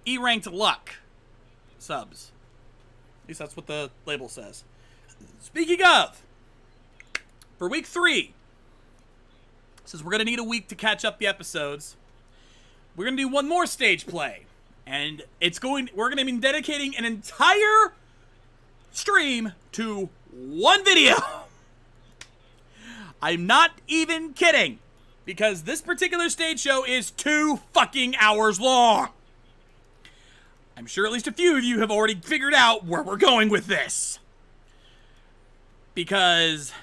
Speaker 1: E-ranked Luck subs. At least that's what the label says. Speaking of, for week 3, since we're going to need a week to catch up the episodes, we're going to do one more stage play. And we're going to be dedicating an entire stream to one video. I'm not even kidding, because this particular stage show is 2 fucking hours long. I'm sure at least a few of you have already figured out where we're going with this. Because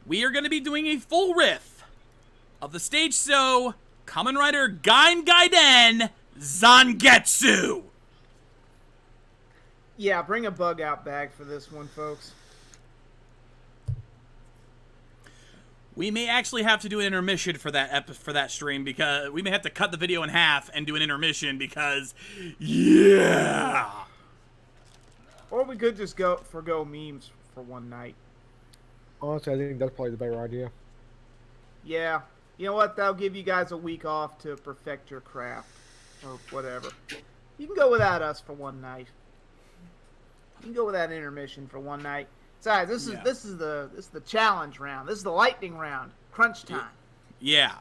Speaker 1: we are going to be doing a full riff of the stage show Kamen Rider Gain Gaiden Zangetsu.
Speaker 4: Yeah, bring a bug out bag for this one, folks.
Speaker 1: We may actually have to do an intermission for that stream, because we may have to cut the video in half and do an intermission because, yeah.
Speaker 4: Or we could just forgo memes for one night.
Speaker 2: Honestly, I think that's probably the better idea.
Speaker 4: Yeah. You know what? That'll give you guys a week off to perfect your craft. Or whatever. You can go without us for one night. You can go without intermission for one night. Besides, this is the challenge round. This is the lightning round. Crunch time.
Speaker 1: Yeah.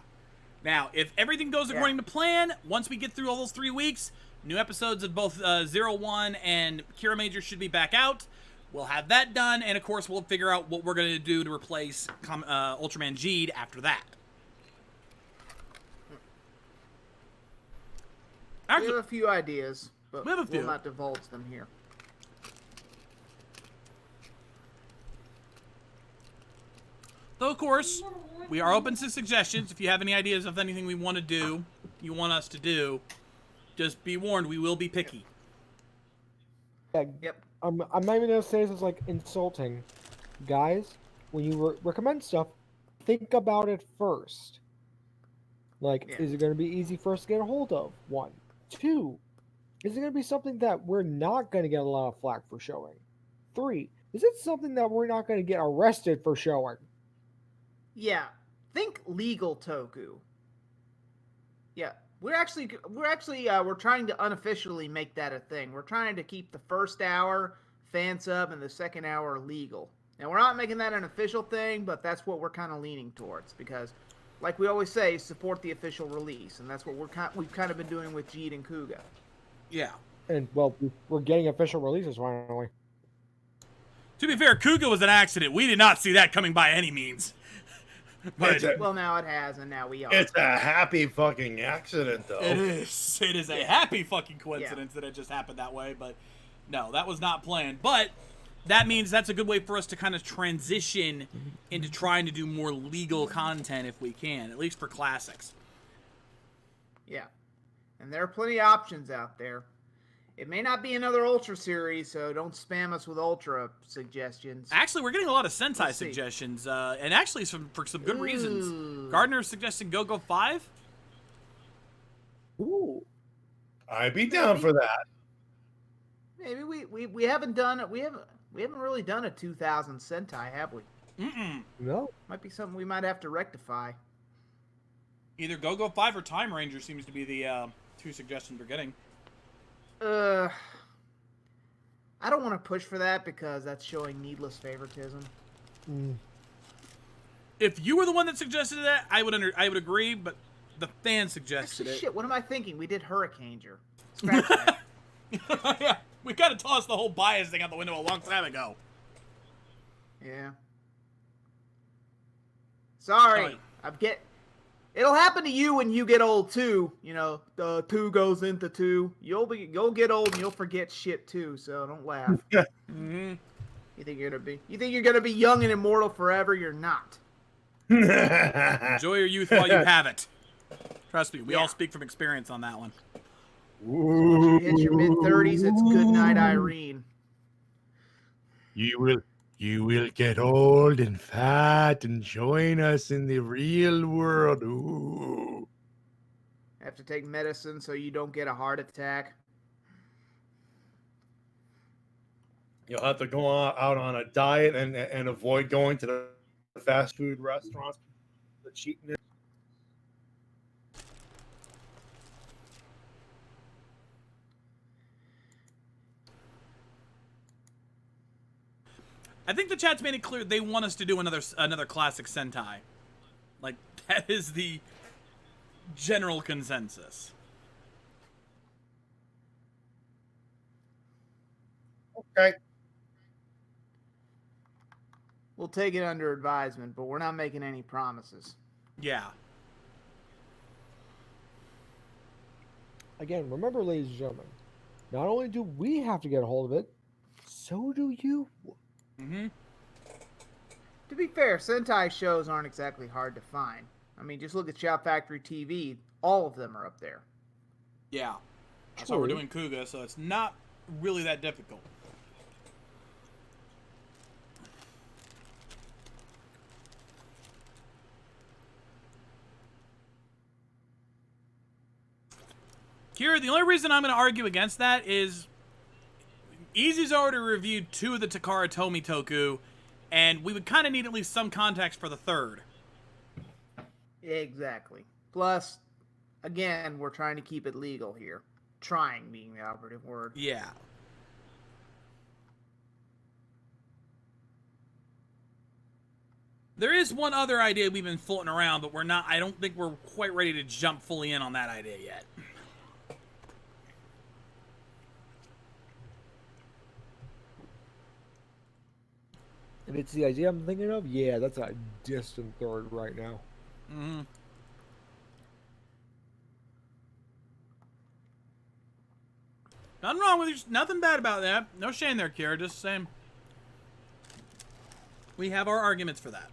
Speaker 1: Now, if everything goes according to plan, once we get through all those 3 weeks, new episodes of both 01 and Kira Major should be back out. We'll have that done, and of course, we'll figure out what we're going to do to replace Ultraman Geed after that.
Speaker 4: We have a few ideas, but we'll not divulge them here.
Speaker 1: Though, of course, we are open to suggestions. If you have any ideas of anything we want to do, you want us to do, just be warned, we will be picky.
Speaker 2: Yep. I'm not even going to say this is, like, insulting. Guys, when you recommend stuff, think about it first. Like, is it going to be easy for us to get a hold of? 1. 2, is it going to be something that we're not going to get a lot of flack for showing? 3, is it something that we're not going to get arrested for showing?
Speaker 4: Yeah, think legal Toku. Yeah, we're trying to unofficially make that a thing. We're trying to keep the first hour fan sub and the second hour legal. And we're not making that an official thing, but that's what we're kind of leaning towards, because like we always say, support the official release, and that's what we've kind of been doing with Jeet and Kuga.
Speaker 1: Yeah.
Speaker 2: And, well, we're getting official releases finally.
Speaker 1: To be fair, Kuga was an accident. We did not see that coming by any means.
Speaker 4: But, well, now it has, and now we are.
Speaker 3: It's a happy fucking accident, though.
Speaker 1: It is. It is a happy fucking coincidence that it just happened that way, but no, that was not planned. But that means that's a good way for us to kind of transition into trying to do more legal content if we can, at least for classics.
Speaker 4: Yeah. And there are plenty of options out there. It may not be another Ultra series, so don't spam us with Ultra suggestions.
Speaker 1: Actually, we're getting a lot of Sentai suggestions, and actually for some good reasons. Gardner's suggesting Go-Go 5.
Speaker 2: Ooh.
Speaker 3: I'd be down for that.
Speaker 4: Maybe we haven't done it. We haven't really done a 2000 Sentai, have we?
Speaker 2: No.
Speaker 4: Might be something we might have to rectify.
Speaker 1: Either Go-Go 5 or Time Ranger seems to be the 2 suggestions we're getting.
Speaker 4: I don't want to push for that because that's showing needless favoritism.
Speaker 1: If you were the one that suggested that, I would agree, but the fan suggested
Speaker 4: Actually,
Speaker 1: it.
Speaker 4: Shit, what am I thinking? We did Hurricaneer. Scratch that.
Speaker 1: Yeah, we kind of tossed the whole bias thing out the window a long time ago.
Speaker 4: Yeah. Sorry. It'll happen to you when you get old too. You know, the 2 goes into 2. You'll get old and you'll forget shit too. So don't laugh. You think you're gonna be young and immortal forever? You're not.
Speaker 1: Enjoy your youth while you have it. Trust me, we all speak from experience on that one.
Speaker 4: Once you hit your mid-30s, it's good night, Irene.
Speaker 3: You will get old and fat and join us in the real world. Ooh.
Speaker 4: Have to take medicine so you don't get a heart attack.
Speaker 3: You'll have to go out on a diet and avoid going to the the fast food restaurants, the cheapness.
Speaker 1: I think the chat's made it clear they want us to do another classic Sentai. Like, that is the general consensus.
Speaker 3: Okay.
Speaker 4: We'll take it under advisement, but we're not making any promises.
Speaker 1: Yeah.
Speaker 2: Again, remember, ladies and gentlemen, not only do we have to get a hold of it, so do you.
Speaker 1: Mm-hmm.
Speaker 4: To be fair, Sentai shows aren't exactly hard to find. I mean, just look at Shout Factory TV. All of them are up there.
Speaker 1: Yeah. That's why we're doing Kuga, so it's not really that difficult. Kira, the only reason I'm going to argue against that is Easy's already reviewed 2 of the Takara Tomy Toku, and we would kind of need at least some context for the 3rd.
Speaker 4: Exactly. Plus, again, we're trying to keep it legal here. Trying being the operative word.
Speaker 1: Yeah. There is one other idea we've been floating around, but I don't think we're quite ready to jump fully in on that idea yet.
Speaker 2: And it's the idea I'm thinking of? Yeah, that's a distant third right now.
Speaker 1: Mm-hmm. Nothing wrong with you. Nothing bad about that. No shame there, Kira. Just saying. We have our arguments for that.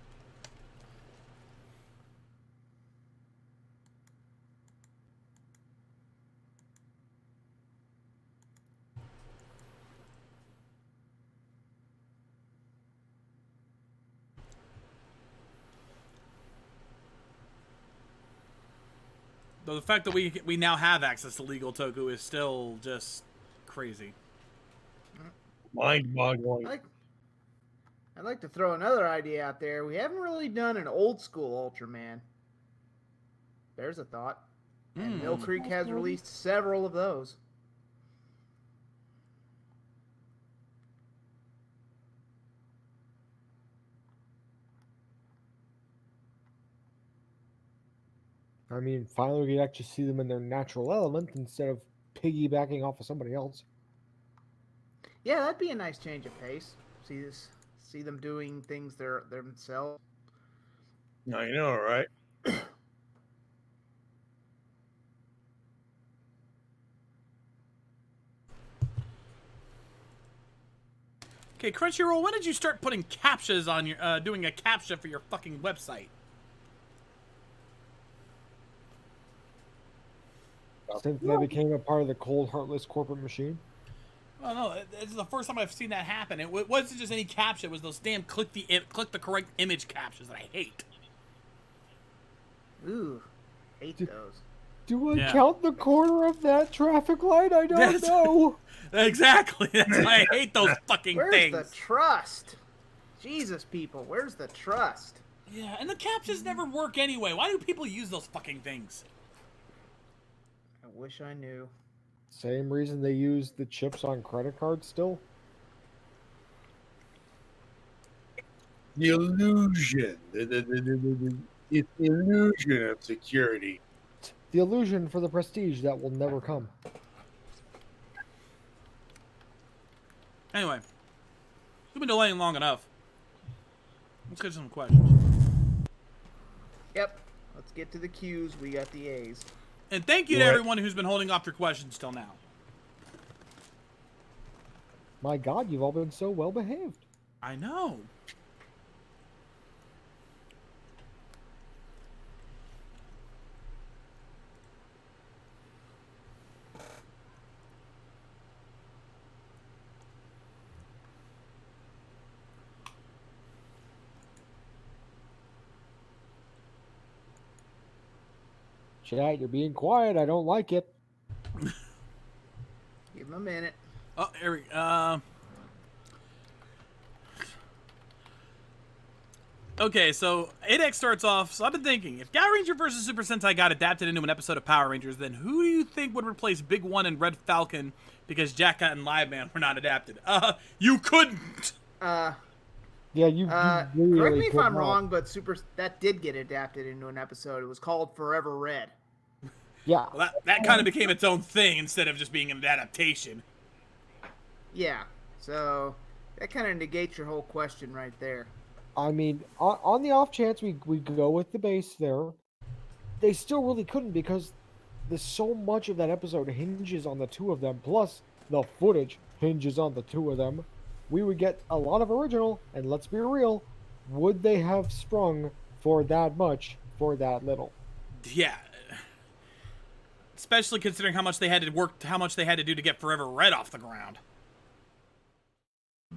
Speaker 1: Though the fact that we now have access to legal Toku is still just crazy.
Speaker 3: Mind-boggling.
Speaker 4: I'd like to throw another idea out there. We haven't really done an old school Ultraman. There's a thought. And Mill Creek has released several of those.
Speaker 2: I mean, finally we actually see them in their natural element instead of piggybacking off of somebody else.
Speaker 4: Yeah, that'd be a nice change of pace. See them doing things themselves.
Speaker 3: I know, right?
Speaker 1: Okay, Crunchyroll, when did you start putting captchas on your, doing a captcha for your fucking website?
Speaker 2: Since they became a part of the cold, heartless corporate machine.
Speaker 1: Well, no, it's the first time I've seen that happen. It wasn't just any captcha; it was those damn click the correct image captchas that I hate.
Speaker 4: Ooh, hate those.
Speaker 2: Do I count the corner of that traffic light? I don't know.
Speaker 1: Exactly. That's why I hate those fucking things.
Speaker 4: Where's the trust? Jesus, people, where's the trust?
Speaker 1: Yeah, and the captchas never work anyway. Why do people use those fucking things?
Speaker 4: I wish I knew.
Speaker 2: Same reason they use the chips on credit cards still?
Speaker 3: The illusion. It's the illusion of security.
Speaker 2: The illusion for the prestige that will never come.
Speaker 1: Anyway, we've been delaying long enough. Let's get to some questions.
Speaker 4: Yep, let's get to the Q's. We got the A's.
Speaker 1: And thank you to everyone who's been holding off your questions till now.
Speaker 2: My God, you've all been so well behaved.
Speaker 1: I know.
Speaker 2: Chat, you're being quiet. I don't like it.
Speaker 4: Give him a minute.
Speaker 1: Oh, here we Okay, so 8X starts off. So I've been thinking, if Power Ranger versus Super Sentai got adapted into an episode of Power Rangers, then who do you think would replace Big One and Red Falcon because Jack Cat and Live Man were not adapted? You couldn't.
Speaker 2: Yeah, you really
Speaker 4: correct me if
Speaker 2: could
Speaker 4: I'm
Speaker 2: not.
Speaker 4: wrong, but that did get adapted into an episode. It was called Forever Red.
Speaker 2: Yeah.
Speaker 1: Well, that kind of became its own thing instead of just being an adaptation.
Speaker 4: Yeah. So that kind of negates your whole question right there.
Speaker 2: I mean, on the off chance we go with the base there, they still really couldn't because there's so much of that episode hinges on the two of them, plus the footage hinges on the two of them. We would get a lot of original, and let's be real, would they have sprung for that much for that little?
Speaker 1: Yeah. Especially considering how much they had to work, how much they had to do to get Forever Red off the ground.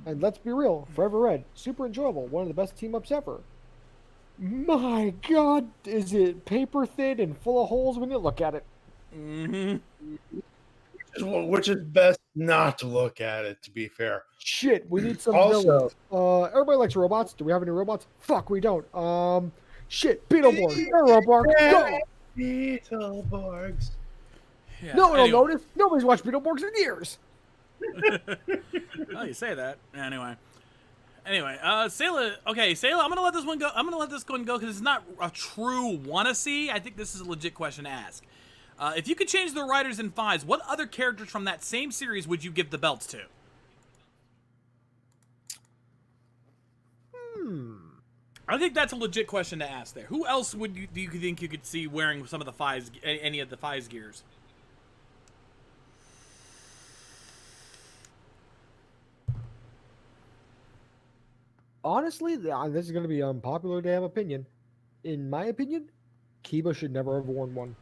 Speaker 2: And let's be real, Forever Red, super enjoyable, one of the best team-ups ever. My god, is it paper thin and full of holes when you look at it?
Speaker 1: Mm-hmm.
Speaker 3: Which is best not to look at it, to be fair.
Speaker 2: Shit, we need some
Speaker 3: Also-
Speaker 2: villains. Everybody likes robots. Do we have any robots? Fuck, we don't. Shit, Beetleborg, Aerobark, go!
Speaker 3: Beetleborgs.
Speaker 1: Yeah,
Speaker 2: No one will
Speaker 1: anyway.
Speaker 2: notice. Nobody's watched Beetleborgs in years.
Speaker 1: Oh, you say that. Anyway, Sayla. Okay, Sayla, I'm gonna let this one go. I'm gonna let this one go because it's not a true wanna see. I think this is a legit question to ask. If you could change the writers in Fives, what other characters from that same series would you give the belts to? I think that's a legit question to ask there. Who else do you think you could see wearing some of the Fives, any of the Fives gears?
Speaker 2: Honestly, this is going to be unpopular damn opinion. In my opinion, Kiba should never have worn one.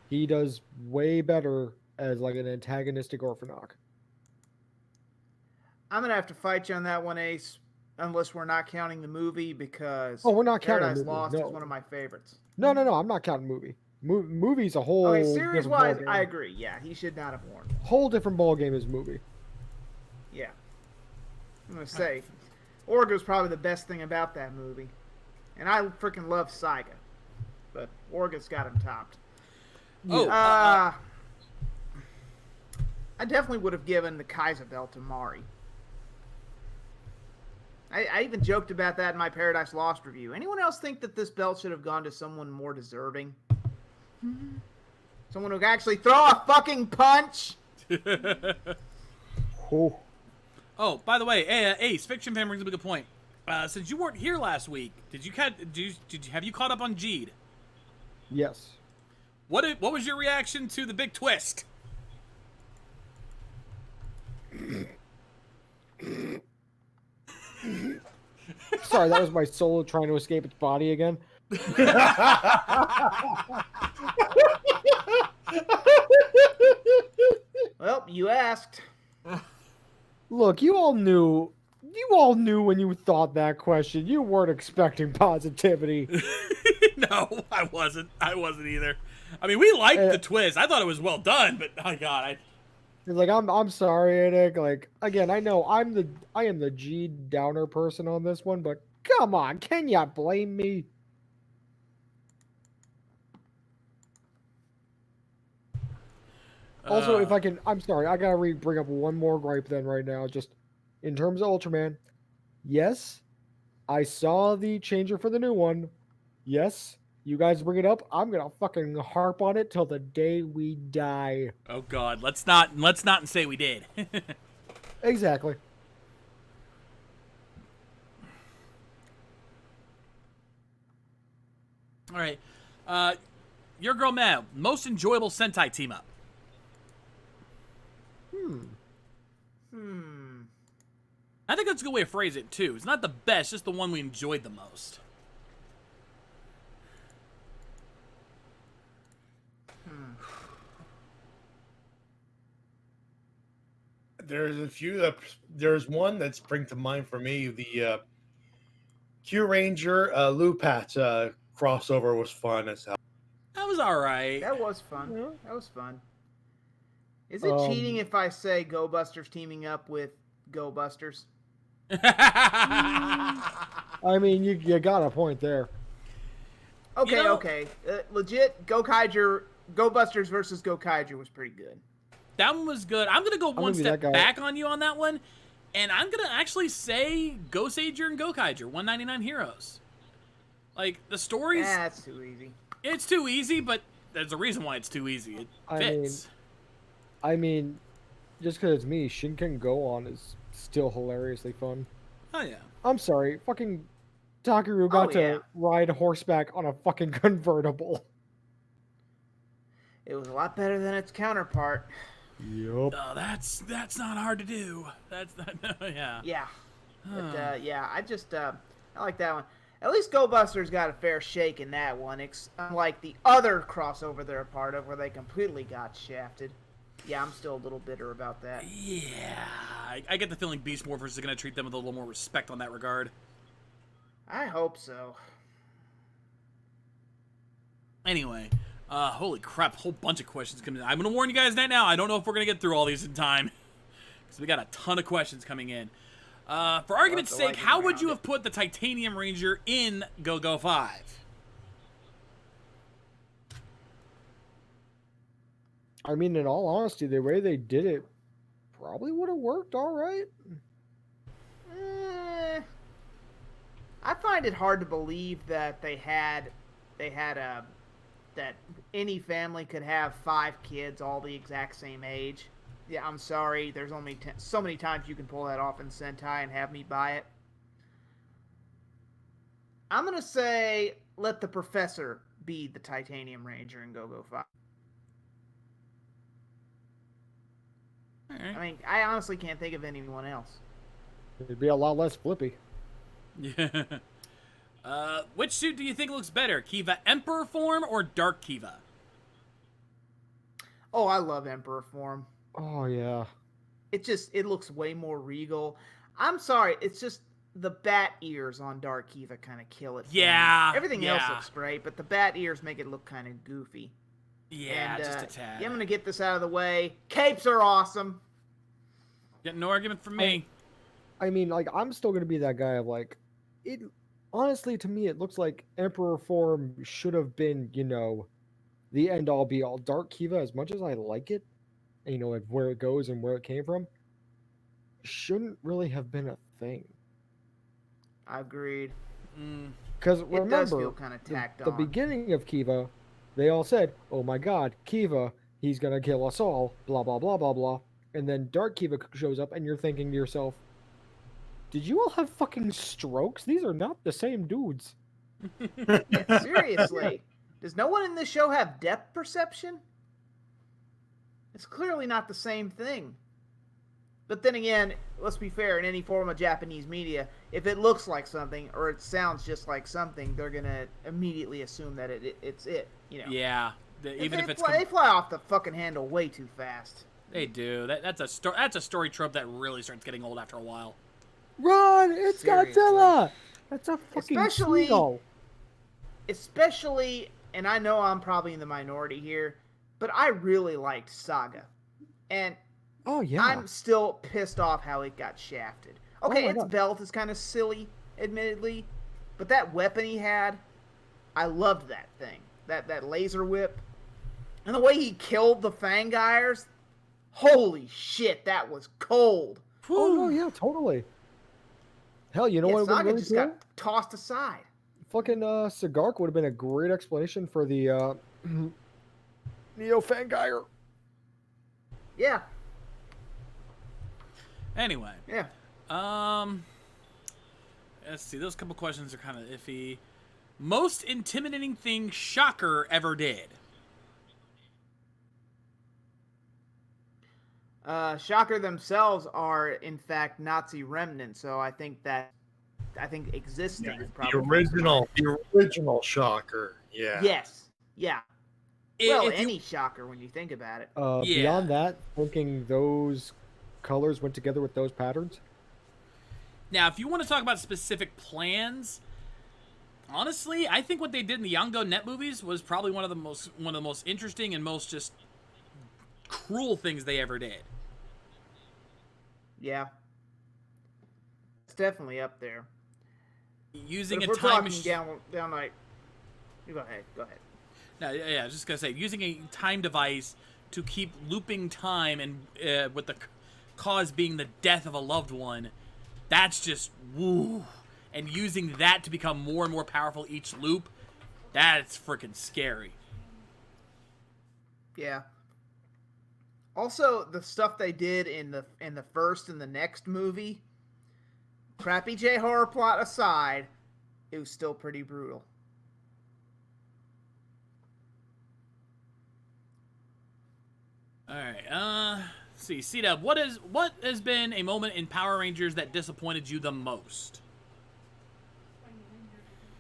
Speaker 2: He does way better as like an antagonistic Orphanok.
Speaker 4: I'm gonna have to fight you on that one, Ace. Unless we're not counting the movie, because
Speaker 2: Oh, we're not counting
Speaker 4: Paradise
Speaker 2: the movie,
Speaker 4: Lost
Speaker 2: no.
Speaker 4: is one of my favorites.
Speaker 2: No, I'm not counting movie. Movie's a whole
Speaker 4: Okay,
Speaker 2: different
Speaker 4: series-wise,
Speaker 2: ballgame.
Speaker 4: I agree. Yeah, he should not have worn.
Speaker 2: Whole different ball game is movie.
Speaker 4: Yeah. I'm gonna say, Orga's probably the best thing about that movie, and I freaking love Saiga, but Orga's got him topped.
Speaker 1: Oh,
Speaker 4: I definitely would have given the Kaiser belt to Mari. I even joked about that in my Paradise Lost review. Anyone else think that this belt should have gone to someone more deserving? Someone who can actually throw a fucking punch?
Speaker 2: Oh,
Speaker 1: by the way, Ace, Fiction Fan brings up a good point. Since you weren't here last week, have you caught up on Jeed?
Speaker 2: Yes.
Speaker 1: What was your reaction to the big twist?
Speaker 2: Sorry, that was my soul trying to escape its body again.
Speaker 4: Well, you asked.
Speaker 2: Look, you all knew when you thought that question. You weren't expecting positivity.
Speaker 1: No, I wasn't. I wasn't either. I mean, we liked the twist. I thought it was well done, but oh god,
Speaker 2: It's like I'm sorry, Nick. Like again, I know I am the G downer person on this one, but come on, can ya blame me? Also, if I can, I'm sorry, I gotta bring up one more gripe then right now. Just in terms of Ultraman, yes, I saw the changer for the new one. Yes, you guys bring it up. I'm gonna fucking harp on it till the day we die.
Speaker 1: Oh god, let's not say we did.
Speaker 2: Exactly.
Speaker 1: All right, your girl Mel, most enjoyable Sentai team up. I think that's a good way to phrase it too. It's not the best, just the one we enjoyed the most.
Speaker 3: There's a few. There's one that springs to mind for me. The Q Ranger Lupat crossover was fun as hell.
Speaker 1: That was all right.
Speaker 4: That was fun. That was fun. Is it cheating if I say Go Busters teaming up with Go Busters?
Speaker 2: I mean, you got a point there.
Speaker 4: Okay,
Speaker 1: You know-
Speaker 4: okay. Legit, Go Busters versus Go Kaiju was pretty good.
Speaker 1: That one was good. I'm gonna go one
Speaker 2: gonna be
Speaker 1: step
Speaker 2: that guy.
Speaker 1: back on you on that one, and I'm gonna actually say Go Sager and Go Kaiger, 199 Heroes. Like the stories,
Speaker 4: That's too easy.
Speaker 1: it's too easy, but there's a reason why it's too easy. It fits.
Speaker 2: I mean, just because it's me, Shinken Go-On is still hilariously fun.
Speaker 1: Oh yeah.
Speaker 2: I'm sorry, fucking Takeru got
Speaker 4: yeah.
Speaker 2: to ride horseback on a fucking convertible.
Speaker 4: It was a lot better than its counterpart.
Speaker 2: Yup.
Speaker 1: Oh, that's not hard to do. That's not. Yeah.
Speaker 4: Yeah. But, yeah, I like that one. At least Go Busters got a fair shake in that one, unlike the other crossover they're a part of where they completely got shafted. Yeah, I'm still a little bitter about that.
Speaker 1: Yeah. I get the feeling Beast Morphers are gonna treat them with a little more respect on that regard.
Speaker 4: I hope so.
Speaker 1: Anyway, holy crap, whole bunch of questions coming in. I'm gonna warn you guys that now. I don't know if we're gonna get through all these in time. Because we got a ton of questions coming in. For argument's sake, how would you have put the Titanium Ranger in Go-Go 5?
Speaker 2: I mean, in all honesty, the way they did it probably would have worked all right.
Speaker 4: I find it hard to believe that that any family could have 5 kids all the exact same age. Yeah, I'm sorry. There's only so many times you can pull that off in Sentai and have me buy it. I'm gonna say let the Professor be the Titanium Ranger in Go-Go 5.
Speaker 1: Alright.
Speaker 4: I mean, I honestly can't think of anyone else.
Speaker 2: It'd be a lot less flippy.
Speaker 1: Yeah. Which suit do you think looks better, Kiva Emperor form or Dark Kiva?
Speaker 4: Oh, I love Emperor form.
Speaker 2: Oh, yeah.
Speaker 4: It looks way more regal. I'm sorry, it's just the bat ears on Dark Kiva kind of kill it.
Speaker 1: Yeah.
Speaker 4: Everything else
Speaker 1: yeah.
Speaker 4: looks great, but the bat ears make it look kind of goofy.
Speaker 1: Yeah,
Speaker 4: And,
Speaker 1: just a tad.
Speaker 4: Yeah, I'm gonna get this out of the way. Capes are awesome.
Speaker 1: Get no argument from me.
Speaker 2: I mean, like, I'm still gonna be that guy of like, it. Honestly, to me, it looks like Emperor form should have been, the end all be all. Dark Kiva, as much as I like it, and, like where it goes and where it came from, shouldn't really have been a thing.
Speaker 4: I agreed.
Speaker 2: Because
Speaker 4: It does feel kind of tacked
Speaker 2: the
Speaker 4: on.
Speaker 2: beginning of Kiva, they all said, "Oh my God, Kiva, he's gonna kill us all." Blah blah blah blah blah. And then Dark Kiva shows up, and you're thinking to yourself, "Did you all have fucking strokes? These are not the same dudes."
Speaker 4: Yeah, seriously. Does no one in this show have depth perception? It's clearly not the same thing. But then again, let's be fair, in any form of Japanese media, if it looks like something or it sounds just like something, they're going to immediately assume that it's it,
Speaker 1: Yeah. Even if it's
Speaker 4: they fly off the fucking handle way too fast.
Speaker 1: They do. That's a story trope that really starts getting old after a while.
Speaker 2: Run! It's
Speaker 4: Seriously.
Speaker 2: Godzilla! That's a fucking
Speaker 4: Especially-
Speaker 2: seagull.
Speaker 4: Especially, and I know I'm probably in the minority here, but I really liked Saga. And
Speaker 2: Oh yeah.
Speaker 4: I'm still pissed off how it got shafted. Okay,
Speaker 2: my
Speaker 4: its
Speaker 2: God.
Speaker 4: belt is kind of silly, admittedly, but that weapon he had, I loved that thing. That laser whip. And the way he killed the Fangires, holy shit, that was cold.
Speaker 2: Oh no, yeah, totally. Hell, you know
Speaker 4: Yeah,
Speaker 2: what would have
Speaker 4: Saga
Speaker 2: been really
Speaker 4: just
Speaker 2: cool?
Speaker 4: got tossed aside.
Speaker 2: Fucking Sigark would have been a great explanation for the Neo Fangire.
Speaker 4: Yeah,
Speaker 1: Anyway.
Speaker 4: yeah.
Speaker 1: Let's see. Those couple questions are kind of iffy. Most intimidating thing Shocker ever did.
Speaker 4: Shocker themselves are, in fact, Nazi remnants, so I think existing is probably
Speaker 3: The original Shocker. Yeah.
Speaker 4: Yes. Yeah. Well,
Speaker 1: If you-
Speaker 4: any Shocker when you think about it.
Speaker 1: Yeah.
Speaker 2: Beyond that, thinking those colors went together with those patterns.
Speaker 1: Now, if you want to talk about specific plans, honestly, I think what they did in the Yango Net movies was probably one of the most interesting and most just cruel things they ever did.
Speaker 4: Yeah. It's definitely up there.
Speaker 1: Using
Speaker 4: But
Speaker 1: a
Speaker 4: if we're
Speaker 1: time
Speaker 4: talking
Speaker 1: machine.
Speaker 4: down like, you go ahead.
Speaker 1: No, yeah, I was just gonna say, using a time device to keep looping time and with the cause being the death of a loved one, that's just woo. And using that to become more and more powerful each loop, that's freaking scary.
Speaker 4: Yeah. Also, the stuff they did in the first and the next movie, crappy J horror plot aside, it was still pretty brutal.
Speaker 1: All right. Let's see. C-Dub, what has been a moment in Power Rangers that disappointed you the most?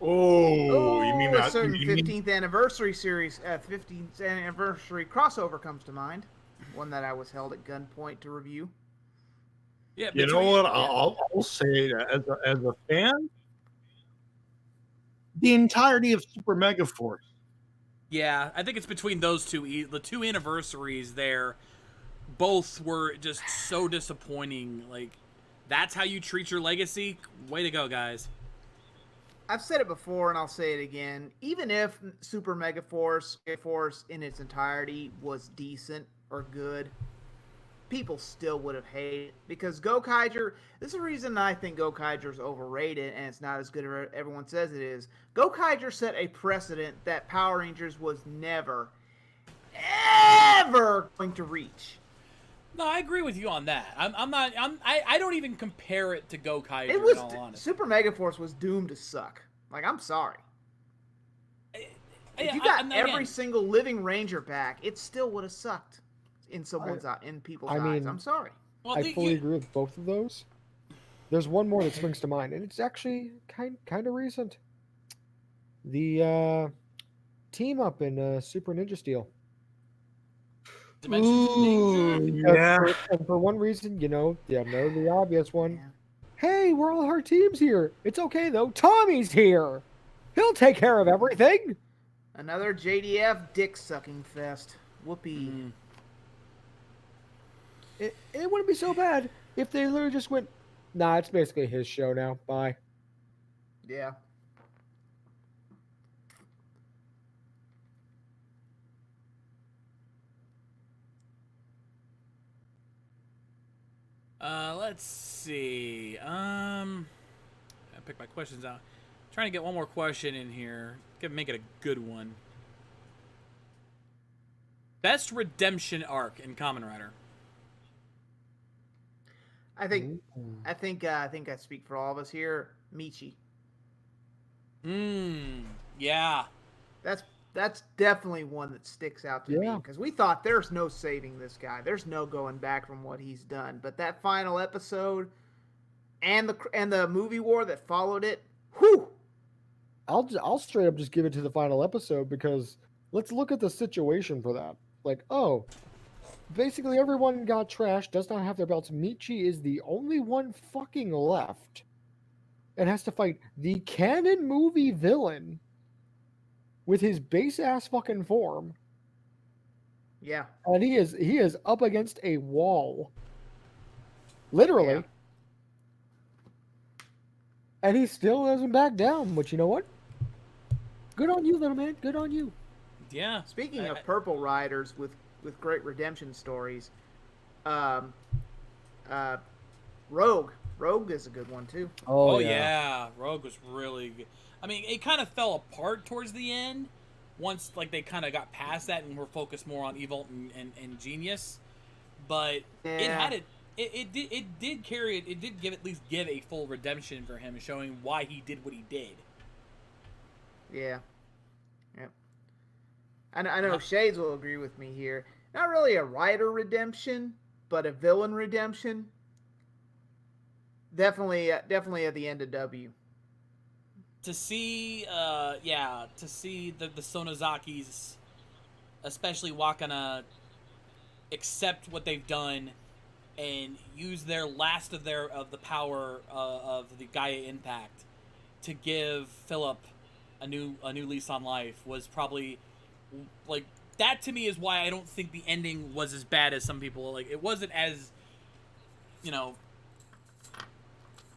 Speaker 3: Oh, you mean
Speaker 4: a
Speaker 3: that?
Speaker 4: certain
Speaker 3: You mean
Speaker 4: 15th anniversary series, 15th anniversary crossover comes to mind. One that I was held at gunpoint to review.
Speaker 1: Yeah,
Speaker 3: you know what? I'll say that as a fan, the entirety of Super Mega Force.
Speaker 1: Yeah, I think it's between those two. The two anniversaries there, both were just so disappointing. Like, that's how you treat your legacy? Way to go, guys.
Speaker 4: I've said it before and I'll say it again. Even if Super Mega Force in its entirety was decent or good, people still would have hated it. Because Gokaiger, this is the reason I think Gokaiger is overrated and it's not as good as everyone says it is. Gokaiger set a precedent that Power Rangers was never, ever going to reach.
Speaker 1: No, I agree with you on that. I don't even compare it to Gokaiger,
Speaker 4: It was
Speaker 1: in all honesty.
Speaker 4: Super Mega Force was doomed to suck. Like, I'm sorry. If you got every single living Ranger back, it still would have sucked in people's eyes. I'm sorry.
Speaker 1: Well,
Speaker 2: I fully agree with both of those. There's one more that springs to mind, and it's actually kind of recent. The team up in Super Ninja Steel.
Speaker 3: Ooh, yeah.
Speaker 2: And for one reason, the obvious one. Yeah. Hey, we're all our teams here. It's okay though. Tommy's here. He'll take care of everything.
Speaker 4: Another JDF dick sucking fest. Whoopee.
Speaker 2: It wouldn't be so bad if they literally just went, nah, it's basically his show now. Bye.
Speaker 4: Yeah.
Speaker 1: Let's see. I pick my questions out. Trying to get one more question in here. Make it a good one. Best redemption arc in Kamen Rider.
Speaker 4: I think I speak for all of us here. Michi.
Speaker 1: Yeah.
Speaker 4: That's definitely one that sticks out to me because we thought there's no saving this guy. There's no going back from what he's done. But that final episode and the movie war that followed it, whew.
Speaker 2: I'll straight up just give it to the final episode because let's look at the situation for that. Like, basically everyone got trashed, does not have their belts. Michi is the only one fucking left and has to fight the canon movie villain with his base ass fucking form.
Speaker 4: Yeah.
Speaker 2: And he is up against a wall. Literally. Yeah. And he still doesn't back down, but you know what? Good on you, little man. Good on you.
Speaker 1: Yeah.
Speaker 4: Speaking of Purple Riders with great redemption stories, Rogue. Rogue is a good one too.
Speaker 1: Oh yeah. Rogue was really good. I mean, it kind of fell apart towards the end once they kind of got past that and were focused more on Evolt and Genius. But it did at least give a full redemption for him, showing why he did what he did.
Speaker 4: Yeah. Yep. I know Shades will agree with me here. Not really a writer redemption, but a villain redemption. Definitely at the end of W.
Speaker 1: To see the Sonozakis, especially Wakana, accept what they've done and use their last of the power of the Gaia Impact to give Philip a new lease on life was probably that to me is why I don't think the ending was as bad as some people it wasn't as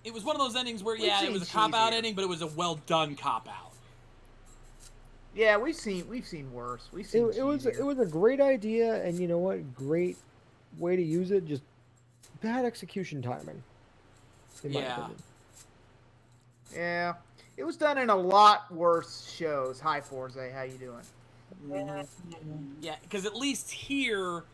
Speaker 1: It was one of those endings where,
Speaker 4: We've
Speaker 1: yeah, it
Speaker 4: seen
Speaker 1: was a cop-out
Speaker 4: cheesier.
Speaker 1: ending, but it was a well-done cop-out.
Speaker 4: Yeah, we've seen worse. We've seen
Speaker 2: It was a great idea, and you know what? Great way to use it. Just bad execution timing. In my opinion.
Speaker 4: Yeah, it was done in a lot worse shows. Hi, Forza, how you doing?
Speaker 1: Yeah, because at least here,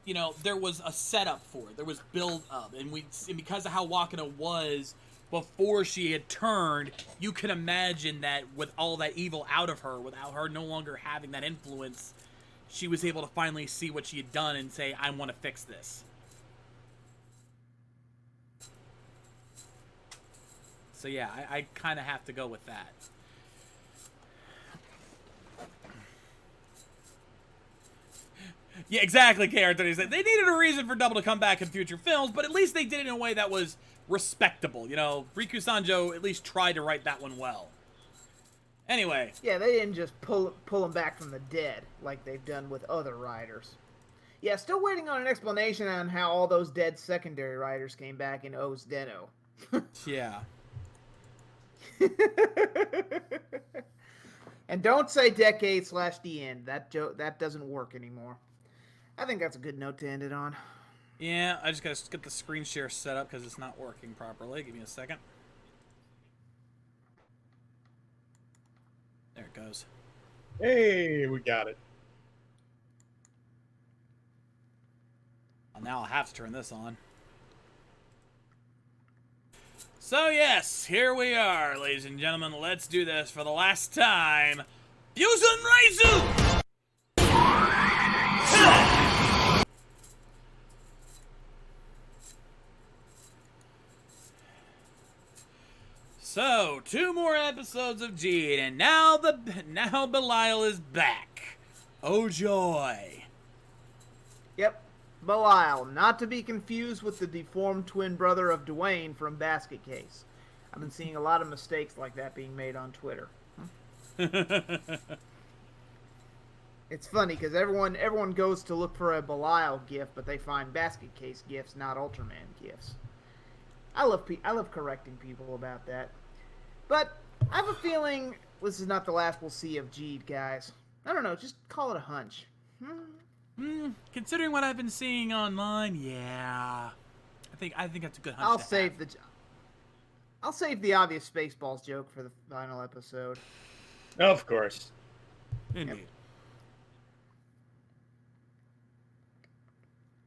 Speaker 1: you know, there was a setup for it. There was build up, and because of how Wakana was before she had turned, you can imagine that with all that evil out of her, without her no longer having that influence, she was able to finally see what she had done and say, "I want to fix this." So yeah, I kind of have to go with that. Yeah, exactly, K.R.30 said. They needed a reason for Double to come back in future films, but at least they did it in a way that was respectable. You know, Riku Sanjo at least tried to write that one well. Anyway.
Speaker 4: Yeah, they didn't just pull him back from the dead like they've done with other writers. Yeah, still waiting on an explanation on how all those dead secondary writers came back in O's Deno.
Speaker 1: Yeah.
Speaker 4: And don't say decade/the end. That doesn't work anymore. I think that's a good note to end it on.
Speaker 1: Yeah, I just gotta get the screen share set up because it's not working properly. Give me a second. There it goes.
Speaker 3: Hey, we got it.
Speaker 1: Well, now I'll have to turn this on. So yes, here we are, ladies and gentlemen. Let's do this for the last time. Fusion Raizu! So, 2 more episodes of Gene, and now Belial is back. Oh joy.
Speaker 4: Yep, Belial, not to be confused with the deformed twin brother of Dwayne from Basket Case. I've been seeing a lot of mistakes like that being made on Twitter. It's funny because everyone goes to look for a Belial gif, but they find Basket Case gifs, not Ultraman gifs. I love correcting people about that. But I have a feeling this is not the last we'll see of Jeed, guys. I don't know, just call it a hunch.
Speaker 1: Considering what I've been seeing online, yeah. I think that's a good hunch.
Speaker 4: I'll save the obvious Spaceballs joke for the final episode.
Speaker 3: Of course.
Speaker 1: Indeed. Yep.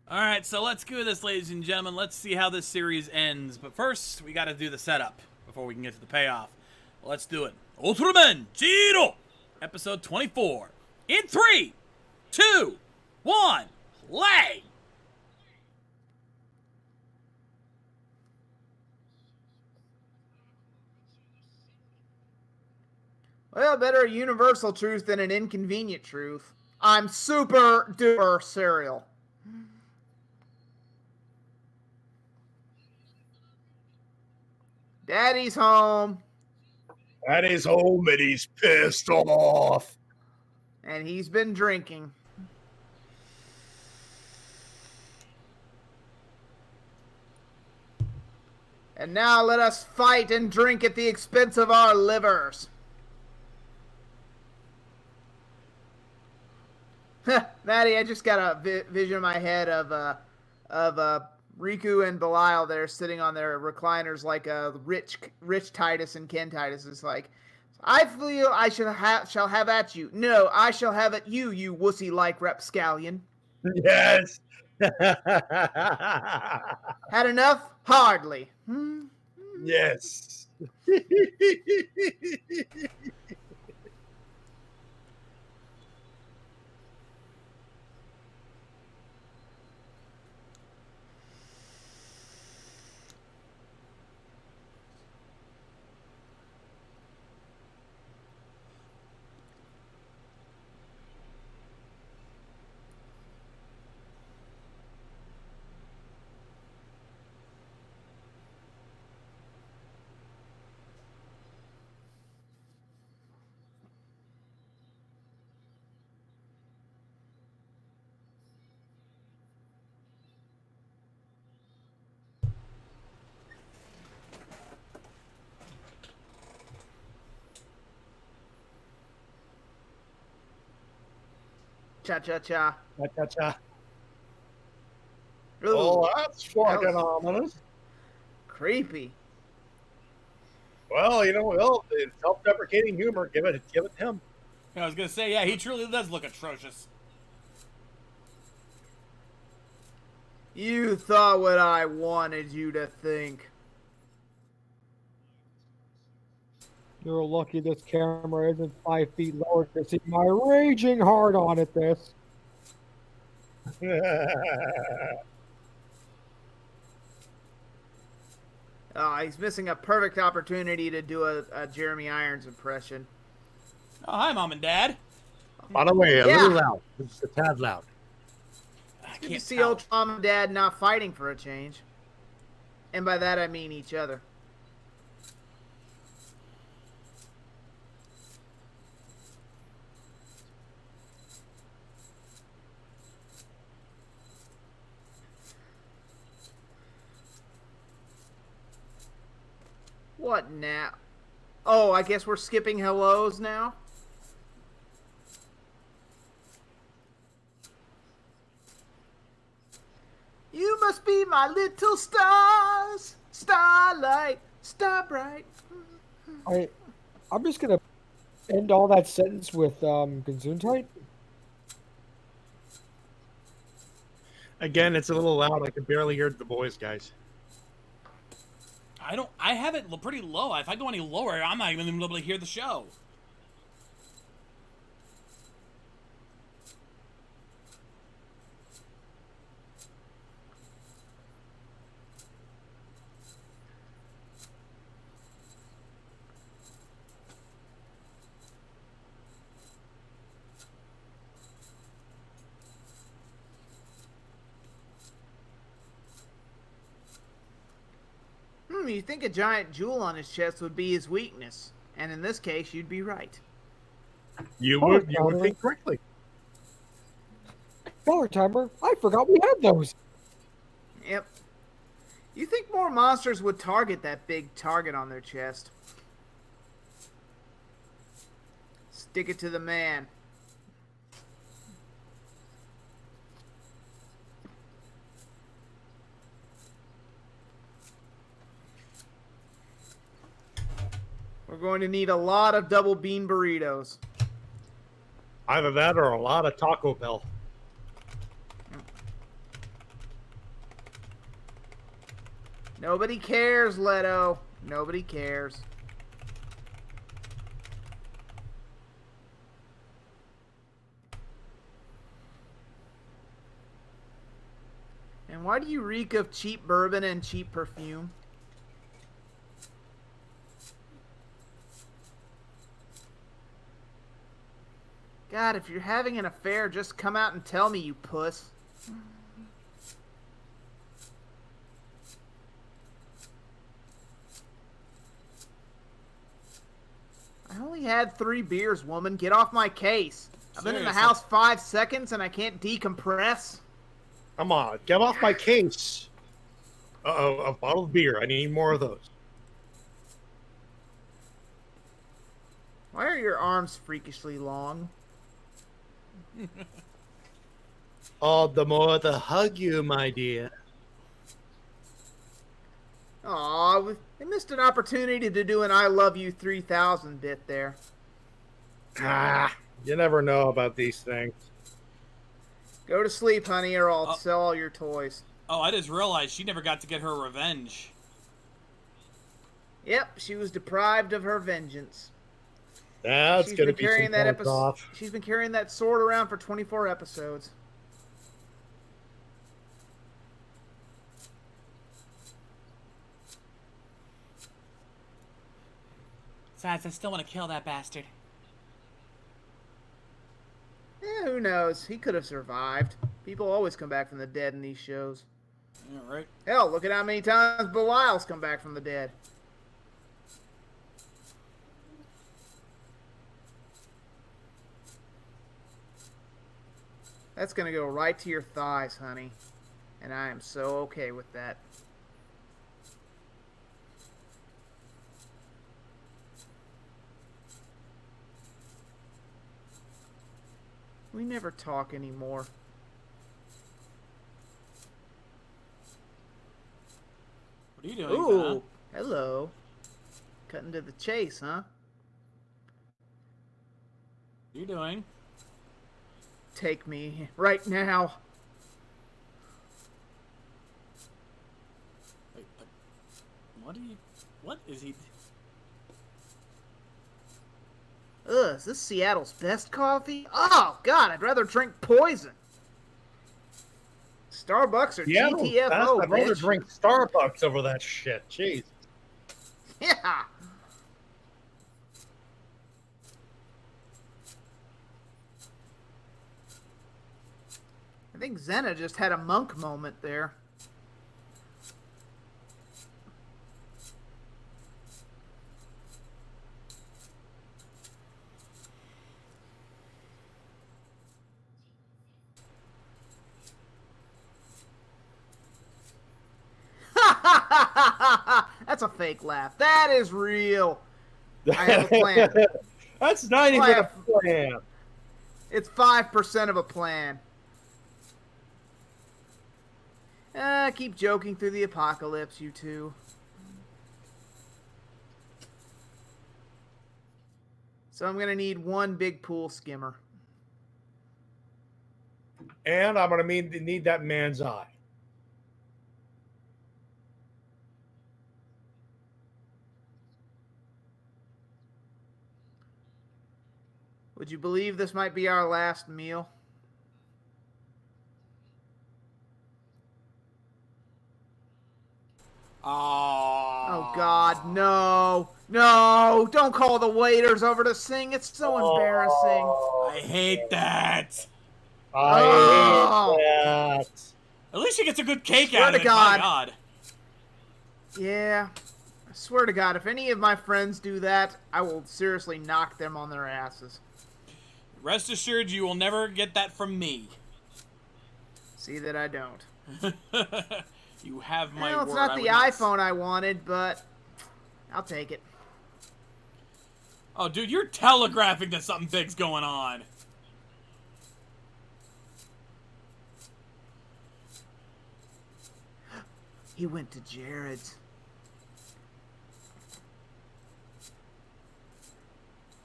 Speaker 1: Alright, so let's do this, ladies and gentlemen. Let's see how this series ends. But first, we gotta do the setup before we can get to the payoff. Let's do it. Ultraman Jiro! Episode 24. In 3, 2, 1, play!
Speaker 4: Well, better a universal truth than an inconvenient truth. I'm super duper cereal. Daddy's home.
Speaker 3: Daddy's home and he's pissed off.
Speaker 4: And he's been drinking. And now let us fight and drink at the expense of our livers. Maddie, I just got a vision in my head of Riku and Belial there sitting on their recliners like Rich Titus and Ken Titus. Is like, I feel I shall have at you. No, I shall have at you, you wussy-like rapscallion.
Speaker 3: Yes.
Speaker 4: Had enough? Hardly.
Speaker 3: Yes.
Speaker 4: Cha-cha-cha.
Speaker 3: Cha-cha-cha.
Speaker 4: Ooh,
Speaker 3: Oh, that's fucking
Speaker 4: that was
Speaker 3: ominous.
Speaker 4: creepy.
Speaker 3: Well, it's self-deprecating humor. Give it to him.
Speaker 1: I was gonna say, yeah, he truly does look atrocious.
Speaker 4: You thought what I wanted you to think.
Speaker 2: You're lucky this camera isn't 5 feet lower to see my raging hard on at this.
Speaker 4: He's missing a perfect opportunity to do a Jeremy Irons impression.
Speaker 1: Oh, hi, Mom and Dad.
Speaker 3: By the way, a
Speaker 4: Yeah.
Speaker 3: little loud. It's a tad loud.
Speaker 1: I
Speaker 4: Good
Speaker 1: can't
Speaker 4: to see
Speaker 1: tell.
Speaker 4: old Mom and Dad not fighting for a change. And by that I mean each other. What now? Oh, I guess we're skipping hellos now? You must be my little stars, starlight, star bright.
Speaker 2: I'm just gonna end all that sentence with Gesundheit.
Speaker 3: Again, it's a little loud. I can barely hear the boys, guys.
Speaker 1: I have it pretty low. If I go any lower, I'm not even able to hear the show.
Speaker 4: You'd think a giant jewel on his chest would be his weakness. And in this case, you'd be right.
Speaker 3: You would think correctly.
Speaker 2: Dollar timer. I forgot we had those.
Speaker 4: Yep. You think more monsters would target that big target on their chest. Stick it to the man. We're going to need a lot of double bean burritos.
Speaker 3: Either that or a lot of Taco Bell.
Speaker 4: Nobody cares, Leto. Nobody cares. And why do you reek of cheap bourbon and cheap perfume? God, if you're having an affair, just come out and tell me, you puss. I only had 3 beers, woman. Get off my case. I've been in the house 5 seconds and I can't decompress.
Speaker 3: Come on, get off my case. Uh-oh, a bottle of beer. I need more of those.
Speaker 4: Why are your arms freakishly long?
Speaker 3: All the more to hug you, my dear.
Speaker 4: Aw, they missed an opportunity to do an I Love You 3000 bit there.
Speaker 3: Ah, you never know about these things.
Speaker 4: Go to sleep, honey, or I'll sell all your toys.
Speaker 1: Oh, I just realized she never got to get her revenge.
Speaker 4: Yep, she was deprived of her vengeance.
Speaker 3: That's going to be some points off.
Speaker 4: She's been carrying that sword around for 24 episodes.
Speaker 1: Besides, I still want to kill that bastard.
Speaker 4: Who knows? He could have survived. People always come back from the dead in these shows.
Speaker 1: Yeah, right.
Speaker 4: Hell, look at how many times Belial's come back from the dead. That's gonna go right to your thighs, honey. And I am so okay with that. We never talk anymore.
Speaker 1: What are you doing,
Speaker 4: Ooh,
Speaker 1: Zena?
Speaker 4: hello. Cutting to the chase, huh?
Speaker 1: What are you doing?
Speaker 4: Take me right now.
Speaker 1: Wait, what is he?
Speaker 4: Ugh, is this Seattle's best coffee? Oh, God, I'd rather drink poison. Starbucks or
Speaker 3: Yeah,
Speaker 4: GTFO,
Speaker 3: I'd rather
Speaker 4: bitch.
Speaker 3: drink Starbucks over that shit. Jeez.
Speaker 4: Yeah. I think Xena just had a monk moment there. That's a fake laugh. That is real. I have a plan.
Speaker 3: That's not even a plan.
Speaker 4: It's 5% of a plan. Keep joking through the apocalypse, you two. So I'm going to need one big pool skimmer.
Speaker 3: And I'm going to need that man's eye.
Speaker 4: Would you believe this might be our last meal? Oh, God, no. No, don't call the waiters over to sing. It's so embarrassing.
Speaker 1: I hate that.
Speaker 3: I hate that.
Speaker 1: At least she gets a good cake
Speaker 4: Swear
Speaker 1: out
Speaker 4: to
Speaker 1: of it.
Speaker 4: God.
Speaker 1: My God.
Speaker 4: Yeah. I swear to God, if any of my friends do that, I will seriously knock them on their asses.
Speaker 1: Rest assured, you will never get that from me.
Speaker 4: See that I don't.
Speaker 1: You have my
Speaker 4: Well, it's
Speaker 1: word.
Speaker 4: not the iPhone I wanted, but I'll take it.
Speaker 1: Oh, dude, you're telegraphing that something big's going on.
Speaker 4: He went to Jared's.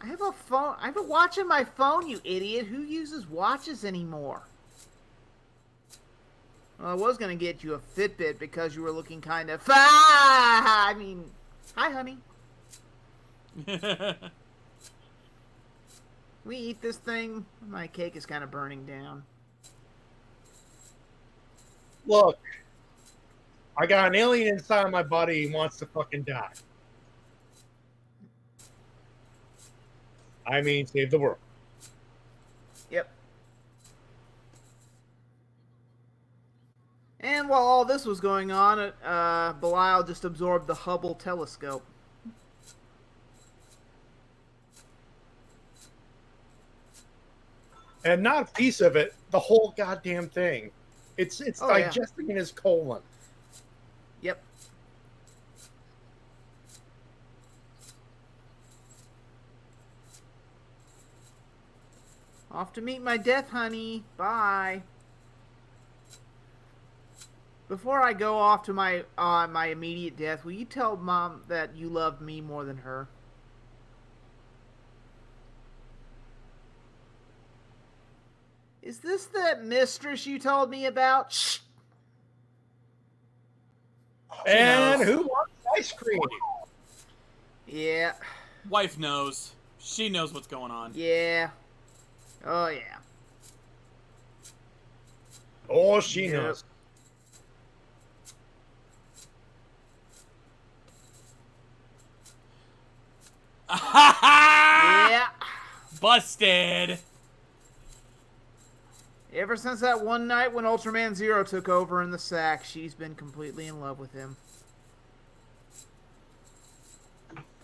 Speaker 4: I have a phone. I have a watch on my phone, you idiot. Who uses watches anymore? Well, I was going to get you a Fitbit because you were looking kind of... I mean, hi, honey. We eat this thing. My cake is kind of burning down.
Speaker 3: Look, I got an alien inside my body. He wants to fucking die. I mean, save the world.
Speaker 4: Yep. And while all this was going on, Belial just absorbed the Hubble telescope.
Speaker 3: And not a piece of it, the whole goddamn thing. It's digesting in his colon.
Speaker 4: Yep. Off to meet my death, honey. Bye. Before I go off to my immediate death, will you tell Mom that you loved me more than her? Is this that mistress you told me about? Shh.
Speaker 3: And who wants ice cream?
Speaker 4: Yeah.
Speaker 1: Wife knows. She knows what's going on.
Speaker 4: Yeah. Oh, yeah.
Speaker 3: Oh, she knows.
Speaker 4: Yeah.
Speaker 1: Busted.
Speaker 4: Ever since that one night when Ultraman Zero took over in the sack, she's been completely in love with him.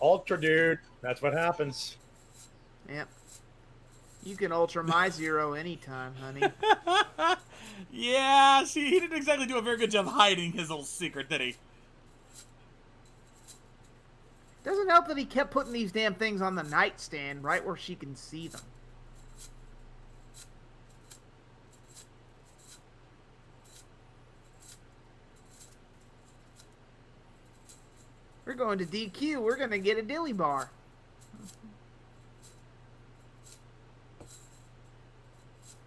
Speaker 3: Ultra, dude. That's what happens.
Speaker 4: Yep. You can Ultra my Zero anytime, honey.
Speaker 1: Yeah, he didn't exactly do a very good job hiding his little secret, did he?
Speaker 4: Doesn't help that he kept putting these damn things on the nightstand right where she can see them. We're going to DQ. We're going to get a dilly bar.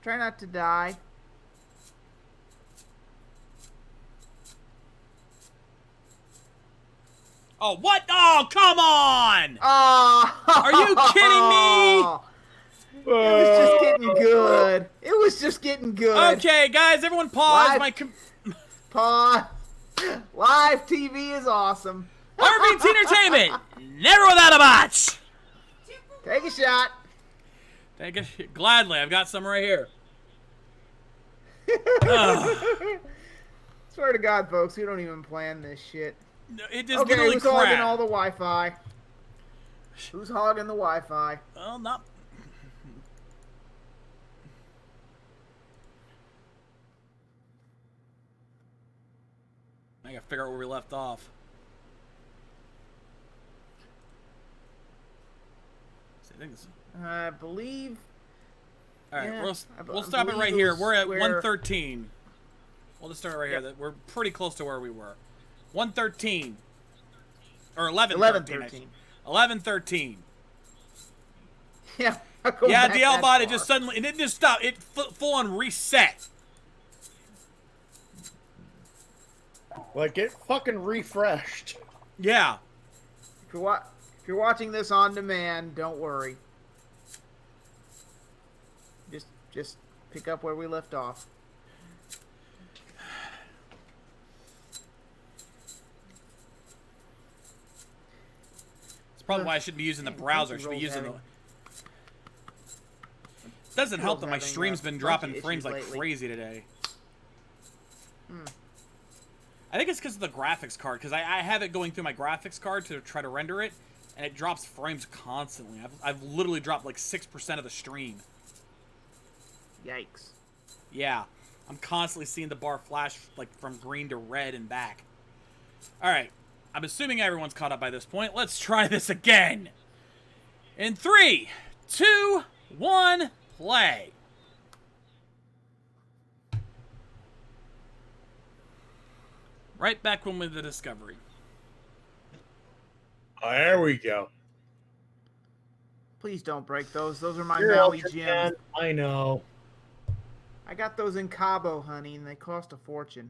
Speaker 4: Try not to die.
Speaker 1: Oh, what? Oh, come on!
Speaker 4: Oh!
Speaker 1: Are you kidding me?
Speaker 4: It was just getting good. It was just getting good.
Speaker 1: Okay, guys, everyone pause.
Speaker 4: Pause. Live TV is awesome.
Speaker 1: RBT Entertainment, never without a botch.
Speaker 4: Take a shot.
Speaker 1: Take a gladly. I've got some right here.
Speaker 4: Swear to God, folks, we don't even plan this shit.
Speaker 1: No, it is
Speaker 4: okay,
Speaker 1: literally
Speaker 4: who's
Speaker 1: crap.
Speaker 4: hogging all the Wi-Fi? Who's hogging the Wi-Fi?
Speaker 1: Well, not. I gotta figure out where we left off.
Speaker 4: I believe.
Speaker 1: All right,
Speaker 4: yeah,
Speaker 1: we'll stop it right here. We're at 113. We'll just start right here. We're pretty close to where we were. 113 or 1113. 1113.
Speaker 4: Yeah.
Speaker 1: Yeah, DL bot. It just suddenly it didn't just stop. It full on reset.
Speaker 3: Like it fucking refreshed.
Speaker 1: Yeah.
Speaker 4: If you're watching this on demand, don't worry. Just pick up where we left off.
Speaker 1: It's probably why I shouldn't be using the browser. I should be using the. It doesn't help that my stream's been dropping frames like crazy today. I think it's because of the graphics card, because I have it going through my graphics card to try to render it, and it drops frames constantly. I've literally dropped like 6% of the stream.
Speaker 4: Yikes.
Speaker 1: Yeah. I'm constantly seeing the bar flash like from green to red and back. Alright. I'm assuming everyone's caught up by this point. Let's try this again. In 3, 2, 1, play. Right back when with the Discovery.
Speaker 3: Oh, there we go.
Speaker 4: Please don't break those. Those are my
Speaker 3: You're
Speaker 4: Maui
Speaker 3: Ultra
Speaker 4: gems.
Speaker 3: Man. I know.
Speaker 4: I got those in Cabo, honey, and they cost a fortune.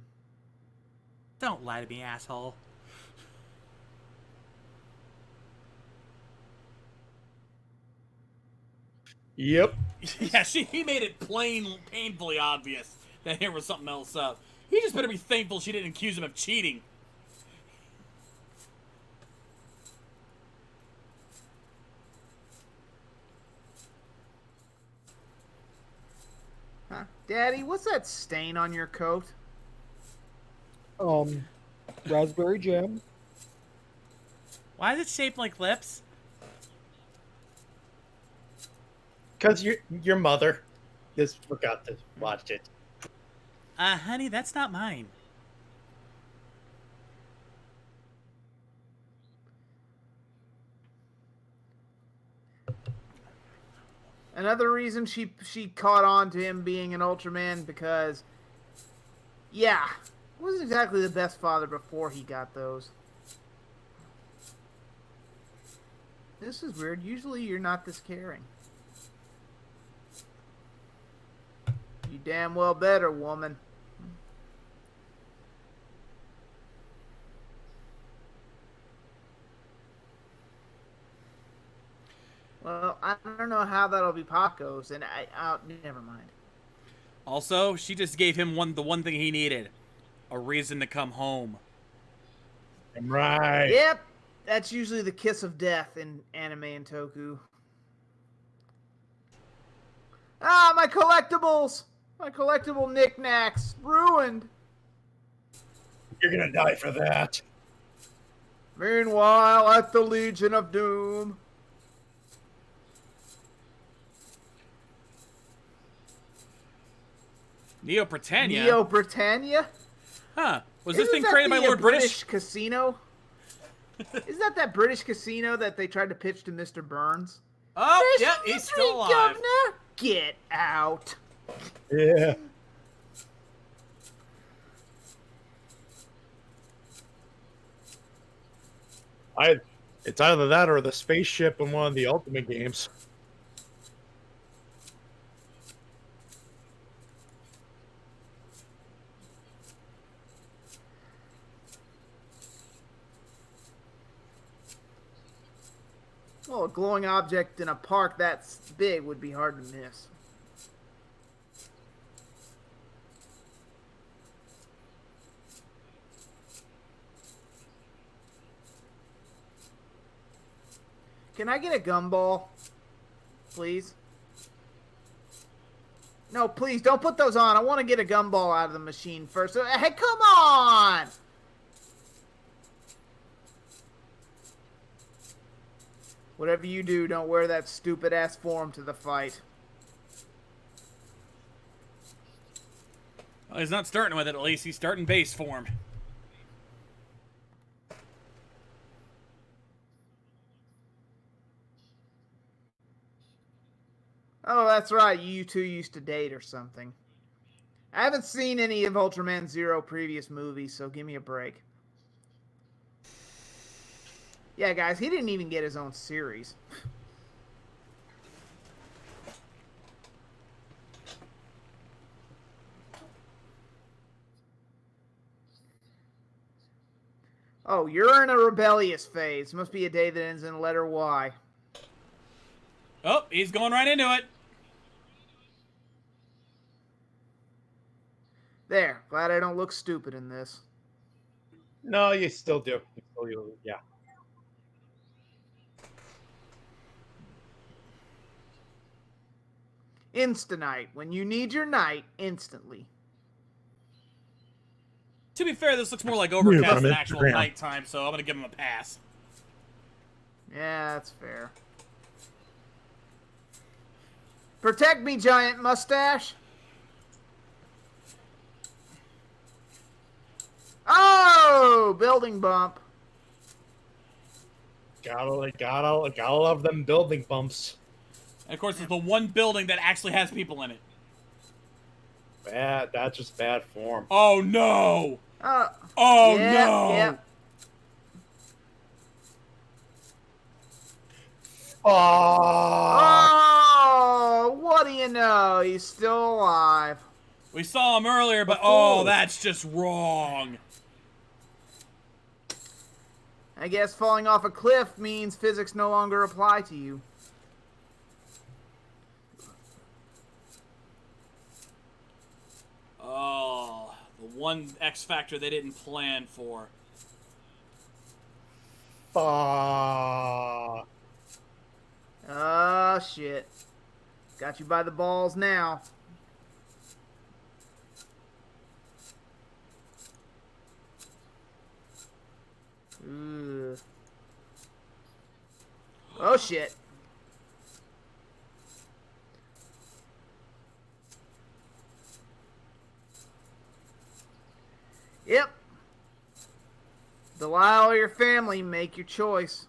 Speaker 1: Don't lie to me, asshole.
Speaker 3: Yep.
Speaker 1: Yeah, he made it painfully obvious that there was something else up. He just better be thankful she didn't accuse him of cheating.
Speaker 4: Huh? Daddy, what's that stain on your coat?
Speaker 2: Raspberry jam.
Speaker 1: Why is it shaped like lips?
Speaker 3: Because your mother just forgot to watch it.
Speaker 1: Honey, that's not mine.
Speaker 4: Another reason she caught on to him being an Ultraman because, yeah, wasn't exactly the best father before he got those. This is weird. Usually you're not this caring. You damn well better, woman. Well, I don't know how that'll be Paco's, and never mind.
Speaker 1: Also, she just gave him the one thing he needed. A reason to come home.
Speaker 3: Right.
Speaker 4: Yep. That's usually the kiss of death in anime and Toku. Ah, my collectibles! My collectible knickknacks. Ruined.
Speaker 3: You're gonna die for that.
Speaker 4: Meanwhile, at the Legion of Doom.
Speaker 1: Neo Britannia?
Speaker 4: Neo Britannia?
Speaker 1: Huh. Was this thing created by Lord British?
Speaker 4: Casino? Isn't that British casino that they tried to pitch to Mr. Burns?
Speaker 1: Oh, yeah, he's still alive.
Speaker 4: Governor, get out.
Speaker 3: Yeah. It's either that or the spaceship in one of the Ultimate games.
Speaker 4: Well, a glowing object in a park that's big would be hard to miss. Can I get a gumball? Please? No, please, don't put those on. I want to get a gumball out of the machine first. Hey, come on! Whatever you do, don't wear that stupid-ass form to the fight.
Speaker 1: Well, he's not starting with it, at least. He's starting base form.
Speaker 4: Oh, that's right. You two used to date or something. I haven't seen any of Ultraman Zero previous movies, so give me a break. Yeah, guys, he didn't even get his own series. Oh, you're in a rebellious phase. Must be a day that ends in the letter Y.
Speaker 1: Oh, he's going right into it.
Speaker 4: There. Glad I don't look stupid in this.
Speaker 3: No, you still do. You still do. Yeah.
Speaker 4: Insta-night. When you need your night, instantly.
Speaker 1: To be fair, this looks more like overcast than
Speaker 3: Instagram.
Speaker 1: actual nighttime, so I'm going to give him a pass.
Speaker 4: Yeah, that's fair. Protect me, giant mustache! Oh! Building bump.
Speaker 3: Gotta love them building bumps.
Speaker 1: And of course, it's the one building that actually has people in it.
Speaker 3: Bad. That's just bad form.
Speaker 1: Oh, no! Oh,
Speaker 4: yeah,
Speaker 1: no!
Speaker 4: Yeah. Oh, what do you know? He's still alive.
Speaker 1: We saw him earlier, but oh, that's just wrong.
Speaker 4: I guess falling off a cliff means physics no longer apply to you.
Speaker 1: Oh, the one X factor they didn't plan for.
Speaker 3: Fuck.
Speaker 4: Oh, shit. Got you by the balls now. Ooh. Oh, shit. Yep. Delilah or your family, make your choice.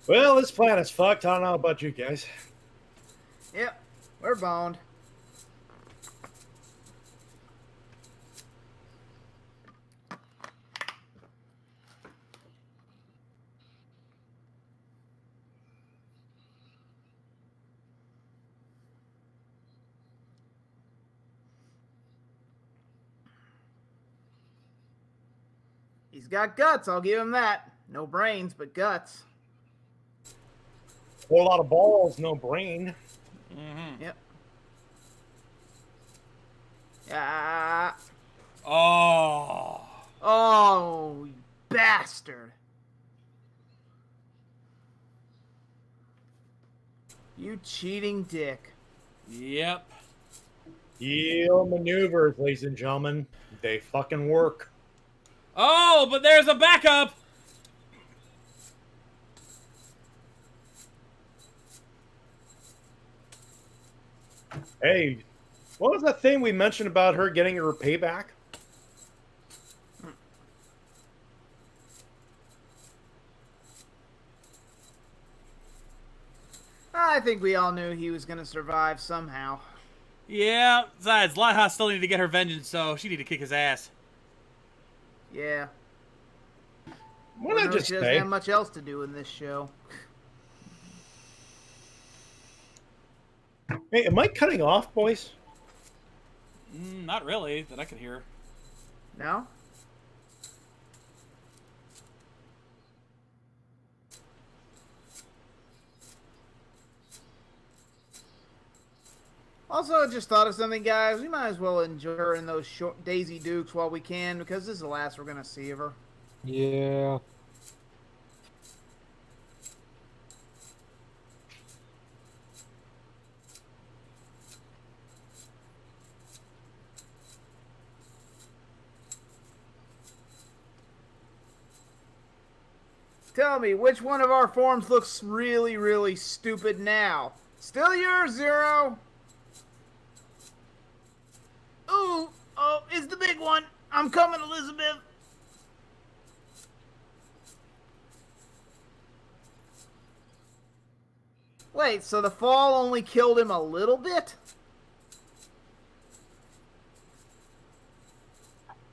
Speaker 3: Well, this planet's fucked. I don't know about you guys.
Speaker 4: Yep. We're boned. He's got guts, I'll give him that. No brains, but guts.
Speaker 3: Whole lot of balls, no brain.
Speaker 1: Mm-hmm.
Speaker 4: Yep. Yeah.
Speaker 1: Oh.
Speaker 4: Oh, you bastard. You cheating dick.
Speaker 1: Yep.
Speaker 3: Heel maneuvers, ladies and gentlemen. They fucking work.
Speaker 1: Oh, but there's a backup.
Speaker 3: Hey, what was that thing we mentioned about her getting her payback?
Speaker 4: I think we all knew he was going to survive somehow.
Speaker 1: Yeah, besides, Liha still needed to get her vengeance, so she needed to kick his ass.
Speaker 4: Yeah.
Speaker 3: Why not just
Speaker 4: she doesn't
Speaker 3: stay?
Speaker 4: have much else to do in this show.
Speaker 3: Hey, am I cutting off, boys?
Speaker 1: Not really, that I could hear.
Speaker 4: No? Also, I just thought of something, guys. We might as well enjoy in those short Daisy Dukes while we can, because this is the last we're going to see of her.
Speaker 2: Yeah.
Speaker 4: Tell me, which one of our forms looks really, really stupid now? Still yours, Zero? Ooh, oh, it's the big one. I'm coming, Elizabeth. Wait, so the fall only killed him a little bit?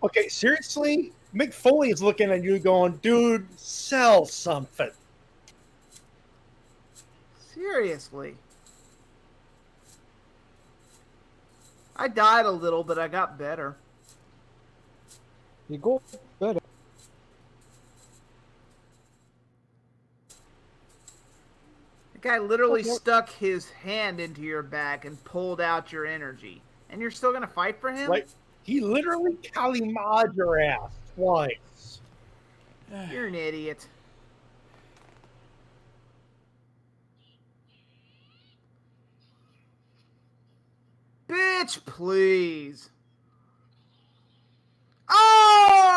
Speaker 3: Okay, seriously? Mick Foley is looking at you going, dude, sell something.
Speaker 4: Seriously. I died a little, but I got better.
Speaker 2: You go better.
Speaker 4: The guy literally stuck his hand into your back and pulled out your energy. And you're still going to fight for him?
Speaker 3: Like, he literally Kalima'd your ass twice.
Speaker 4: You're an idiot. Bitch, please. Oh!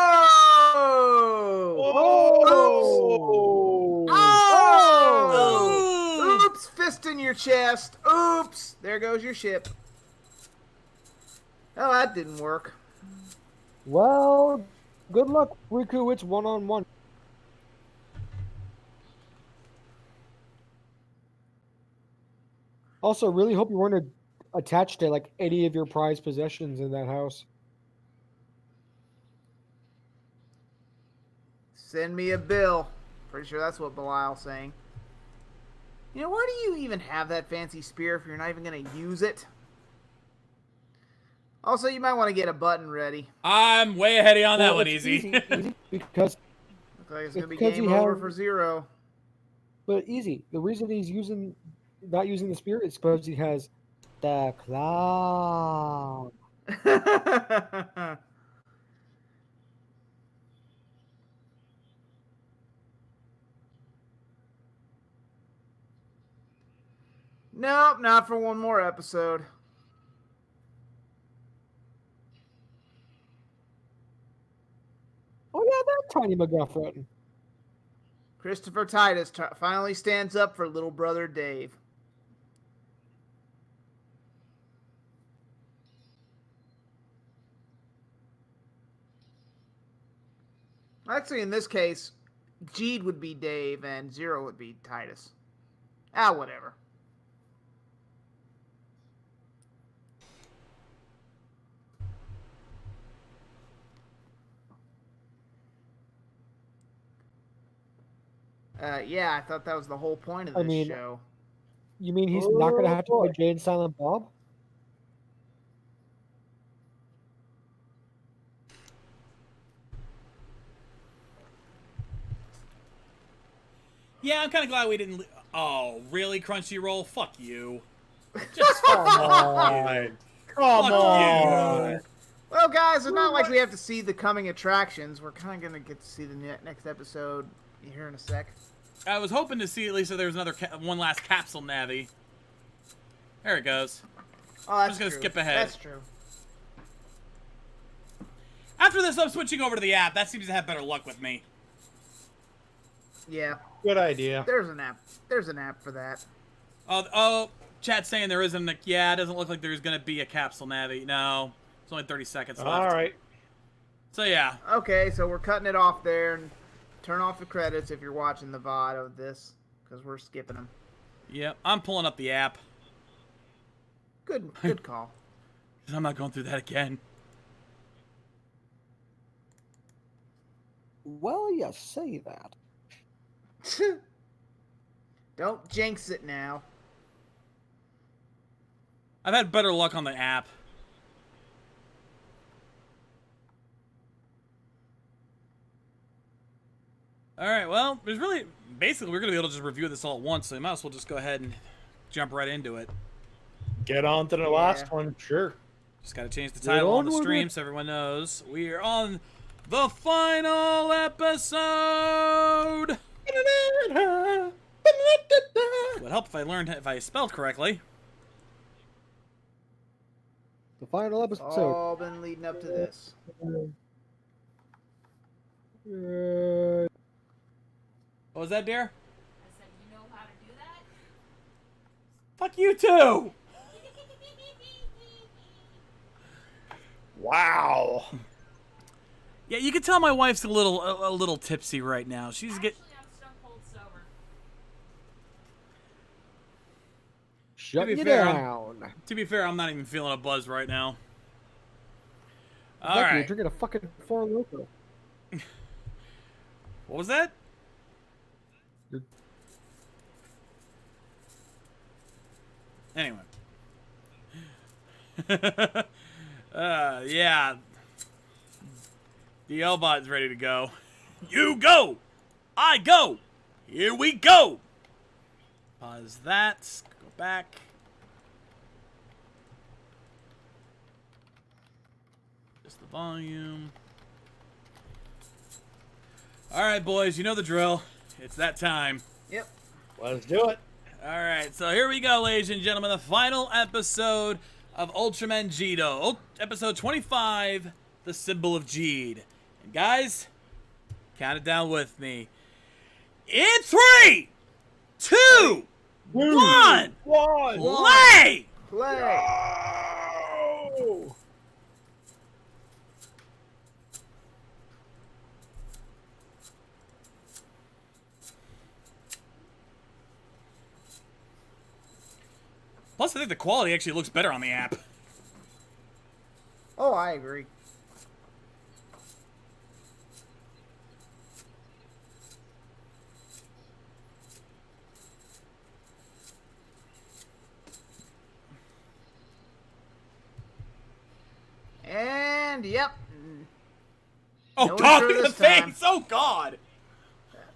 Speaker 3: Oh!
Speaker 4: Oh! Oops, fist in your chest. Oops, there goes your ship. Oh, that didn't work.
Speaker 2: Well, good luck, Riku. It's one-on-one. Also, really hope you weren't attached to like any of your prized possessions in that house.
Speaker 4: Send me a bill. Pretty sure that's what Belial's saying. You know, why do you even have that fancy spear if you're not even going to use it? Also, you might want to get a button ready.
Speaker 1: I'm way ahead of you on that one,
Speaker 2: it's
Speaker 1: easy.
Speaker 2: easy because
Speaker 4: Looks like it's going to be
Speaker 2: because
Speaker 4: game
Speaker 2: he
Speaker 4: over
Speaker 2: has-
Speaker 4: for Zero.
Speaker 2: but easy. The reason he's not using the spear is because he has the cloud.
Speaker 4: Nope, not for one more episode.
Speaker 2: Oh yeah, that tiny MacGuffin.
Speaker 4: Christopher Titus finally stands up for little brother Dave. Actually, in this case, Jeed would be Dave and Zero would be Titus. Ah, whatever. Yeah, I thought that was the whole point of this show.
Speaker 2: You mean he's not going to have to fight Jay and Silent Bob?
Speaker 1: Yeah, I'm kind of glad we didn't. Oh, really, Crunchyroll? Fuck you.
Speaker 3: Just come on. Come on.
Speaker 4: Well, guys, it's not like we have to see the coming attractions. We're kind of going to get to see the next episode here in a sec.
Speaker 1: I was hoping to see at least if there was one last capsule Navi. There it goes.
Speaker 4: Oh, that's
Speaker 1: I'm just going to skip ahead.
Speaker 4: That's true.
Speaker 1: After this, I'm switching over to the app. That seems to have better luck with me.
Speaker 4: Yeah.
Speaker 3: Good idea.
Speaker 4: There's an app. There's an app for that.
Speaker 1: Oh, chat's saying there isn't a... Yeah, it doesn't look like there's going to be a capsule Navi. No. It's only 30 seconds left.
Speaker 3: All right.
Speaker 1: So, yeah.
Speaker 4: Okay, so we're cutting it off there. And turn off the credits if you're watching the VOD of this, because we're skipping them.
Speaker 1: Yep, I'm pulling up the app.
Speaker 4: Good call.
Speaker 1: I'm not going through that again.
Speaker 2: Well, you say that.
Speaker 4: Don't jinx it now.
Speaker 1: I've had better luck on the app. Alright, well, there's really... Basically, we're going to be able to just review this all at once, so we might as well just go ahead and jump right into it.
Speaker 3: Get on to the last one, sure.
Speaker 1: Just got to change the title on the stream so everyone knows. We are on the final episode! It would help if I spelled correctly.
Speaker 2: The final
Speaker 4: It's
Speaker 2: episode.
Speaker 4: all been leading up to this.
Speaker 1: What was that, dear?
Speaker 5: I said, you know how to do that?
Speaker 1: Fuck you too!
Speaker 3: Wow.
Speaker 1: Yeah, you can tell my wife's a little tipsy right now. She's
Speaker 5: Actually, I'm stone cold sober.
Speaker 2: Shut you
Speaker 1: down.
Speaker 2: down.
Speaker 1: To be fair, I'm not even feeling a buzz right now. All
Speaker 2: You're
Speaker 1: right.
Speaker 2: drinking a fucking Four Loko.
Speaker 1: What was that? Anyway. Yeah. The L-bot's ready to go. You go! I go! Here we go! Pause that. Go back. Just the volume. Alright, boys, you know the drill. It's that time.
Speaker 4: Yep.
Speaker 3: Let's do it.
Speaker 1: Alright, so here we go, ladies and gentlemen. The final episode of Ultraman Gedo. Episode 25, The Symbol of Geed. And guys, count it down with me. In 3, 2, 1, play!
Speaker 4: Play!
Speaker 1: Plus, I think the quality actually looks better on the app.
Speaker 4: Oh, I agree. And, yep.
Speaker 1: Oh,
Speaker 4: No
Speaker 1: God,
Speaker 4: intro
Speaker 1: look at the
Speaker 4: this time.
Speaker 1: face! Oh, God!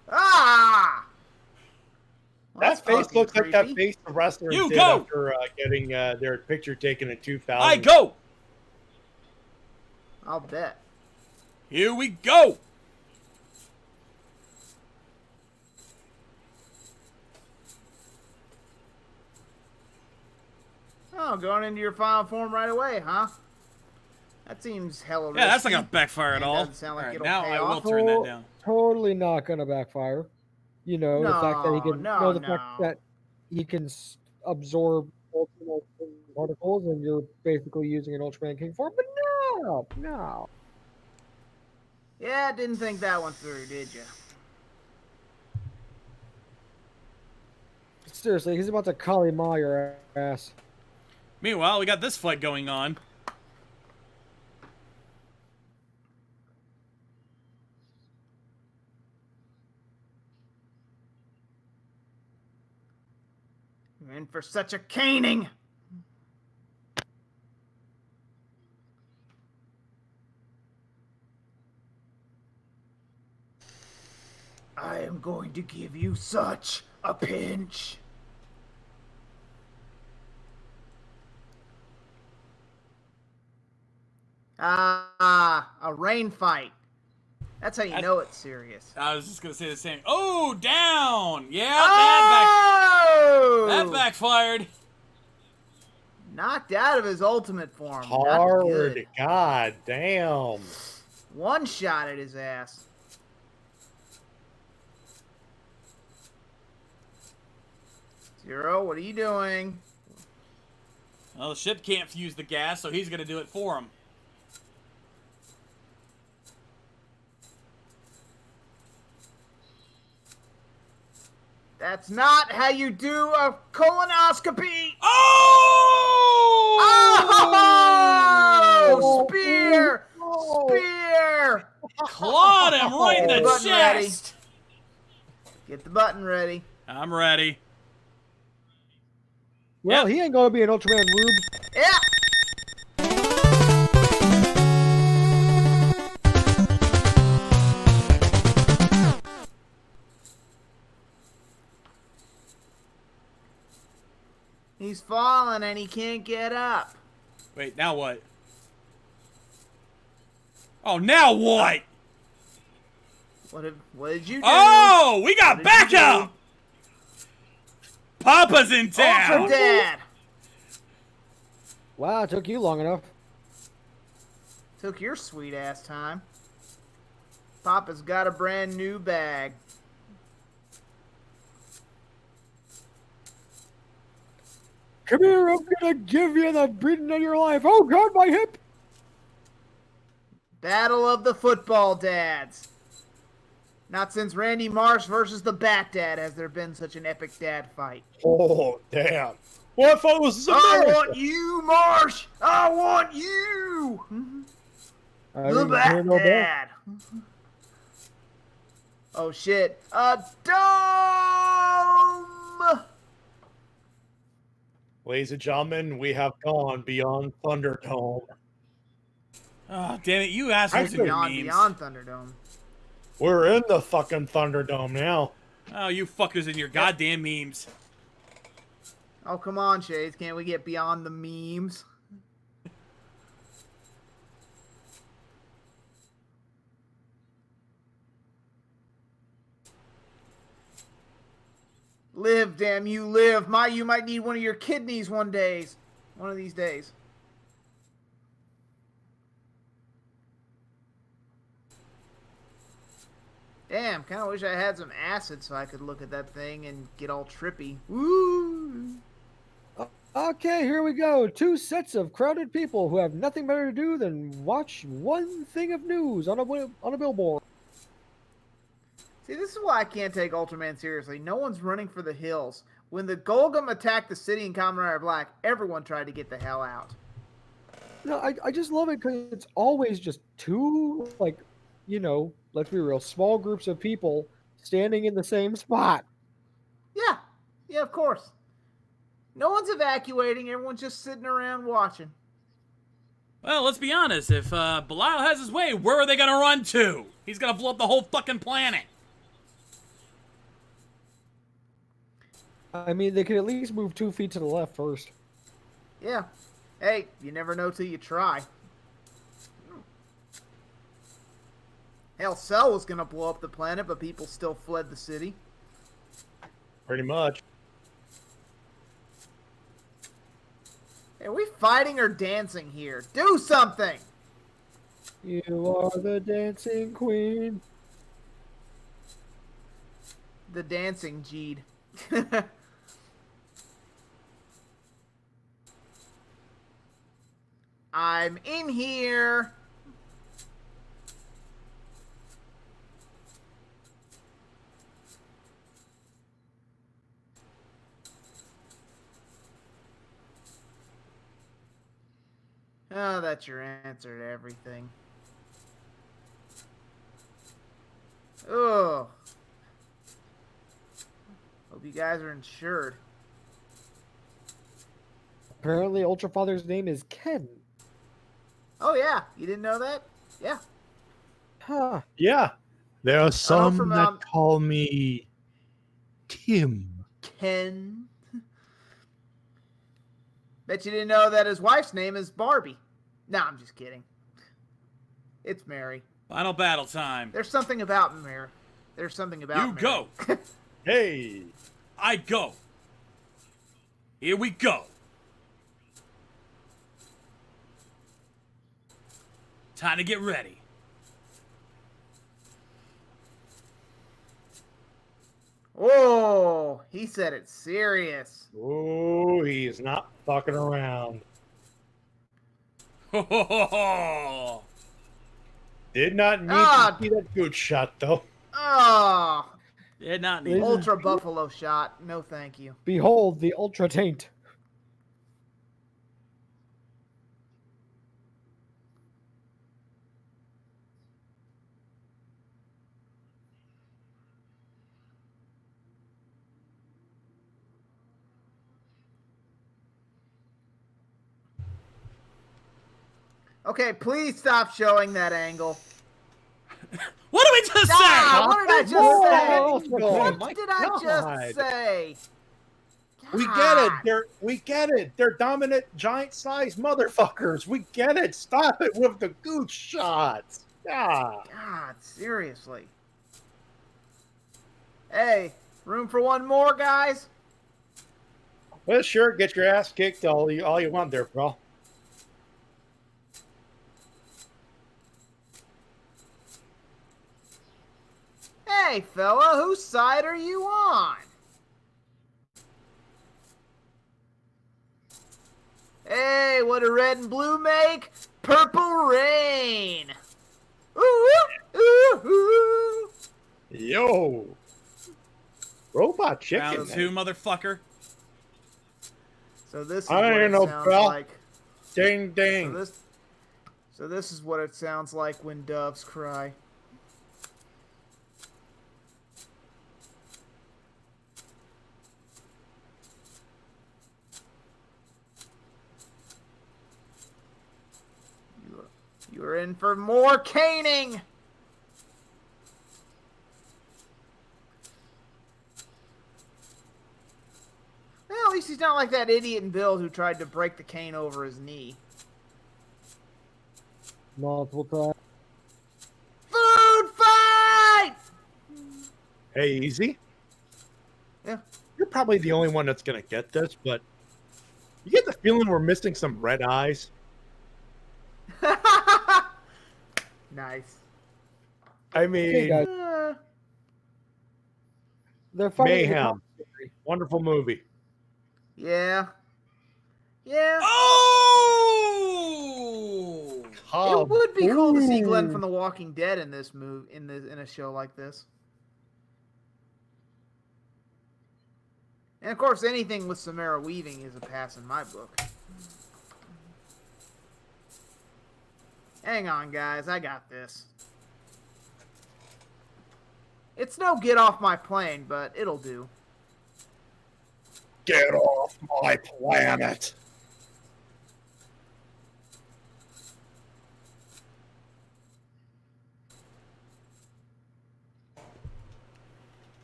Speaker 4: Ah! Well,
Speaker 3: That
Speaker 4: that's
Speaker 3: face
Speaker 4: fucking
Speaker 3: looks like that
Speaker 4: creepy.
Speaker 3: face the wrestler
Speaker 1: You
Speaker 3: did
Speaker 1: go!
Speaker 3: after getting their picture taken in 2000.
Speaker 1: I go!
Speaker 4: I'll bet.
Speaker 1: Here we go!
Speaker 4: Oh, going into your final form right away, huh? That seems hella
Speaker 1: Yeah, that's not
Speaker 4: risky.
Speaker 1: gonna backfire at
Speaker 4: And
Speaker 1: all.
Speaker 4: doesn't sound like
Speaker 1: Alright,
Speaker 4: it'll
Speaker 1: now
Speaker 4: pay
Speaker 1: I will
Speaker 4: off.
Speaker 1: turn that down.
Speaker 2: Totally not gonna backfire. You know, the fact that he can
Speaker 4: No,
Speaker 2: the fact that he can absorb ultimate particles, and you're basically using an Ultraman King form. But no.
Speaker 4: Yeah, didn't think that one through, did you?
Speaker 2: Seriously, he's about to Kali Ma your ass.
Speaker 1: Meanwhile, we got this fight going on.
Speaker 4: You're in for such a caning. I am going to give you such a pinch. Ah, a rain fight. That's how you know it's serious.
Speaker 1: I was just gonna say the same. Oh, down! Yeah,
Speaker 4: Oh!
Speaker 1: that backfired.
Speaker 4: Knocked out of his ultimate form. Not
Speaker 3: Hard.
Speaker 4: good.
Speaker 3: God damn.
Speaker 4: One shot at his ass. Zero, what are you doing?
Speaker 1: Well, the ship can't fuse the gas, so he's gonna do it for him.
Speaker 4: That's not how you do a colonoscopy.
Speaker 1: Oh!
Speaker 4: Oh! Spear! Spear!
Speaker 1: Clawed him right in
Speaker 4: Get
Speaker 1: the
Speaker 4: button ready.
Speaker 1: chest.
Speaker 4: Get the button ready.
Speaker 1: I'm ready.
Speaker 2: Well, he ain't gonna be an Ultraman Rube.
Speaker 4: Yeah. He's falling and he can't get up.
Speaker 1: Wait, now what? Oh, now what?
Speaker 4: What did you do?
Speaker 1: Oh, we got
Speaker 4: What did you do?
Speaker 1: backup. Papa's in town.
Speaker 4: Ultra Dad.
Speaker 2: Wow, it took you long enough.
Speaker 4: Took your sweet ass time. Papa's got a brand new bag.
Speaker 2: Come here, I'm gonna give you the beating of your life. Oh God, my hip!
Speaker 4: Battle of the Football Dads. Not since Randy Marsh versus the Bat Dad has there been such an epic dad fight.
Speaker 3: Oh, damn. Well, I thought it was
Speaker 4: I
Speaker 3: America.
Speaker 4: want you, Marsh! I want you!
Speaker 2: I
Speaker 4: The
Speaker 2: didn't hear
Speaker 4: Bat
Speaker 2: no
Speaker 4: Dad. Oh shit. Dome!
Speaker 3: Ladies and gentlemen, we have gone beyond Thunderdome.
Speaker 1: Oh, damn it, you assholes and your memes.
Speaker 4: Beyond Thunderdome.
Speaker 3: We're in the fucking Thunderdome now.
Speaker 1: Oh, you fuckers and your goddamn memes.
Speaker 4: Oh, come on, Shades. Can't we get beyond the memes? Live, damn you, live. You might need one of your kidneys one of these days. Damn, kind of wish I had some acid so I could look at that thing and get all trippy. Woo!
Speaker 2: Okay, here we go. Two sets of crowded people who have nothing better to do than watch one thing of news on a billboard.
Speaker 4: See, this is why I can't take Ultraman seriously. No one's running for the hills. When the Golgum attacked the city in Kamen Rider Black, everyone tried to get the hell out.
Speaker 2: No, I just love it because it's always just two, like, you know, let's be real, small groups of people standing in the same spot.
Speaker 4: Yeah, of course. No one's evacuating. Everyone's just sitting around watching.
Speaker 1: Well, let's be honest. If Belial has his way, where are they gonna run to? He's gonna blow up the whole fucking planet.
Speaker 2: I mean, they could at least move 2 feet to the left first.
Speaker 4: Yeah. Hey, you never know till you try. Hell, Cell was gonna blow up the planet, but people still fled the city.
Speaker 3: Pretty much.
Speaker 4: Hey, are we fighting or dancing here? Do something!
Speaker 2: You are the dancing queen.
Speaker 4: The dancing Jeed. I'm in here. Oh, that's your answer to everything. Ugh. Hope you guys are insured.
Speaker 2: Apparently, Ultra Father's name is Ken.
Speaker 4: Oh, yeah. You didn't know that? Yeah.
Speaker 2: Huh.
Speaker 3: Yeah. There are some
Speaker 4: from,
Speaker 3: that call me Tim.
Speaker 4: Ken. Bet you didn't know that his wife's name is Barbie. No, I'm just kidding. It's Mary.
Speaker 1: Final battle time.
Speaker 4: There's something about Mary. There's something about
Speaker 1: You
Speaker 4: Mary.
Speaker 1: go.
Speaker 3: Hey.
Speaker 1: I go. Here we go. Time to get ready.
Speaker 4: Oh, he said it's serious.
Speaker 3: Oh, he's not fucking around.
Speaker 1: Ho ho ho ho!
Speaker 3: Did not need
Speaker 4: Ah.
Speaker 3: to see that good shot, though.
Speaker 4: Oh,
Speaker 1: Yeah, not needed.
Speaker 4: Ultra buffalo shot. No, thank you.
Speaker 2: Behold the ultra taint.
Speaker 4: Okay, please stop showing that angle.
Speaker 1: What did we just say?
Speaker 4: What did I just say?
Speaker 3: Oh,
Speaker 4: What did I just say?
Speaker 3: We get it. We get it. They're dominant, giant-sized motherfuckers. We get it. Stop it with the gooch shots. God.
Speaker 4: God, seriously. Hey, room for one more, guys?
Speaker 3: Well, sure. Get your ass kicked all you want there, bro.
Speaker 4: Hey, fella, whose side are you on? Hey, what do red and blue make? Purple rain. Ooh, ooh, ooh.
Speaker 3: Yo. Robot chicken.
Speaker 1: Round two, motherfucker.
Speaker 4: So this is
Speaker 3: I
Speaker 4: what
Speaker 3: don't
Speaker 4: it
Speaker 3: know,
Speaker 4: sounds
Speaker 3: bro.
Speaker 4: like.
Speaker 3: Ding, ding.
Speaker 4: So this is what it sounds like when doves cry. You're in for more caning! Well, at least he's not like that idiot in Build who tried to break the cane over his knee.
Speaker 2: Multiple try.
Speaker 4: Food fight!
Speaker 3: Hey, easy.
Speaker 4: Yeah.
Speaker 3: You're probably the only one that's gonna get this, but you get the feeling we're missing some red eyes.
Speaker 4: Nice.
Speaker 3: I mean,
Speaker 2: Hey, guys. They're fighting.
Speaker 3: Mayhem. Wonderful movie.
Speaker 4: Yeah. Yeah.
Speaker 1: Oh!
Speaker 4: It would be cool to see Glenn from The Walking Dead in this in a show like this. And of course, anything with Samara Weaving is a pass in my book. Hang on, guys. I got this. It's no get off my plane, but it'll do.
Speaker 3: Get off my planet.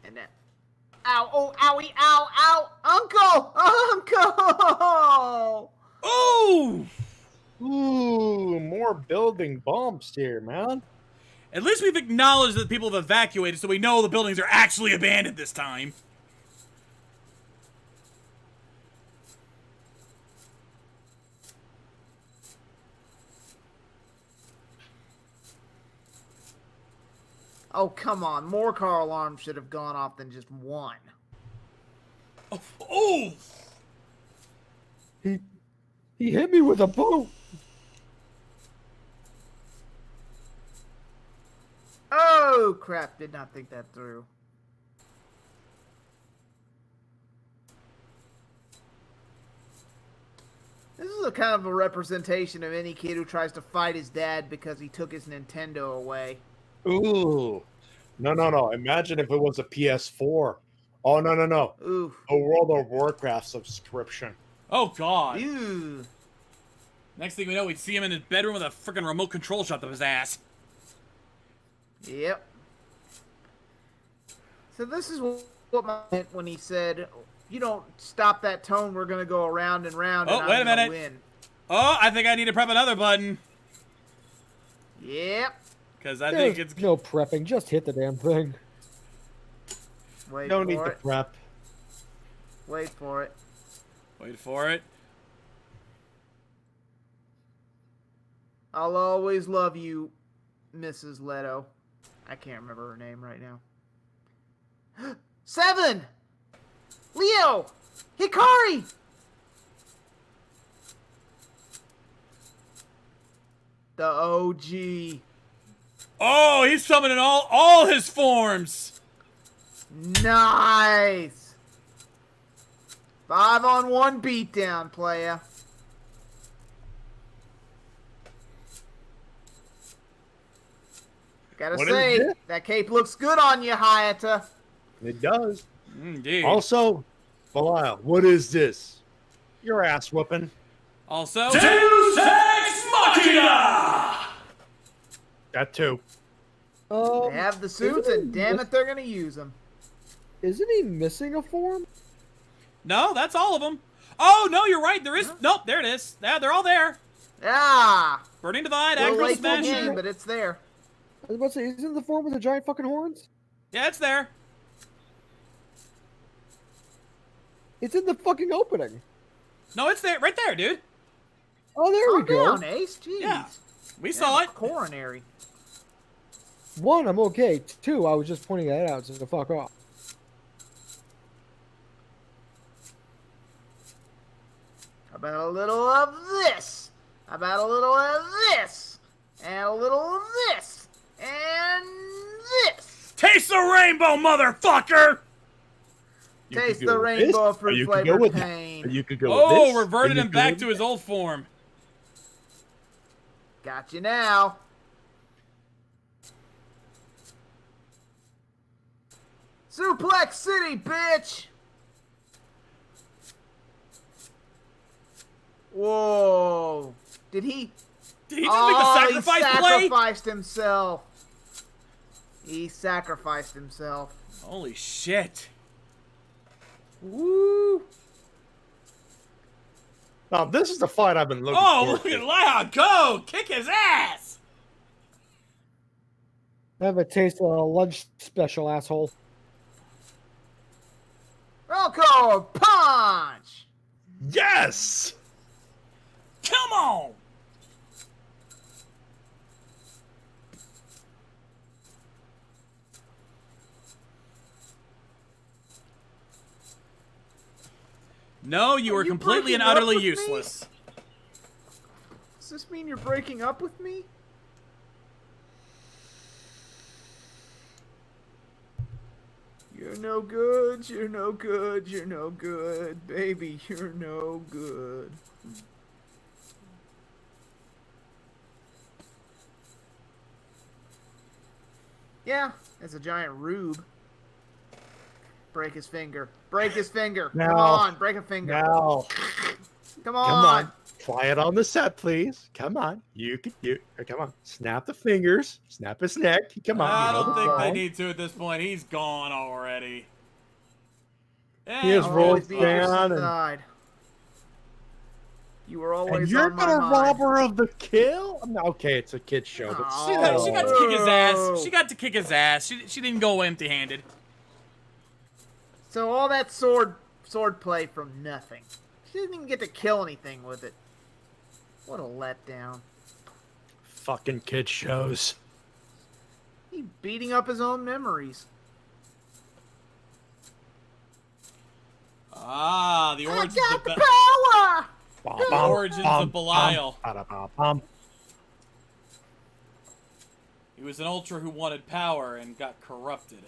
Speaker 4: And then, ow, oh, owie, ow, ow, Uncle!
Speaker 1: Ooh!
Speaker 3: Ooh, more building bumps here, man.
Speaker 1: At least we've acknowledged that people have evacuated, so we know the buildings are actually abandoned this time.
Speaker 4: Oh, come on. More car alarms should have gone off than just one.
Speaker 1: Oh!
Speaker 2: He hit me with a boat.
Speaker 4: Oh, crap. Did not think that through. This is a kind of a representation of any kid who tries to fight his dad because he took his Nintendo away.
Speaker 3: Ooh. No. Imagine if it was a PS4. Oh, no.
Speaker 4: Ooh.
Speaker 3: A World of Warcraft subscription.
Speaker 1: Oh, God.
Speaker 4: Ew.
Speaker 1: Next thing we know, we'd see him in his bedroom with a freaking remote control shoved up his ass.
Speaker 4: Yep. So this is what I meant when he said, you don't stop that tone, we're going to go around and round and
Speaker 1: Oh, wait a
Speaker 4: I'm gonna
Speaker 1: minute.
Speaker 4: win.
Speaker 1: Oh, I think I need to prep another button.
Speaker 4: Yep.
Speaker 1: Because I
Speaker 2: There's
Speaker 1: think it's...
Speaker 2: no prepping. Just hit the damn thing.
Speaker 4: Wait
Speaker 3: No
Speaker 4: for
Speaker 3: need to
Speaker 4: it.
Speaker 3: prep.
Speaker 4: Wait for it.
Speaker 1: Wait for it.
Speaker 4: I'll always love you, Mrs. Leto. I can't remember her name right now. 7! Leo! Hikari! The OG.
Speaker 1: Oh, he's summoning all his forms.
Speaker 4: Nice. 5-on-1 beatdown, playa. Gotta
Speaker 3: What
Speaker 4: say,
Speaker 3: is this?
Speaker 4: that cape looks good on you, Hayata.
Speaker 3: It does.
Speaker 1: Indeed.
Speaker 3: Also, Belial, what is this? Your ass whooping.
Speaker 1: Also,
Speaker 6: Deus Ex Machina!
Speaker 3: That too.
Speaker 4: They have the suits, and damn it, they're gonna use them.
Speaker 2: Isn't he missing a form?
Speaker 1: no, that's all of them. Oh, no, you're right. There is. Nope, there it is. Yeah, they're all there.
Speaker 4: Ah!
Speaker 1: Burning Divide,
Speaker 4: Little
Speaker 1: Aggro
Speaker 4: late to the
Speaker 1: Smash.
Speaker 4: game, but it's there.
Speaker 2: I was about to say, isn't the form with the giant fucking horns?
Speaker 1: Yeah, it's there.
Speaker 2: It's in the fucking opening.
Speaker 1: No, it's there. Right there, dude.
Speaker 2: Oh, there we go.
Speaker 4: Calm down, Ace. Jeez.
Speaker 1: Yeah. We saw it.
Speaker 4: Coronary.
Speaker 2: 1, I'm okay. 2, I was just pointing that out, so fuck off.
Speaker 4: How about a little of this? How about a little of this? And a little of this? And this?
Speaker 1: Taste the rainbow, motherfucker!
Speaker 4: Taste the rainbow fruit flavored pain.
Speaker 3: You could go with
Speaker 1: Oh,
Speaker 3: this.
Speaker 1: reverted
Speaker 3: or you
Speaker 1: him
Speaker 3: could
Speaker 1: back
Speaker 3: go
Speaker 1: to his old form.
Speaker 4: Got you now. Suplex City, bitch! Whoa. Did he?
Speaker 1: Did he just make the sacrifice
Speaker 4: he
Speaker 1: play?
Speaker 4: sacrificed himself. He sacrificed himself.
Speaker 1: Holy shit.
Speaker 4: Woo.
Speaker 3: Now, this is the fight I've been looking
Speaker 1: Oh,
Speaker 3: for.
Speaker 1: look at Lyle go! Kick his ass!
Speaker 2: Have a taste of a lunch special, asshole.
Speaker 4: Roll punch!
Speaker 3: Yes!
Speaker 1: Come on! No, you are completely and
Speaker 4: breaking up
Speaker 1: utterly
Speaker 4: with me?
Speaker 1: useless.
Speaker 4: Does this mean you're breaking up with me? You're no good, you're no good, you're no good. Baby, you're no good. Yeah, it's a giant rube. Break his finger. Break his finger.
Speaker 3: Now.
Speaker 4: Come on, break a finger.
Speaker 3: Now,
Speaker 4: Come on.
Speaker 3: come on. Try it on the set, please. Come on. You can do. Come on. Snap the fingers. Snap his neck. Come on.
Speaker 1: I
Speaker 3: you know
Speaker 1: don't
Speaker 3: the
Speaker 1: think they
Speaker 3: song.
Speaker 1: need to at this point. He's gone already.
Speaker 3: He has
Speaker 1: And-
Speaker 3: rolled
Speaker 4: Be on your
Speaker 3: down and-
Speaker 4: side. You were
Speaker 3: And
Speaker 4: always
Speaker 3: you're
Speaker 4: on my
Speaker 3: gonna
Speaker 4: mind.
Speaker 3: rob her of the kill? I mean, okay, it's a kid's show, but
Speaker 4: Aw.
Speaker 3: still.
Speaker 1: She got to kick his ass. She got to kick his ass. She didn't go empty-handed.
Speaker 4: So all that sword play from nothing. She didn't even get to kill anything with it. What a letdown.
Speaker 3: Fucking kid shows.
Speaker 4: He beating up his own memories.
Speaker 1: Ah, the
Speaker 4: I
Speaker 1: origins
Speaker 4: got
Speaker 1: of
Speaker 4: the power!
Speaker 1: the origins of Belial.
Speaker 3: Bum.
Speaker 1: He was an ultra who wanted power and got corrupted.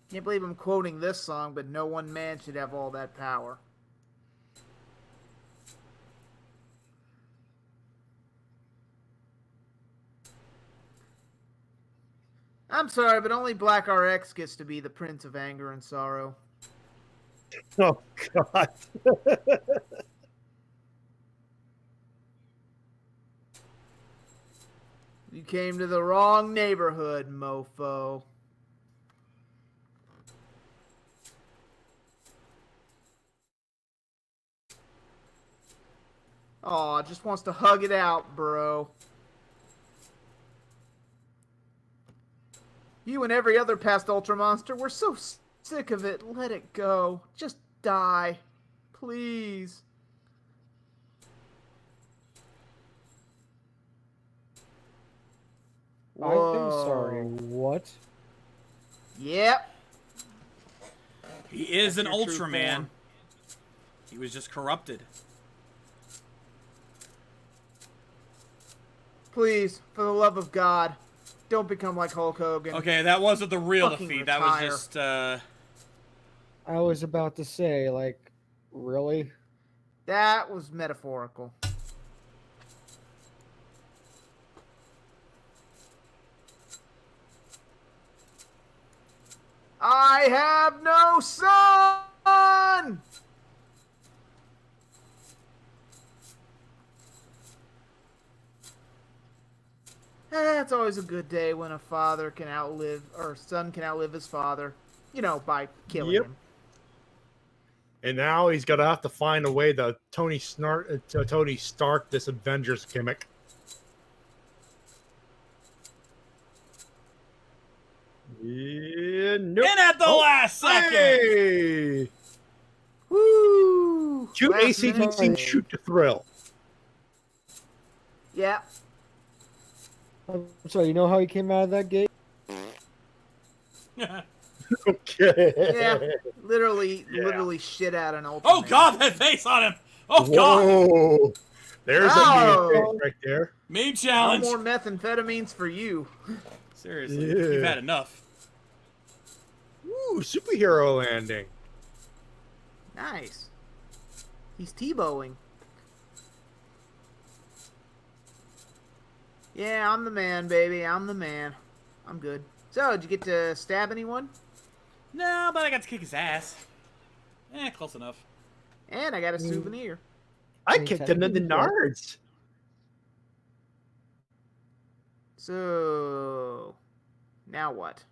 Speaker 4: Can't believe I'm quoting this song, but no one man should have all that power. I'm sorry, but only Black RX gets to be the Prince of Anger and Sorrow.
Speaker 3: Oh, God.
Speaker 4: You came to the wrong neighborhood, mofo. Aw, just wants to hug it out, bro. You and every other past Ultra Monster were so sick of it. Let it go. Just die. Please.
Speaker 2: I'm sorry, what?
Speaker 4: Yep.
Speaker 1: He is
Speaker 4: That's
Speaker 1: an
Speaker 4: your true
Speaker 1: Ultraman.
Speaker 4: form.
Speaker 1: He was just corrupted.
Speaker 4: Please, for the love of God, Don't become like Hulk Hogan.
Speaker 1: Okay, that wasn't the real
Speaker 4: Fucking
Speaker 1: defeat. That was
Speaker 4: retire.
Speaker 1: just,
Speaker 2: I was about to say, like, really?
Speaker 4: That was metaphorical. I have no son! It's always a good day when a father can outlive, or son can outlive his father. You know, by killing him.
Speaker 3: And now he's gonna have to find a way to Tony Stark this Avengers gimmick. Yeah, nope.
Speaker 1: And at the last second!
Speaker 3: Hey!
Speaker 4: Woo!
Speaker 3: Shoot
Speaker 4: Last
Speaker 3: ACDC,
Speaker 4: minute.
Speaker 3: shoot to thrill.
Speaker 4: Yeah.
Speaker 2: I'm sorry, you know how he came out of that gate?
Speaker 3: Okay.
Speaker 4: Yeah. Literally shit out an ultimate.
Speaker 1: Oh god, that face on him! Oh god!
Speaker 3: Whoa! There's
Speaker 4: Oh.
Speaker 3: a meme face right there.
Speaker 1: Meme
Speaker 4: No
Speaker 1: challenge!
Speaker 4: more methamphetamines for you.
Speaker 1: Seriously,
Speaker 3: Yeah.
Speaker 1: you've had enough.
Speaker 3: Ooh, superhero landing.
Speaker 4: Nice. He's Tebowing. Yeah, I'm the man, baby. I'm the man. I'm good. So, did you get to stab anyone?
Speaker 1: No, but I got to kick his ass. Close enough.
Speaker 4: And I got a souvenir.
Speaker 3: I kicked him in the nards.
Speaker 4: So, now what?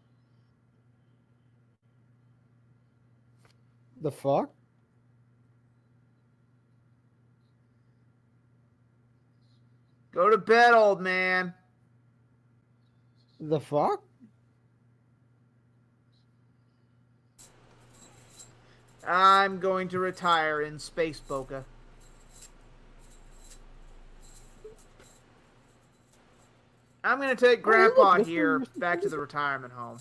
Speaker 2: The fuck?
Speaker 4: Go to bed, old man.
Speaker 2: The fuck?
Speaker 4: I'm going to retire in Space Boca. I'm going to take Grandpa here back to the retirement home.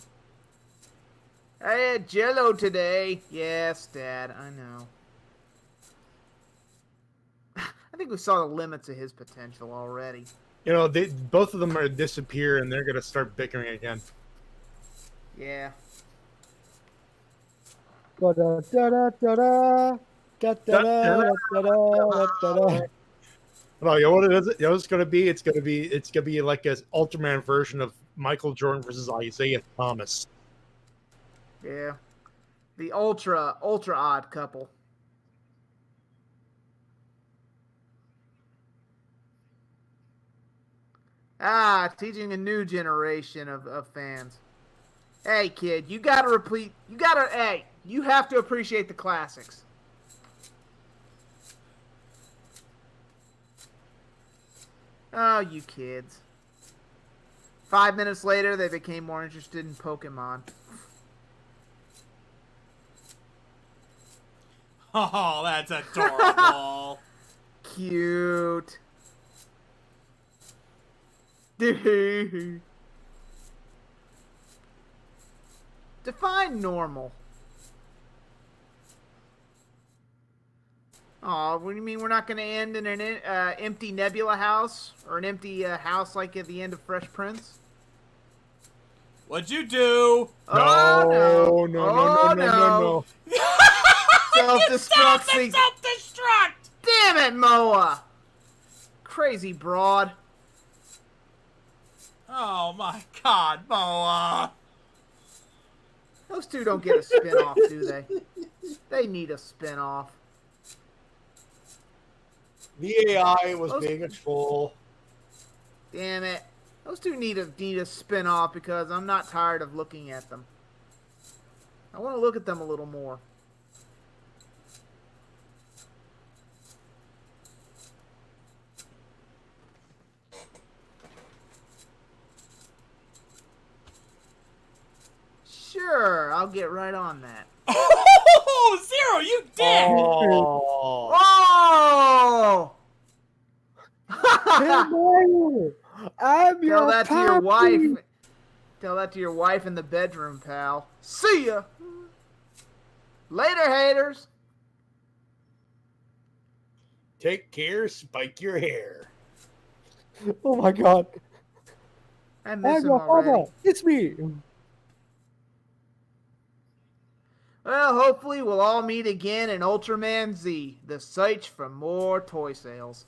Speaker 4: I had Jello today. Yes, Dad, I know. I think we saw the limits of his potential already.
Speaker 3: You know, both of them are gonna disappear, and they're gonna start bickering again.
Speaker 4: Yeah.
Speaker 2: Da-da-da-da-da-da. Da-da-da-da-da-da-da.
Speaker 3: Well, you know what it is? You know what it's gonna be? It's gonna be like an Ultraman version of Michael Jordan versus Isaiah Thomas.
Speaker 4: Yeah. The ultra odd couple. Teaching a new generation of fans. Hey, kid, you have to appreciate the classics. Oh, you kids. 5 minutes later, they became more interested in Pokemon.
Speaker 1: Oh, that's adorable.
Speaker 4: Cute. Define normal. Oh, what do you mean we're not going to end in an empty Nebula house? Or an empty house like at the end of Fresh Prince?
Speaker 1: What'd you do?
Speaker 4: Oh,
Speaker 3: No.
Speaker 4: Self-destruct.
Speaker 1: Self-destruct!
Speaker 4: Damn it, Moa! Crazy broad.
Speaker 1: Oh my god, Moa!
Speaker 4: Those two don't get a spin-off, do they? They need a spin-off.
Speaker 3: The AI was being a troll.
Speaker 4: Damn it. Those two need a spin-off because I'm not tired of looking at them. I want to look at them a little more. Sure, I'll get right on that.
Speaker 1: Oh, Zero, you did!
Speaker 4: Oh!
Speaker 2: I'm your
Speaker 4: Tell that to your
Speaker 2: papi.
Speaker 4: wife. Tell that to your wife in the bedroom, pal. See ya. Later, haters.
Speaker 3: Take care, spike your hair.
Speaker 2: Oh my god.
Speaker 4: I miss
Speaker 2: I'm
Speaker 4: him
Speaker 2: your
Speaker 4: already.
Speaker 2: father. It's me.
Speaker 4: Well, hopefully we'll all meet again in Ultraman Z, the search for more toy sales.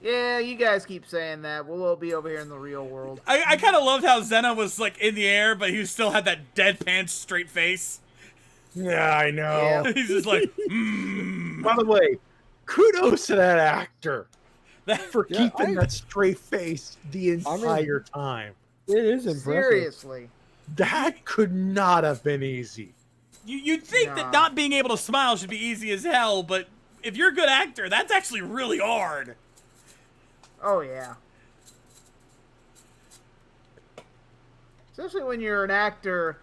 Speaker 4: Yeah, you guys keep saying that. We'll all be over here in the real world.
Speaker 1: I kind of loved how Zena was like in the air, but he still had that deadpan straight face.
Speaker 3: Yeah, I know.
Speaker 4: Yeah.
Speaker 1: He's just like,
Speaker 3: By the way, kudos to that actor for keeping that straight face the entire time.
Speaker 2: It is impressive.
Speaker 4: Seriously.
Speaker 3: That could not have been easy.
Speaker 1: You'd think that not being able to smile should be easy as hell, but if you're a good actor, that's actually really hard.
Speaker 4: Oh yeah. Especially when you're an actor,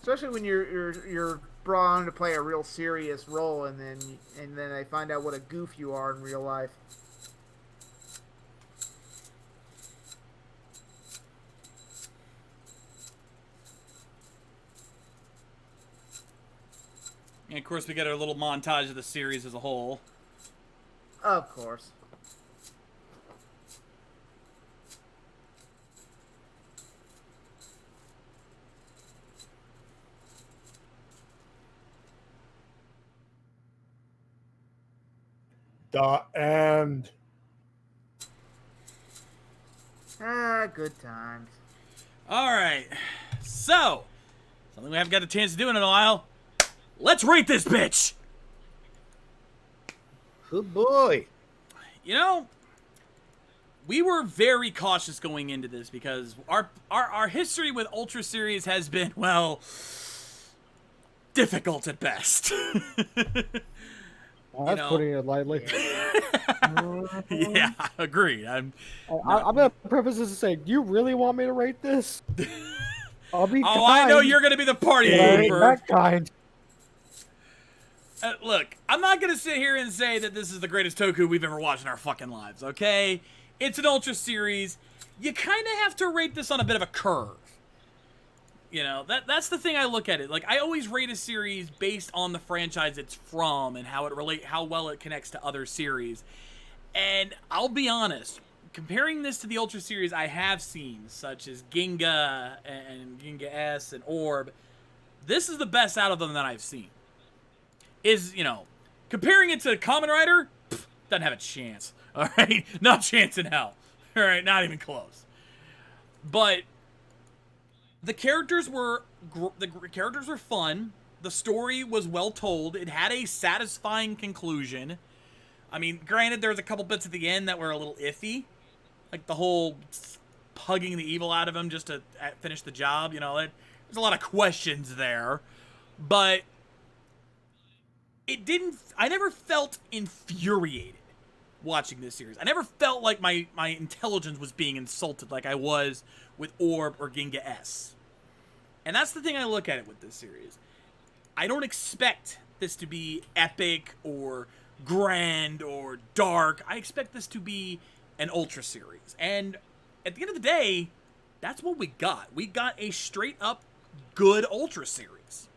Speaker 4: especially when you're brought on to play a real serious role, and then they find out what a goof you are in real life.
Speaker 1: And of course, we get our little montage of the series as a whole.
Speaker 4: Of course.
Speaker 3: The end.
Speaker 4: Ah, good times.
Speaker 1: All right, so something we haven't got a chance to do in a while. Let's rate this bitch.
Speaker 3: Good boy.
Speaker 1: You know, we were very cautious going into this because our history with Ultra Series has been, well, difficult at best.
Speaker 2: That's putting it lightly.
Speaker 1: Yeah, agreed.
Speaker 2: I'm gonna preface this to say, do you really want me to rate this? I'll be kind.
Speaker 1: I know you're gonna be the party pooper.
Speaker 2: That kind.
Speaker 1: Look, I'm not gonna sit here and say that this is the greatest Toku we've ever watched in our fucking lives, okay? It's an Ultra Series. You kind of have to rate this on a bit of a curve. You know, that's the thing I look at it. Like, I always rate a series based on the franchise it's from and how well it connects to other series. And I'll be honest, comparing this to the Ultra Series I have seen, such as Ginga and Ginga S and Orb, this is the best out of them that I've seen. Comparing it to Kamen Rider, doesn't have a chance. All right? Not a chance in hell. All right? Not even close. But the characters were fun. The story was well told. It had a satisfying conclusion. I mean, granted, there was a couple bits at the end that were a little iffy. Like the whole hugging the evil out of him just to finish the job. You know, there's a lot of questions there. But I never felt infuriated watching this series. I never felt like my intelligence was being insulted like I was with Orb or Ginga S. And that's the thing I look at it with this series. I don't expect this to be epic or grand or dark. I expect this to be an Ultra Series. And at the end of the day, that's what we got. We got a straight up good Ultra Series.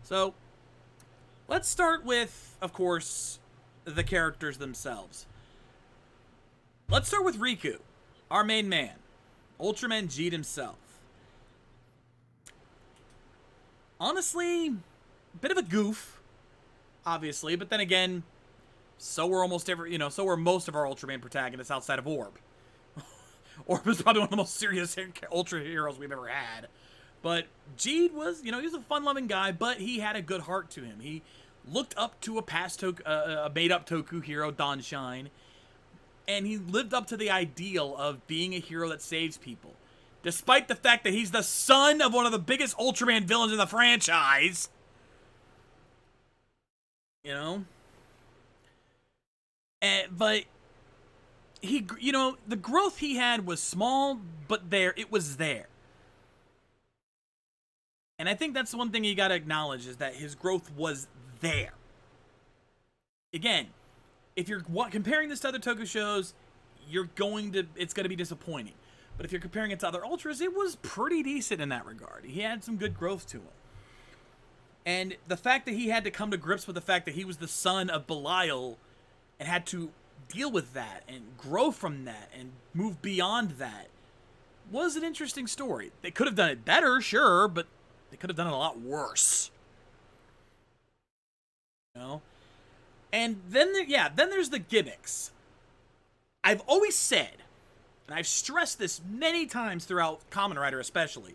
Speaker 1: So, let's start with, of course, the characters themselves. Let's start with Riku, our main man, Ultraman Jeet himself. Honestly, a bit of a goof, obviously, but then again, so were most of our Ultraman protagonists outside of Orb. Orb was probably one of the most serious Ultra heroes we've ever had. But Jeet was, he was a fun-loving guy, but he had a good heart to him. He looked up to a made-up Toku hero, Dawnshine, and he lived up to the ideal of being a hero that saves people. Despite the fact that he's the son of one of the biggest Ultraman villains in the franchise. But he, the growth he had was small, but it was there. And I think that's the one thing you gotta acknowledge, is that his growth was there. Again, if you're comparing this to other Toku shows, it's going to be disappointing. But if you're comparing it to other Ultras, it was pretty decent in that regard. He had some good growth to him. And the fact that he had to come to grips with the fact that he was the son of Belial and had to deal with that and grow from that and move beyond that was an interesting story. They could have done it better, sure, but they could have done it a lot worse. You know? And then there's the gimmicks. I've always said, and I've stressed this many times throughout Kamen Rider especially,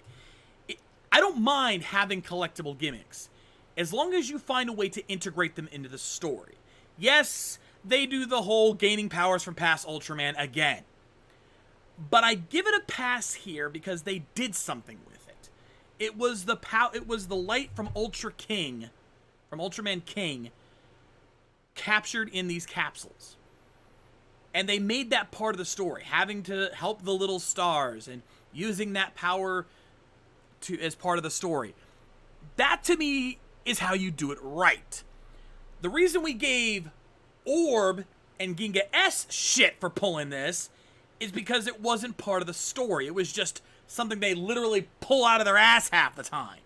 Speaker 1: I don't mind having collectible gimmicks, as long as you find a way to integrate them into the story. Yes, they do the whole gaining powers from past Ultraman again. But I give it a pass here because they did something with it. It was the light from Ultraman King, captured in these capsules. And they made that part of the story, having to help the little stars and using that power as part of the story. That, to me, is how you do it right. The reason we gave Orb and Ginga S shit for pulling this is because it wasn't part of the story. It was just something they literally pull out of their ass half the time.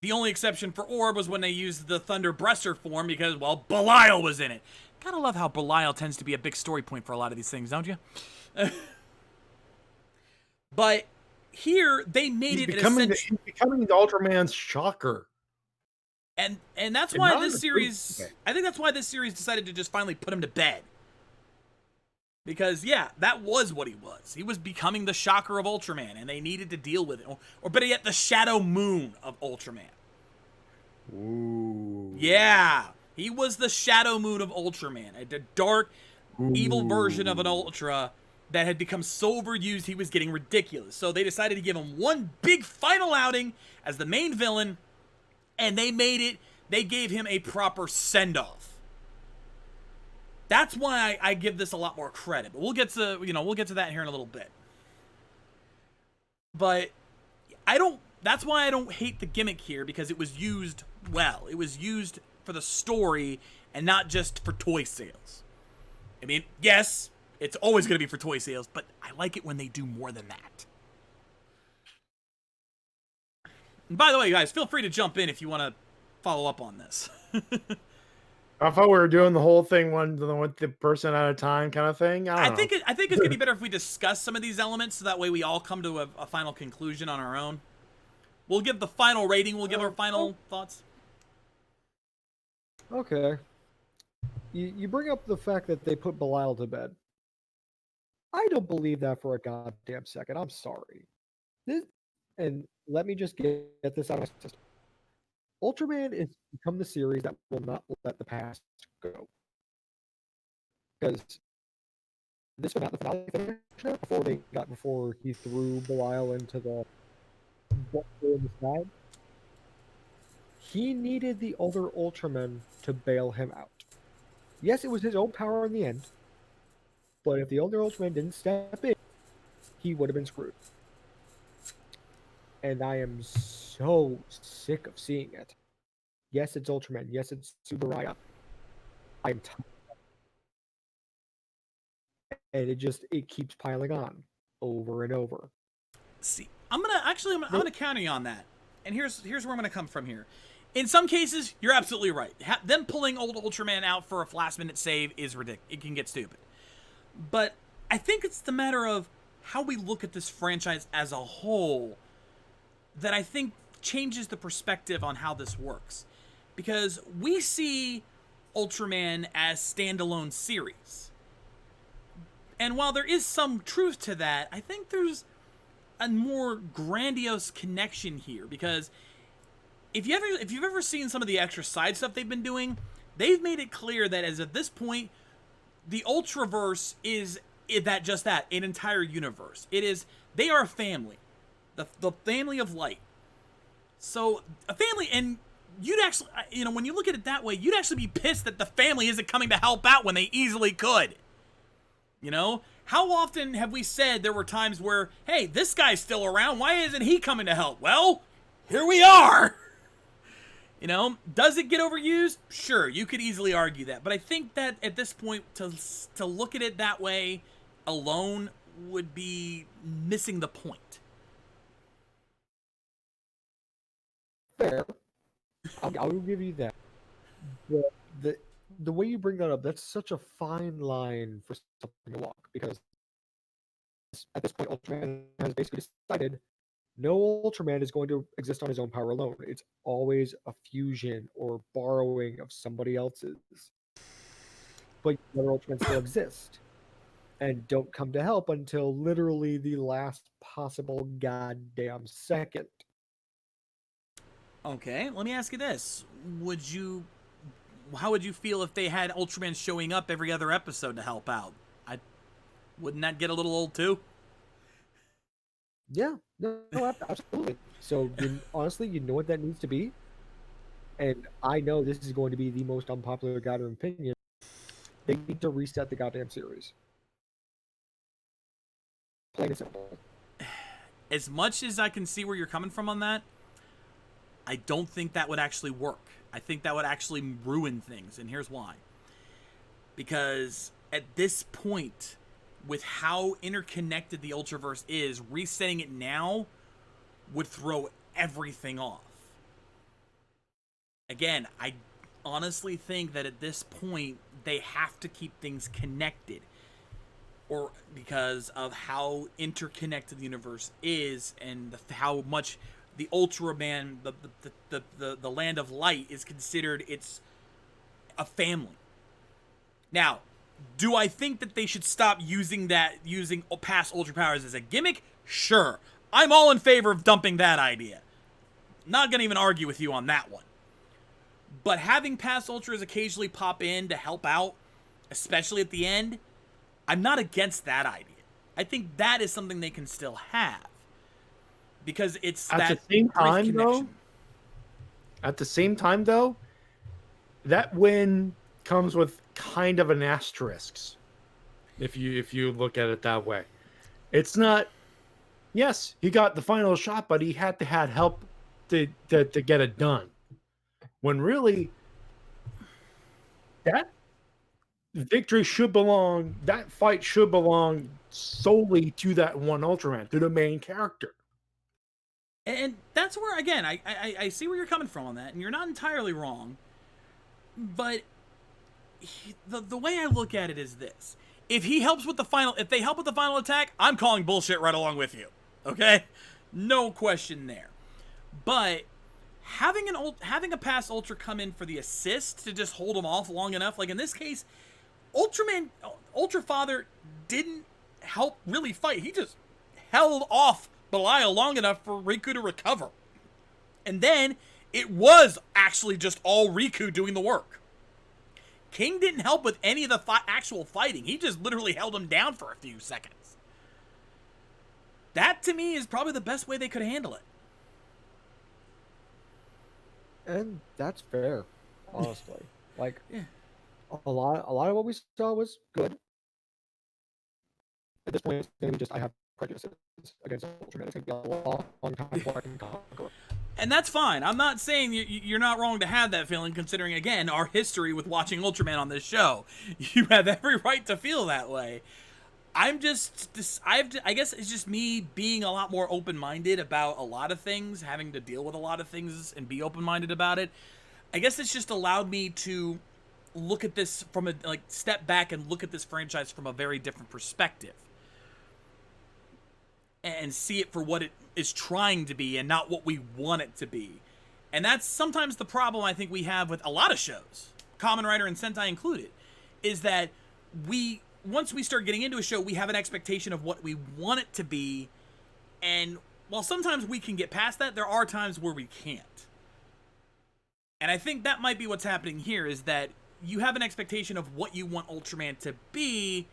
Speaker 1: The only exception for Orb was when they used the Thunder Breaster form because, well, Belial was in it. Gotta love how Belial tends to be a big story point for a lot of these things, don't you? But here, they made
Speaker 3: He's
Speaker 1: it
Speaker 3: becoming the Ultraman's shocker.
Speaker 1: And that's why this series, I think that's why this series decided to just finally put him to bed. Because, yeah, that was what he was. He was becoming the shocker of Ultraman, and they needed to deal with it. Or better yet, the Shadow Moon of Ultraman.
Speaker 3: Ooh.
Speaker 1: Yeah, he was the Shadow Moon of Ultraman. A dark, evil version of an Ultra that had become so overused he was getting ridiculous. So they decided to give him one big final outing as the main villain, and they gave him a proper send-off. That's why I give this a lot more credit. But we'll get to that here in a little bit. But that's why I don't hate the gimmick here, because it was used well. It was used for the story and not just for toy sales. I mean, yes, it's always going to be for toy sales, but I like it when they do more than that. And by the way, guys, feel free to jump in if you want to follow up on this.
Speaker 3: I thought we were doing the whole thing one with the person at a time kind of thing. I think
Speaker 1: it's going to be better if we discuss some of these elements so that way we all come to a final conclusion on our own. We'll give the final rating. We'll give our final thoughts.
Speaker 2: Okay. You bring up the fact that they put Belial to bed. I don't believe that for a goddamn second. I'm sorry. And let me just get this out of my system. Ultraman has become the series that will not let the past go. Because this was not the finale finish before he threw Belial into the water in the sky. He needed the other Ultraman to bail him out. Yes, it was his own power in the end, but if the other Ultraman didn't step in, he would have been screwed. And I am so sick of seeing it. Yes, it's Ultraman. Yes, it's Subaraya. I'm tired. And it keeps piling on over and over.
Speaker 1: See, I'm gonna counter you on that. And here's where I'm gonna come from here. In some cases, you're absolutely right. Them pulling old Ultraman out for a last-minute save is ridiculous. It can get stupid. But I think it's the matter of how we look at this franchise as a whole that I think changes the perspective on how this works. Because we see Ultraman as standalone series. And while there is some truth to that, I think there's a more grandiose connection here. Because if you've ever seen some of the extra side stuff they've been doing, they've made it clear that as of this point, the Ultraverse is that, an entire universe. They are a family. The family of light. So, a family, and you'd actually, when you look at it that way, you'd actually be pissed that the family isn't coming to help out when they easily could. How often have we said there were times where, hey, this guy's still around, why isn't he coming to help? Well, here we are! You know, does it get overused? Sure, you could easily argue that. But I think that at this point, to look at it that way alone would be missing the point.
Speaker 2: Fair. I will give you that. The way you bring that up, that's such a fine line for something to walk, because at this point, Ultraman has basically decided no Ultraman is going to exist on his own power alone. It's always a fusion or borrowing of somebody else's. But other Ultraman still exist and don't come to help until literally the last possible goddamn second.
Speaker 1: Okay, let me ask you this. How would you feel if they had Ultraman showing up every other episode to help out? Wouldn't that get a little old too?
Speaker 2: Yeah, no, absolutely. So honestly, you know what that needs to be? And I know this is going to be the most unpopular goddamn opinion. They need to reset the goddamn series. Plain and simple.
Speaker 1: As much as I can see where you're coming from on that, I don't think that would actually work. I think that would actually ruin things, and here's why. Because at this point, with how interconnected the Ultraverse is, resetting it now would throw everything off. Again, I honestly think that at this point, they have to keep things connected, or because of how interconnected the universe is, and how much the Ultraman, the Land of Light, is considered a family. Now, do I think that they should stop using past Ultra powers as a gimmick? Sure. I'm all in favor of dumping that idea. Not gonna even argue with you on that one. But having past Ultras occasionally pop in to help out, especially at the end, I'm not against that idea. I think that is something they can still have. Because it's
Speaker 3: at the same time though, that win comes with kind of an asterisk, if you look at it that way. It's not, yes, he got the final shot, but he had to have help to get it done, when really that victory should belong, that fight should belong solely to that one Ultraman, to the main character.
Speaker 1: And that's where, again, I see where you're coming from on that, and you're not entirely wrong. But the way I look at it is this: if they help with the final attack, I'm calling bullshit right along with you. Okay, no question there. But having a past Ultra come in for the assist to just hold him off long enough, like in this case, Ultra Father didn't help really fight. He just held off Belial long enough for Riku to recover. And then it was actually just all Riku doing the work. King didn't help with any of the actual fighting. He just literally held him down for a few seconds. That, to me, is probably the best way they could handle it.
Speaker 2: And that's fair, honestly. Like, yeah. a lot of what we saw was good. At this point, it's going to be just, I have prejudices against Ultraman. It's going to be a long time before I can conquer.
Speaker 1: And that's fine. I'm not saying you're not wrong to have that feeling, considering, again, our history with watching Ultraman on this show. You have every right to feel that way. I guess it's just me being a lot more open-minded about a lot of things, having to deal with a lot of things and be open-minded about it. I guess it's just allowed me to look at this from step back and look at this franchise from a very different perspective. And see it for what it is trying to be and not what we want it to be. And that's sometimes the problem I think we have with a lot of shows, Kamen Rider and Sentai included, is that once we start getting into a show, we have an expectation of what we want it to be, and while sometimes we can get past that, there are times where we can't. And I think that might be what's happening here, is that you have an expectation of what you want Ultraman to be,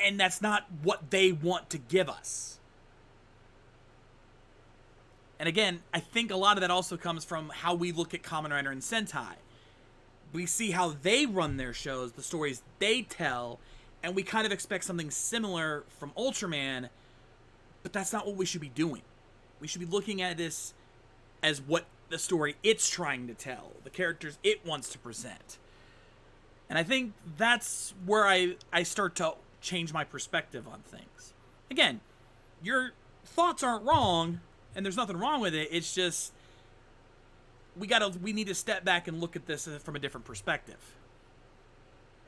Speaker 1: and that's not what they want to give us. And again, I think a lot of that also comes from how we look at Kamen Rider and Sentai. We see how they run their shows, the stories they tell, and we kind of expect something similar from Ultraman, but that's not what we should be doing. We should be looking at this as what the story it's trying to tell, the characters it wants to present. And I think that's where I start to change my perspective on things. Again, your thoughts aren't wrong, and there's nothing wrong with it. It's just we need to step back and look at this from a different perspective,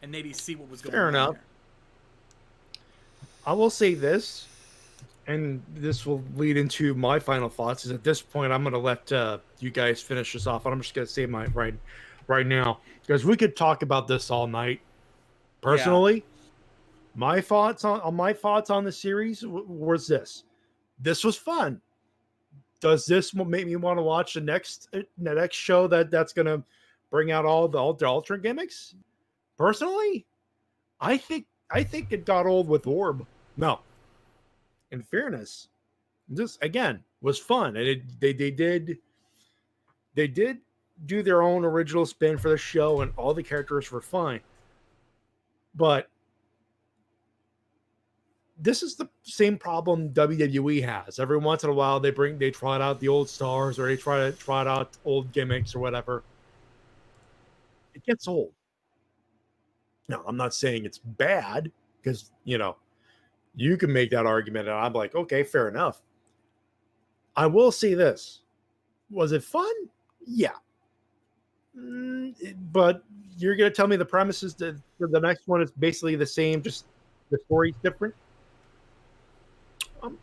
Speaker 1: and maybe see what was going on.
Speaker 3: Fair enough.
Speaker 1: There.
Speaker 3: I will say this, and this will lead into my final thoughts. Is at this point, I'm going to let you guys finish this off, and I'm just going to say mine right now, because we could talk about this all night. Personally, my thoughts on the series was this: this was fun. Does this make me want to watch the next show that's going to bring out all the alternate gimmicks? Personally, I think it got old with Orb. No, in fairness, this again was fun, and they did do their own original spin for the show, and all the characters were fine. But this is the same problem WWE has. Every once in a while, they try out the old stars, or they try out old gimmicks or whatever. It gets old. Now, I'm not saying it's bad, because you can make that argument, and I'm like, okay, fair enough. I will say this: was it fun? Yeah. But you're gonna tell me the premises that the next one is basically the same, just the story's different?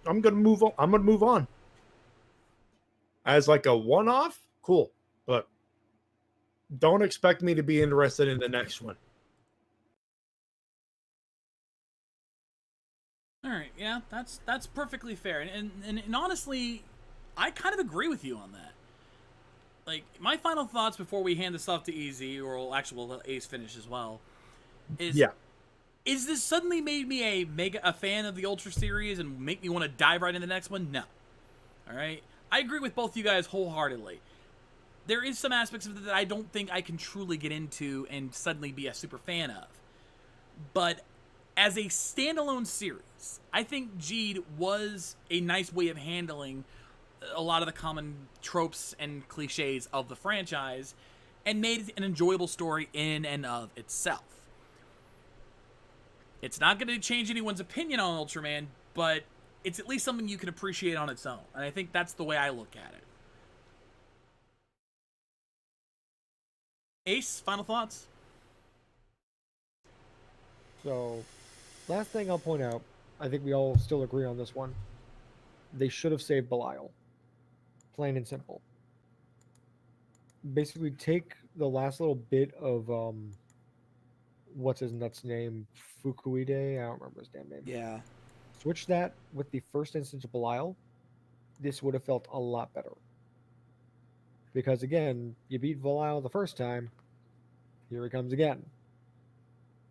Speaker 3: I'm gonna move on. I'm gonna move on. As like a one-off, cool, but don't expect me to be interested in the next one.
Speaker 1: All right, yeah, that's perfectly fair, and honestly, I kind of agree with you on that. Like, my final thoughts before we hand this off to Easy, or we'll let Ace finish as well, is this suddenly made me a fan of the Ultra series and make me want to dive right into the next one? No. All right? I agree with both you guys wholeheartedly. There is some aspects of it that I don't think I can truly get into and suddenly be a super fan of. But as a standalone series, I think Geed was a nice way of handling a lot of the common tropes and cliches of the franchise and made an enjoyable story in and of itself. It's not going to change anyone's opinion on Ultraman, but it's at least something you can appreciate on its own. And I think that's the way I look at it. Ace, final thoughts?
Speaker 2: So, last thing I'll point out, I think we all still agree on this one. They should have saved Belial. Plain and simple. Basically, take the last little bit of what's his nuts name, Fukuide. I don't remember his damn name.
Speaker 1: Yeah.
Speaker 2: Switch that with the first instance of Belial. This would have felt a lot better. Because again, you beat Belial the first time. Here he comes again.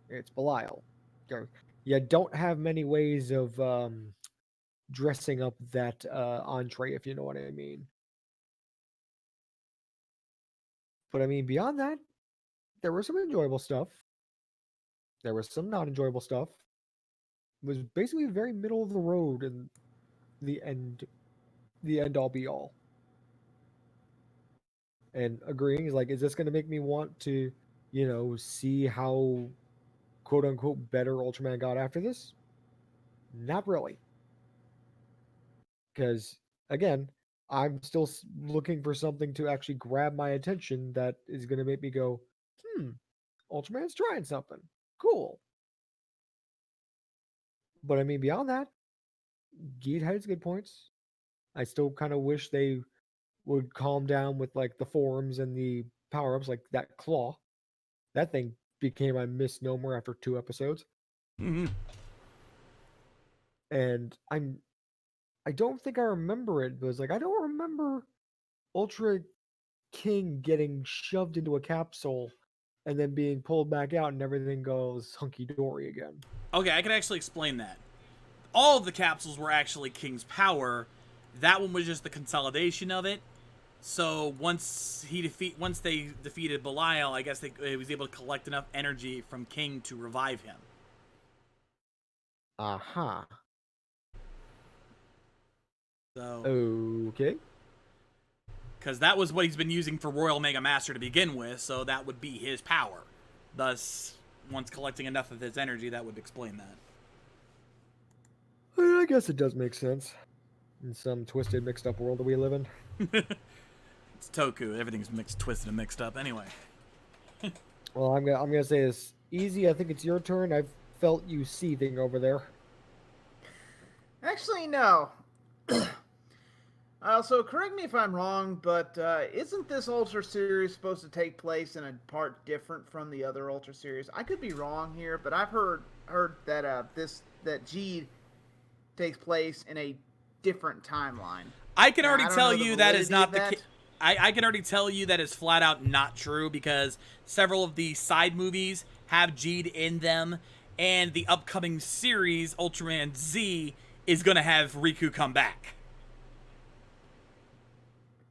Speaker 2: It's Belial. You don't have many ways of dressing up that entree, if you know what I mean. But I mean, beyond that, there was some enjoyable stuff. There was some not enjoyable stuff. It was basically very middle of the road and the end all be all. And agreeing is like, is this going to make me want to, see how quote unquote better Ultraman got after this? Not really. Because again, I'm still looking for something to actually grab my attention that is going to make me go, Ultraman's trying something. Cool. But I mean, beyond that, Geet had his good points. I still kind of wish they would calm down with like the forms and the power-ups, like that claw. That thing became a misnomer after 2 episodes.
Speaker 1: Mm-hmm.
Speaker 2: And I don't think I remember it, but it's like I don't remember Ultra King getting shoved into a capsule and then being pulled back out and everything goes hunky-dory again.
Speaker 1: Okay, I can actually explain that. All of the capsules were actually King's power. That one was just the consolidation of it. So once they defeated Belial, I guess they was able to collect enough energy from King to revive him.
Speaker 2: Aha.
Speaker 1: So
Speaker 2: okay.
Speaker 1: Because that was what he's been using for Royal Mega Master to begin with, so that would be his power. Thus, once collecting enough of his energy, that would explain that.
Speaker 2: I guess it does make sense in some twisted, mixed up world that we live in.
Speaker 1: It's Toku. Everything's mixed, twisted, and mixed up. Anyway.
Speaker 2: Well, I'm gonna say this. Easy, I think it's your turn. I've felt you seething over there.
Speaker 4: Actually, no. So correct me if I'm wrong, but isn't this Ultra Series supposed to take place in a part different from the other Ultra Series? I could be wrong here, but I've heard that that G takes place in a different timeline.
Speaker 1: I can already tell you that is not the
Speaker 4: case.
Speaker 1: I can already tell you that is flat out not true, because several of the side movies have G'd in them, and the upcoming series, Ultraman Z, is going to have Riku come back.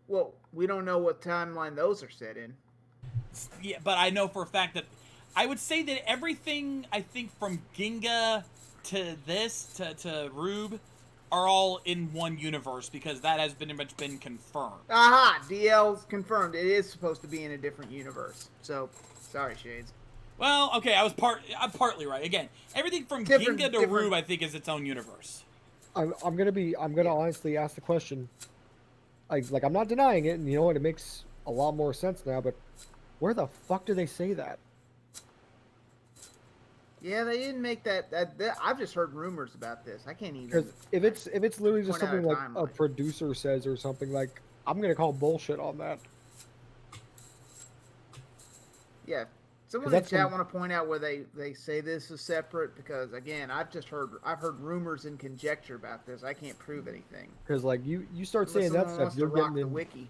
Speaker 4: Well, we don't know what timeline those are set in.
Speaker 1: Yeah, but I know for a fact that I would say that everything, I think, from Ginga to this, to Rube, are all in one universe, because that has pretty much been confirmed.
Speaker 4: Aha! DL's confirmed. It is supposed to be in a different universe. So, sorry, Shades.
Speaker 1: Well, okay, I'm partly right. Again, everything from Ginga to Rube, I think, is its own universe.
Speaker 2: I'm gonna honestly ask the question. Like I'm not denying it, and you know what? It makes a lot more sense now. But where the fuck do they say that?
Speaker 4: Yeah, they didn't make that I've just heard rumors about this. I can't even.
Speaker 2: Because if it's literally just
Speaker 4: point out
Speaker 2: something
Speaker 4: a
Speaker 2: like a
Speaker 4: timeline.
Speaker 2: producer says or something, like I'm gonna call bullshit on that.
Speaker 4: Yeah. Someone
Speaker 2: 'Cause
Speaker 4: in
Speaker 2: that's
Speaker 4: chat
Speaker 2: some-
Speaker 4: want to point out where they say this is separate, because again, I've heard rumors and conjecture about this. I can't prove anything.
Speaker 2: Because like you start
Speaker 4: Unless
Speaker 2: saying that
Speaker 4: someone
Speaker 2: stuff,
Speaker 4: wants to
Speaker 2: you're
Speaker 4: rock
Speaker 2: getting
Speaker 4: the
Speaker 2: in.
Speaker 4: wiki.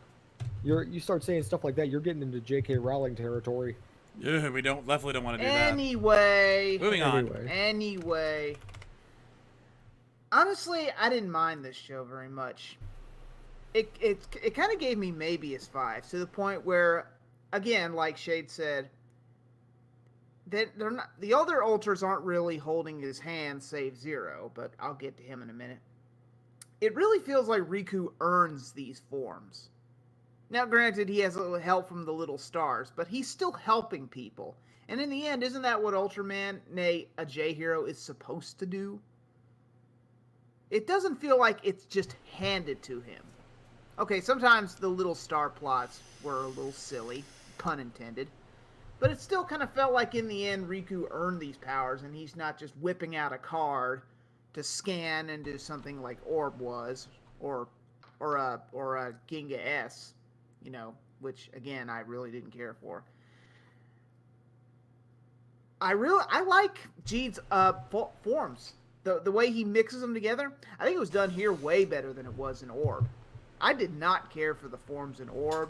Speaker 2: You start saying stuff like that, you're getting into J.K. Rowling territory.
Speaker 1: Yeah, we definitely don't want to do
Speaker 4: Anyway.
Speaker 1: that. Moving on.
Speaker 4: Anyway. Honestly, I didn't mind this show very much. It kind of gave me Mabius vibes, to the point where, again, like Shade said, that they're not, the other Ultras aren't really holding his hand, save Zero, but I'll get to him in a minute. It really feels like Riku earns these forms. Now, granted, he has a little help from the little stars, but he's still helping people. And in the end, isn't that what Ultraman, nay, a J-Hero, is supposed to do? It doesn't feel like it's just handed to him. Okay, sometimes the little star plots were a little silly, pun intended. But it still kind of felt like in the end Riku earned these powers, and he's not just whipping out a card to scan into something like Orb was, or a Ginga S, you know, which again I really didn't care for. I like Jeed's forms. The way he mixes them together, I think it was done here way better than it was in Orb. I did not care for the forms in Orb.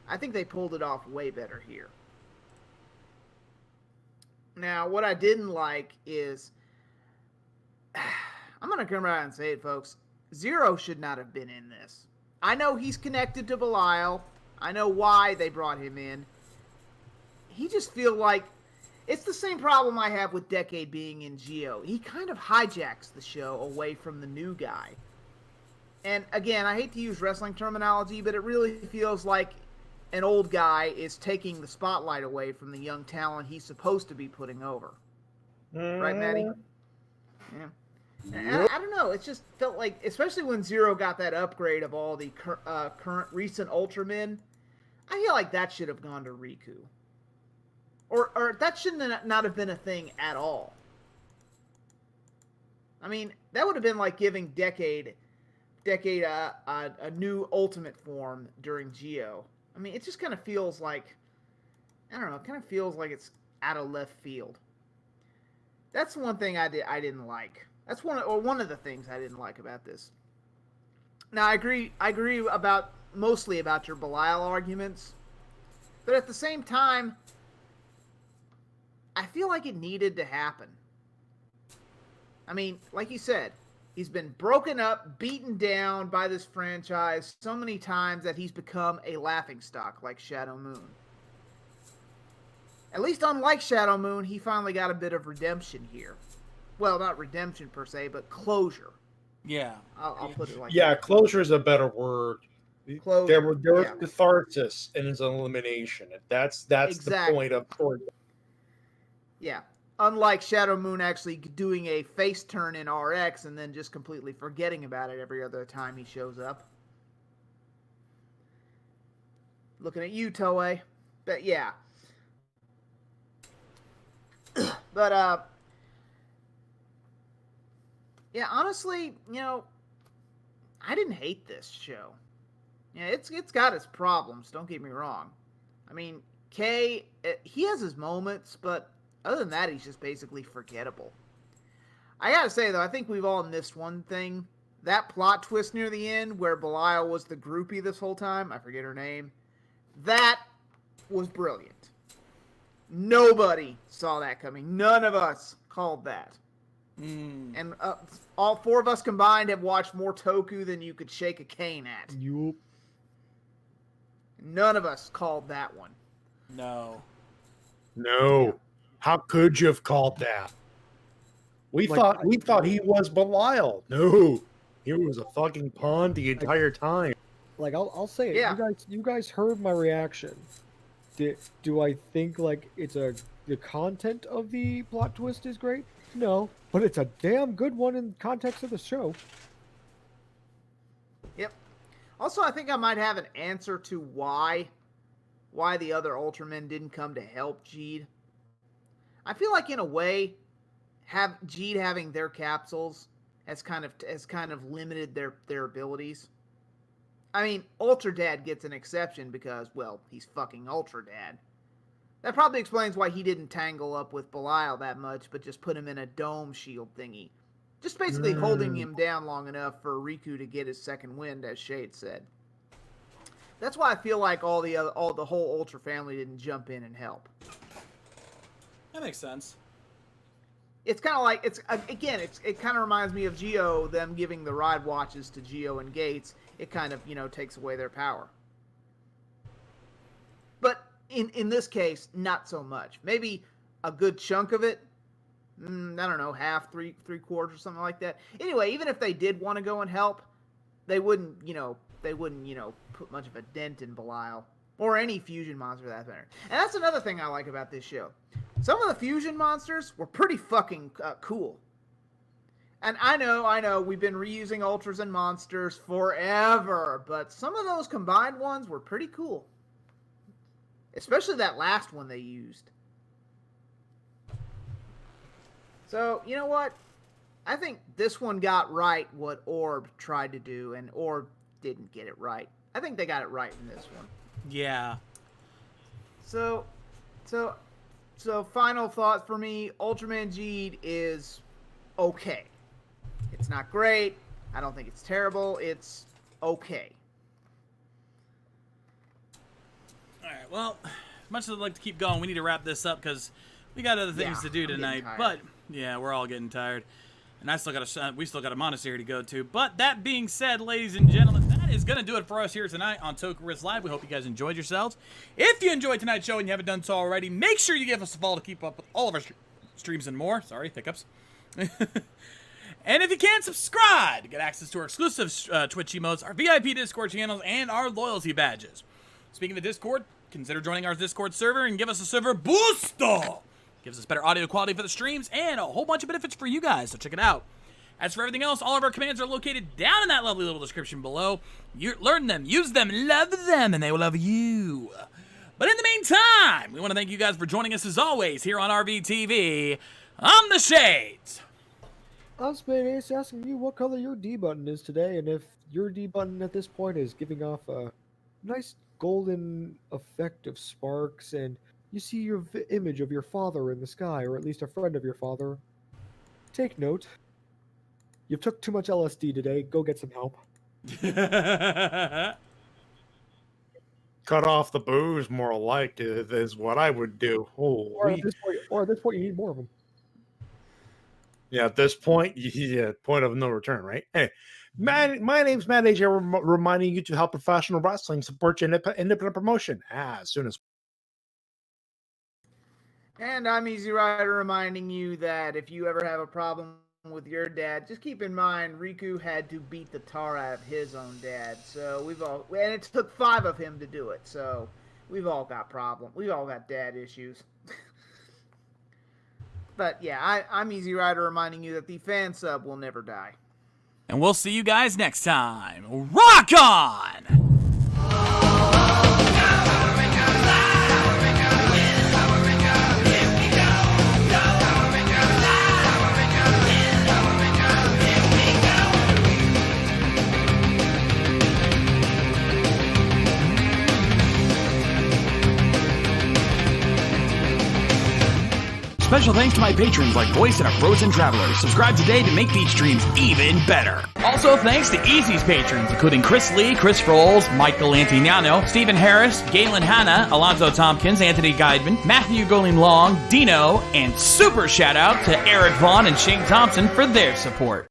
Speaker 4: I think they pulled it off way better here. Now, what I didn't like is, I'm going to come around and say it, folks. Zero should not have been in this. I know he's connected to Belial. I know why they brought him in. He just feel like, it's the same problem I have with Decade being in Geo. He kind of hijacks the show away from the new guy. And again, I hate to use wrestling terminology, but it really feels like an old guy is taking the spotlight away from the young talent he's supposed to be putting over. Right, Maddie? Yeah. And I don't know. It just felt like, especially when Zero got that upgrade of all the current recent Ultramen, I feel like that should have gone to Riku. Or that shouldn't not have been a thing at all. I mean, that would have been like giving Decade a new ultimate form during Geo. I mean, it just kind of feels like, I don't know, it kind of feels like it's out of left field. That's one thing I didn't like. That's one of the things I didn't like about this. Now, I agree mostly about your Belial arguments, but at the same time, I feel like it needed to happen. I mean, like you said, he's been broken up, beaten down by this franchise so many times that he's become a laughingstock like Shadow Moon. At least unlike Shadow Moon, he finally got a bit of redemption here. Well, not redemption per se, but closure.
Speaker 1: Yeah.
Speaker 4: I'll put it like that.
Speaker 3: Yeah, closure is a better word.
Speaker 4: Closure.
Speaker 3: There was
Speaker 4: Yeah.
Speaker 3: catharsis in his elimination. That's
Speaker 4: Exactly.
Speaker 3: the point of story.
Speaker 4: Yeah. Unlike Shadow Moon actually doing a face turn in RX and then just completely forgetting about it every other time he shows up. Looking at you, Toei. But yeah. But yeah, honestly, I didn't hate this show. Yeah, it's got its problems, don't get me wrong. I mean, Kay, he has his moments, but other than that, he's just basically forgettable. I gotta say, though, I think we've all missed one thing. That plot twist near the end where Belial was the groupie this whole time, I forget her name, that was brilliant. Nobody saw that coming. None of us called that. And all four of us combined have watched more Toku than you could shake a cane at.
Speaker 2: Yup.
Speaker 4: None of us called that one.
Speaker 1: No.
Speaker 3: No. How could you have called that? We thought he was Belial. No. He was a fucking pawn the entire time.
Speaker 2: Like I'll say it.
Speaker 4: Yeah.
Speaker 2: You guys heard my reaction. Do I think like the content of the plot twist is great? No, but it's a damn good one in context of the show.
Speaker 4: Yep. Also, I think I might have an answer to why the other Ultramen didn't come to help Jeed. I feel like in a way, Jeed having their capsules has kind of limited their abilities. I mean, Ultra Dad gets an exception because, well, he's fucking Ultra Dad. That probably explains why he didn't tangle up with Belial that much, but just put him in a dome shield thingy. Just basically holding him down long enough for Riku to get his second wind, as Shade said. That's why I feel like the whole Ultra family didn't jump in and help.
Speaker 1: That makes sense.
Speaker 4: It's kind of like it kind of reminds me of Geo, them giving the ride watches to Geo and Gates. It kind of takes away their power. But in this case, not so much. Maybe a good chunk of it. I don't know, half, three quarters, or something like that. Anyway, even if they did want to go and help, they wouldn't put much of a dent in Belial or any fusion monster for that matter. And that's another thing I like about this show. Some of the fusion monsters were pretty fucking cool. And I know, we've been reusing Ultras and monsters forever, but some of those combined ones were pretty cool. Especially that last one they used. So, you know what? I think this one got right what Orb tried to do, and Orb didn't get it right. I think they got it right in this one.
Speaker 1: Yeah.
Speaker 4: So final thought for me, Ultraman Jeed is okay. It's not great. I don't think it's terrible. It's okay.
Speaker 1: Alright, well, much as I'd like to keep going, we need to wrap this up because we got other things to do tonight. But, yeah, we're all getting tired. And we still got a monastery to go to. But that being said, ladies and gentlemen, that is going to do it for us here tonight on Toku Riffs Live. We hope you guys enjoyed yourselves. If you enjoyed tonight's show and you haven't done so already, make sure you give us a follow to keep up with all of our streams and more. Sorry, hiccups. And if you can, subscribe to get access to our exclusive Twitch emotes, our VIP Discord channels, and our loyalty badges. Speaking of Discord, consider joining our Discord server and give us a server booster. Gives us better audio quality for the streams and a whole bunch of benefits for you guys, so check it out. As for everything else, all of our commands are located down in that lovely little description below. You learn them, use them, love them, and they will love you. But in the meantime, we want to thank you guys for joining us as always here on RVTV. I'm the Shades.
Speaker 2: I'm Space asking you what color your D button is today, and if your D button at this point is giving off a nice golden effect of sparks, and you see your image of your father in the sky, or at least a friend of your father, take note. You took too much LSD today. Go get some help.
Speaker 3: Cut off the booze, more like is what I would do.
Speaker 2: Or at this point, you need more of them.
Speaker 3: Yeah, at this point, point of no return, right? Hey, my name's Matt AJ, reminding you to help professional wrestling support your independent promotion as soon as.
Speaker 4: And I'm Easy Rider, reminding you that if you ever have a problem with your dad, just keep in mind Riku had to beat the tar out of his own dad. So and it took 5 of him to do it. So we've all got problems. We've all got dad issues. But yeah, I'm Easy Rider reminding you that the fan sub will never die.
Speaker 1: And we'll see you guys next time. Rock on!
Speaker 6: Special thanks to my patrons like Voice and a Frozen Traveler. Subscribe today to make these streams even better. Also thanks to Easy's patrons, including Chris Lee, Chris Frolls, Michael Antignano, Stephen Harris, Galen Hanna, Alonzo Tompkins, Anthony Guidman, Matthew Goling Long, Dino, and super shout out to Eric Vaughn and Shane Thompson for their support.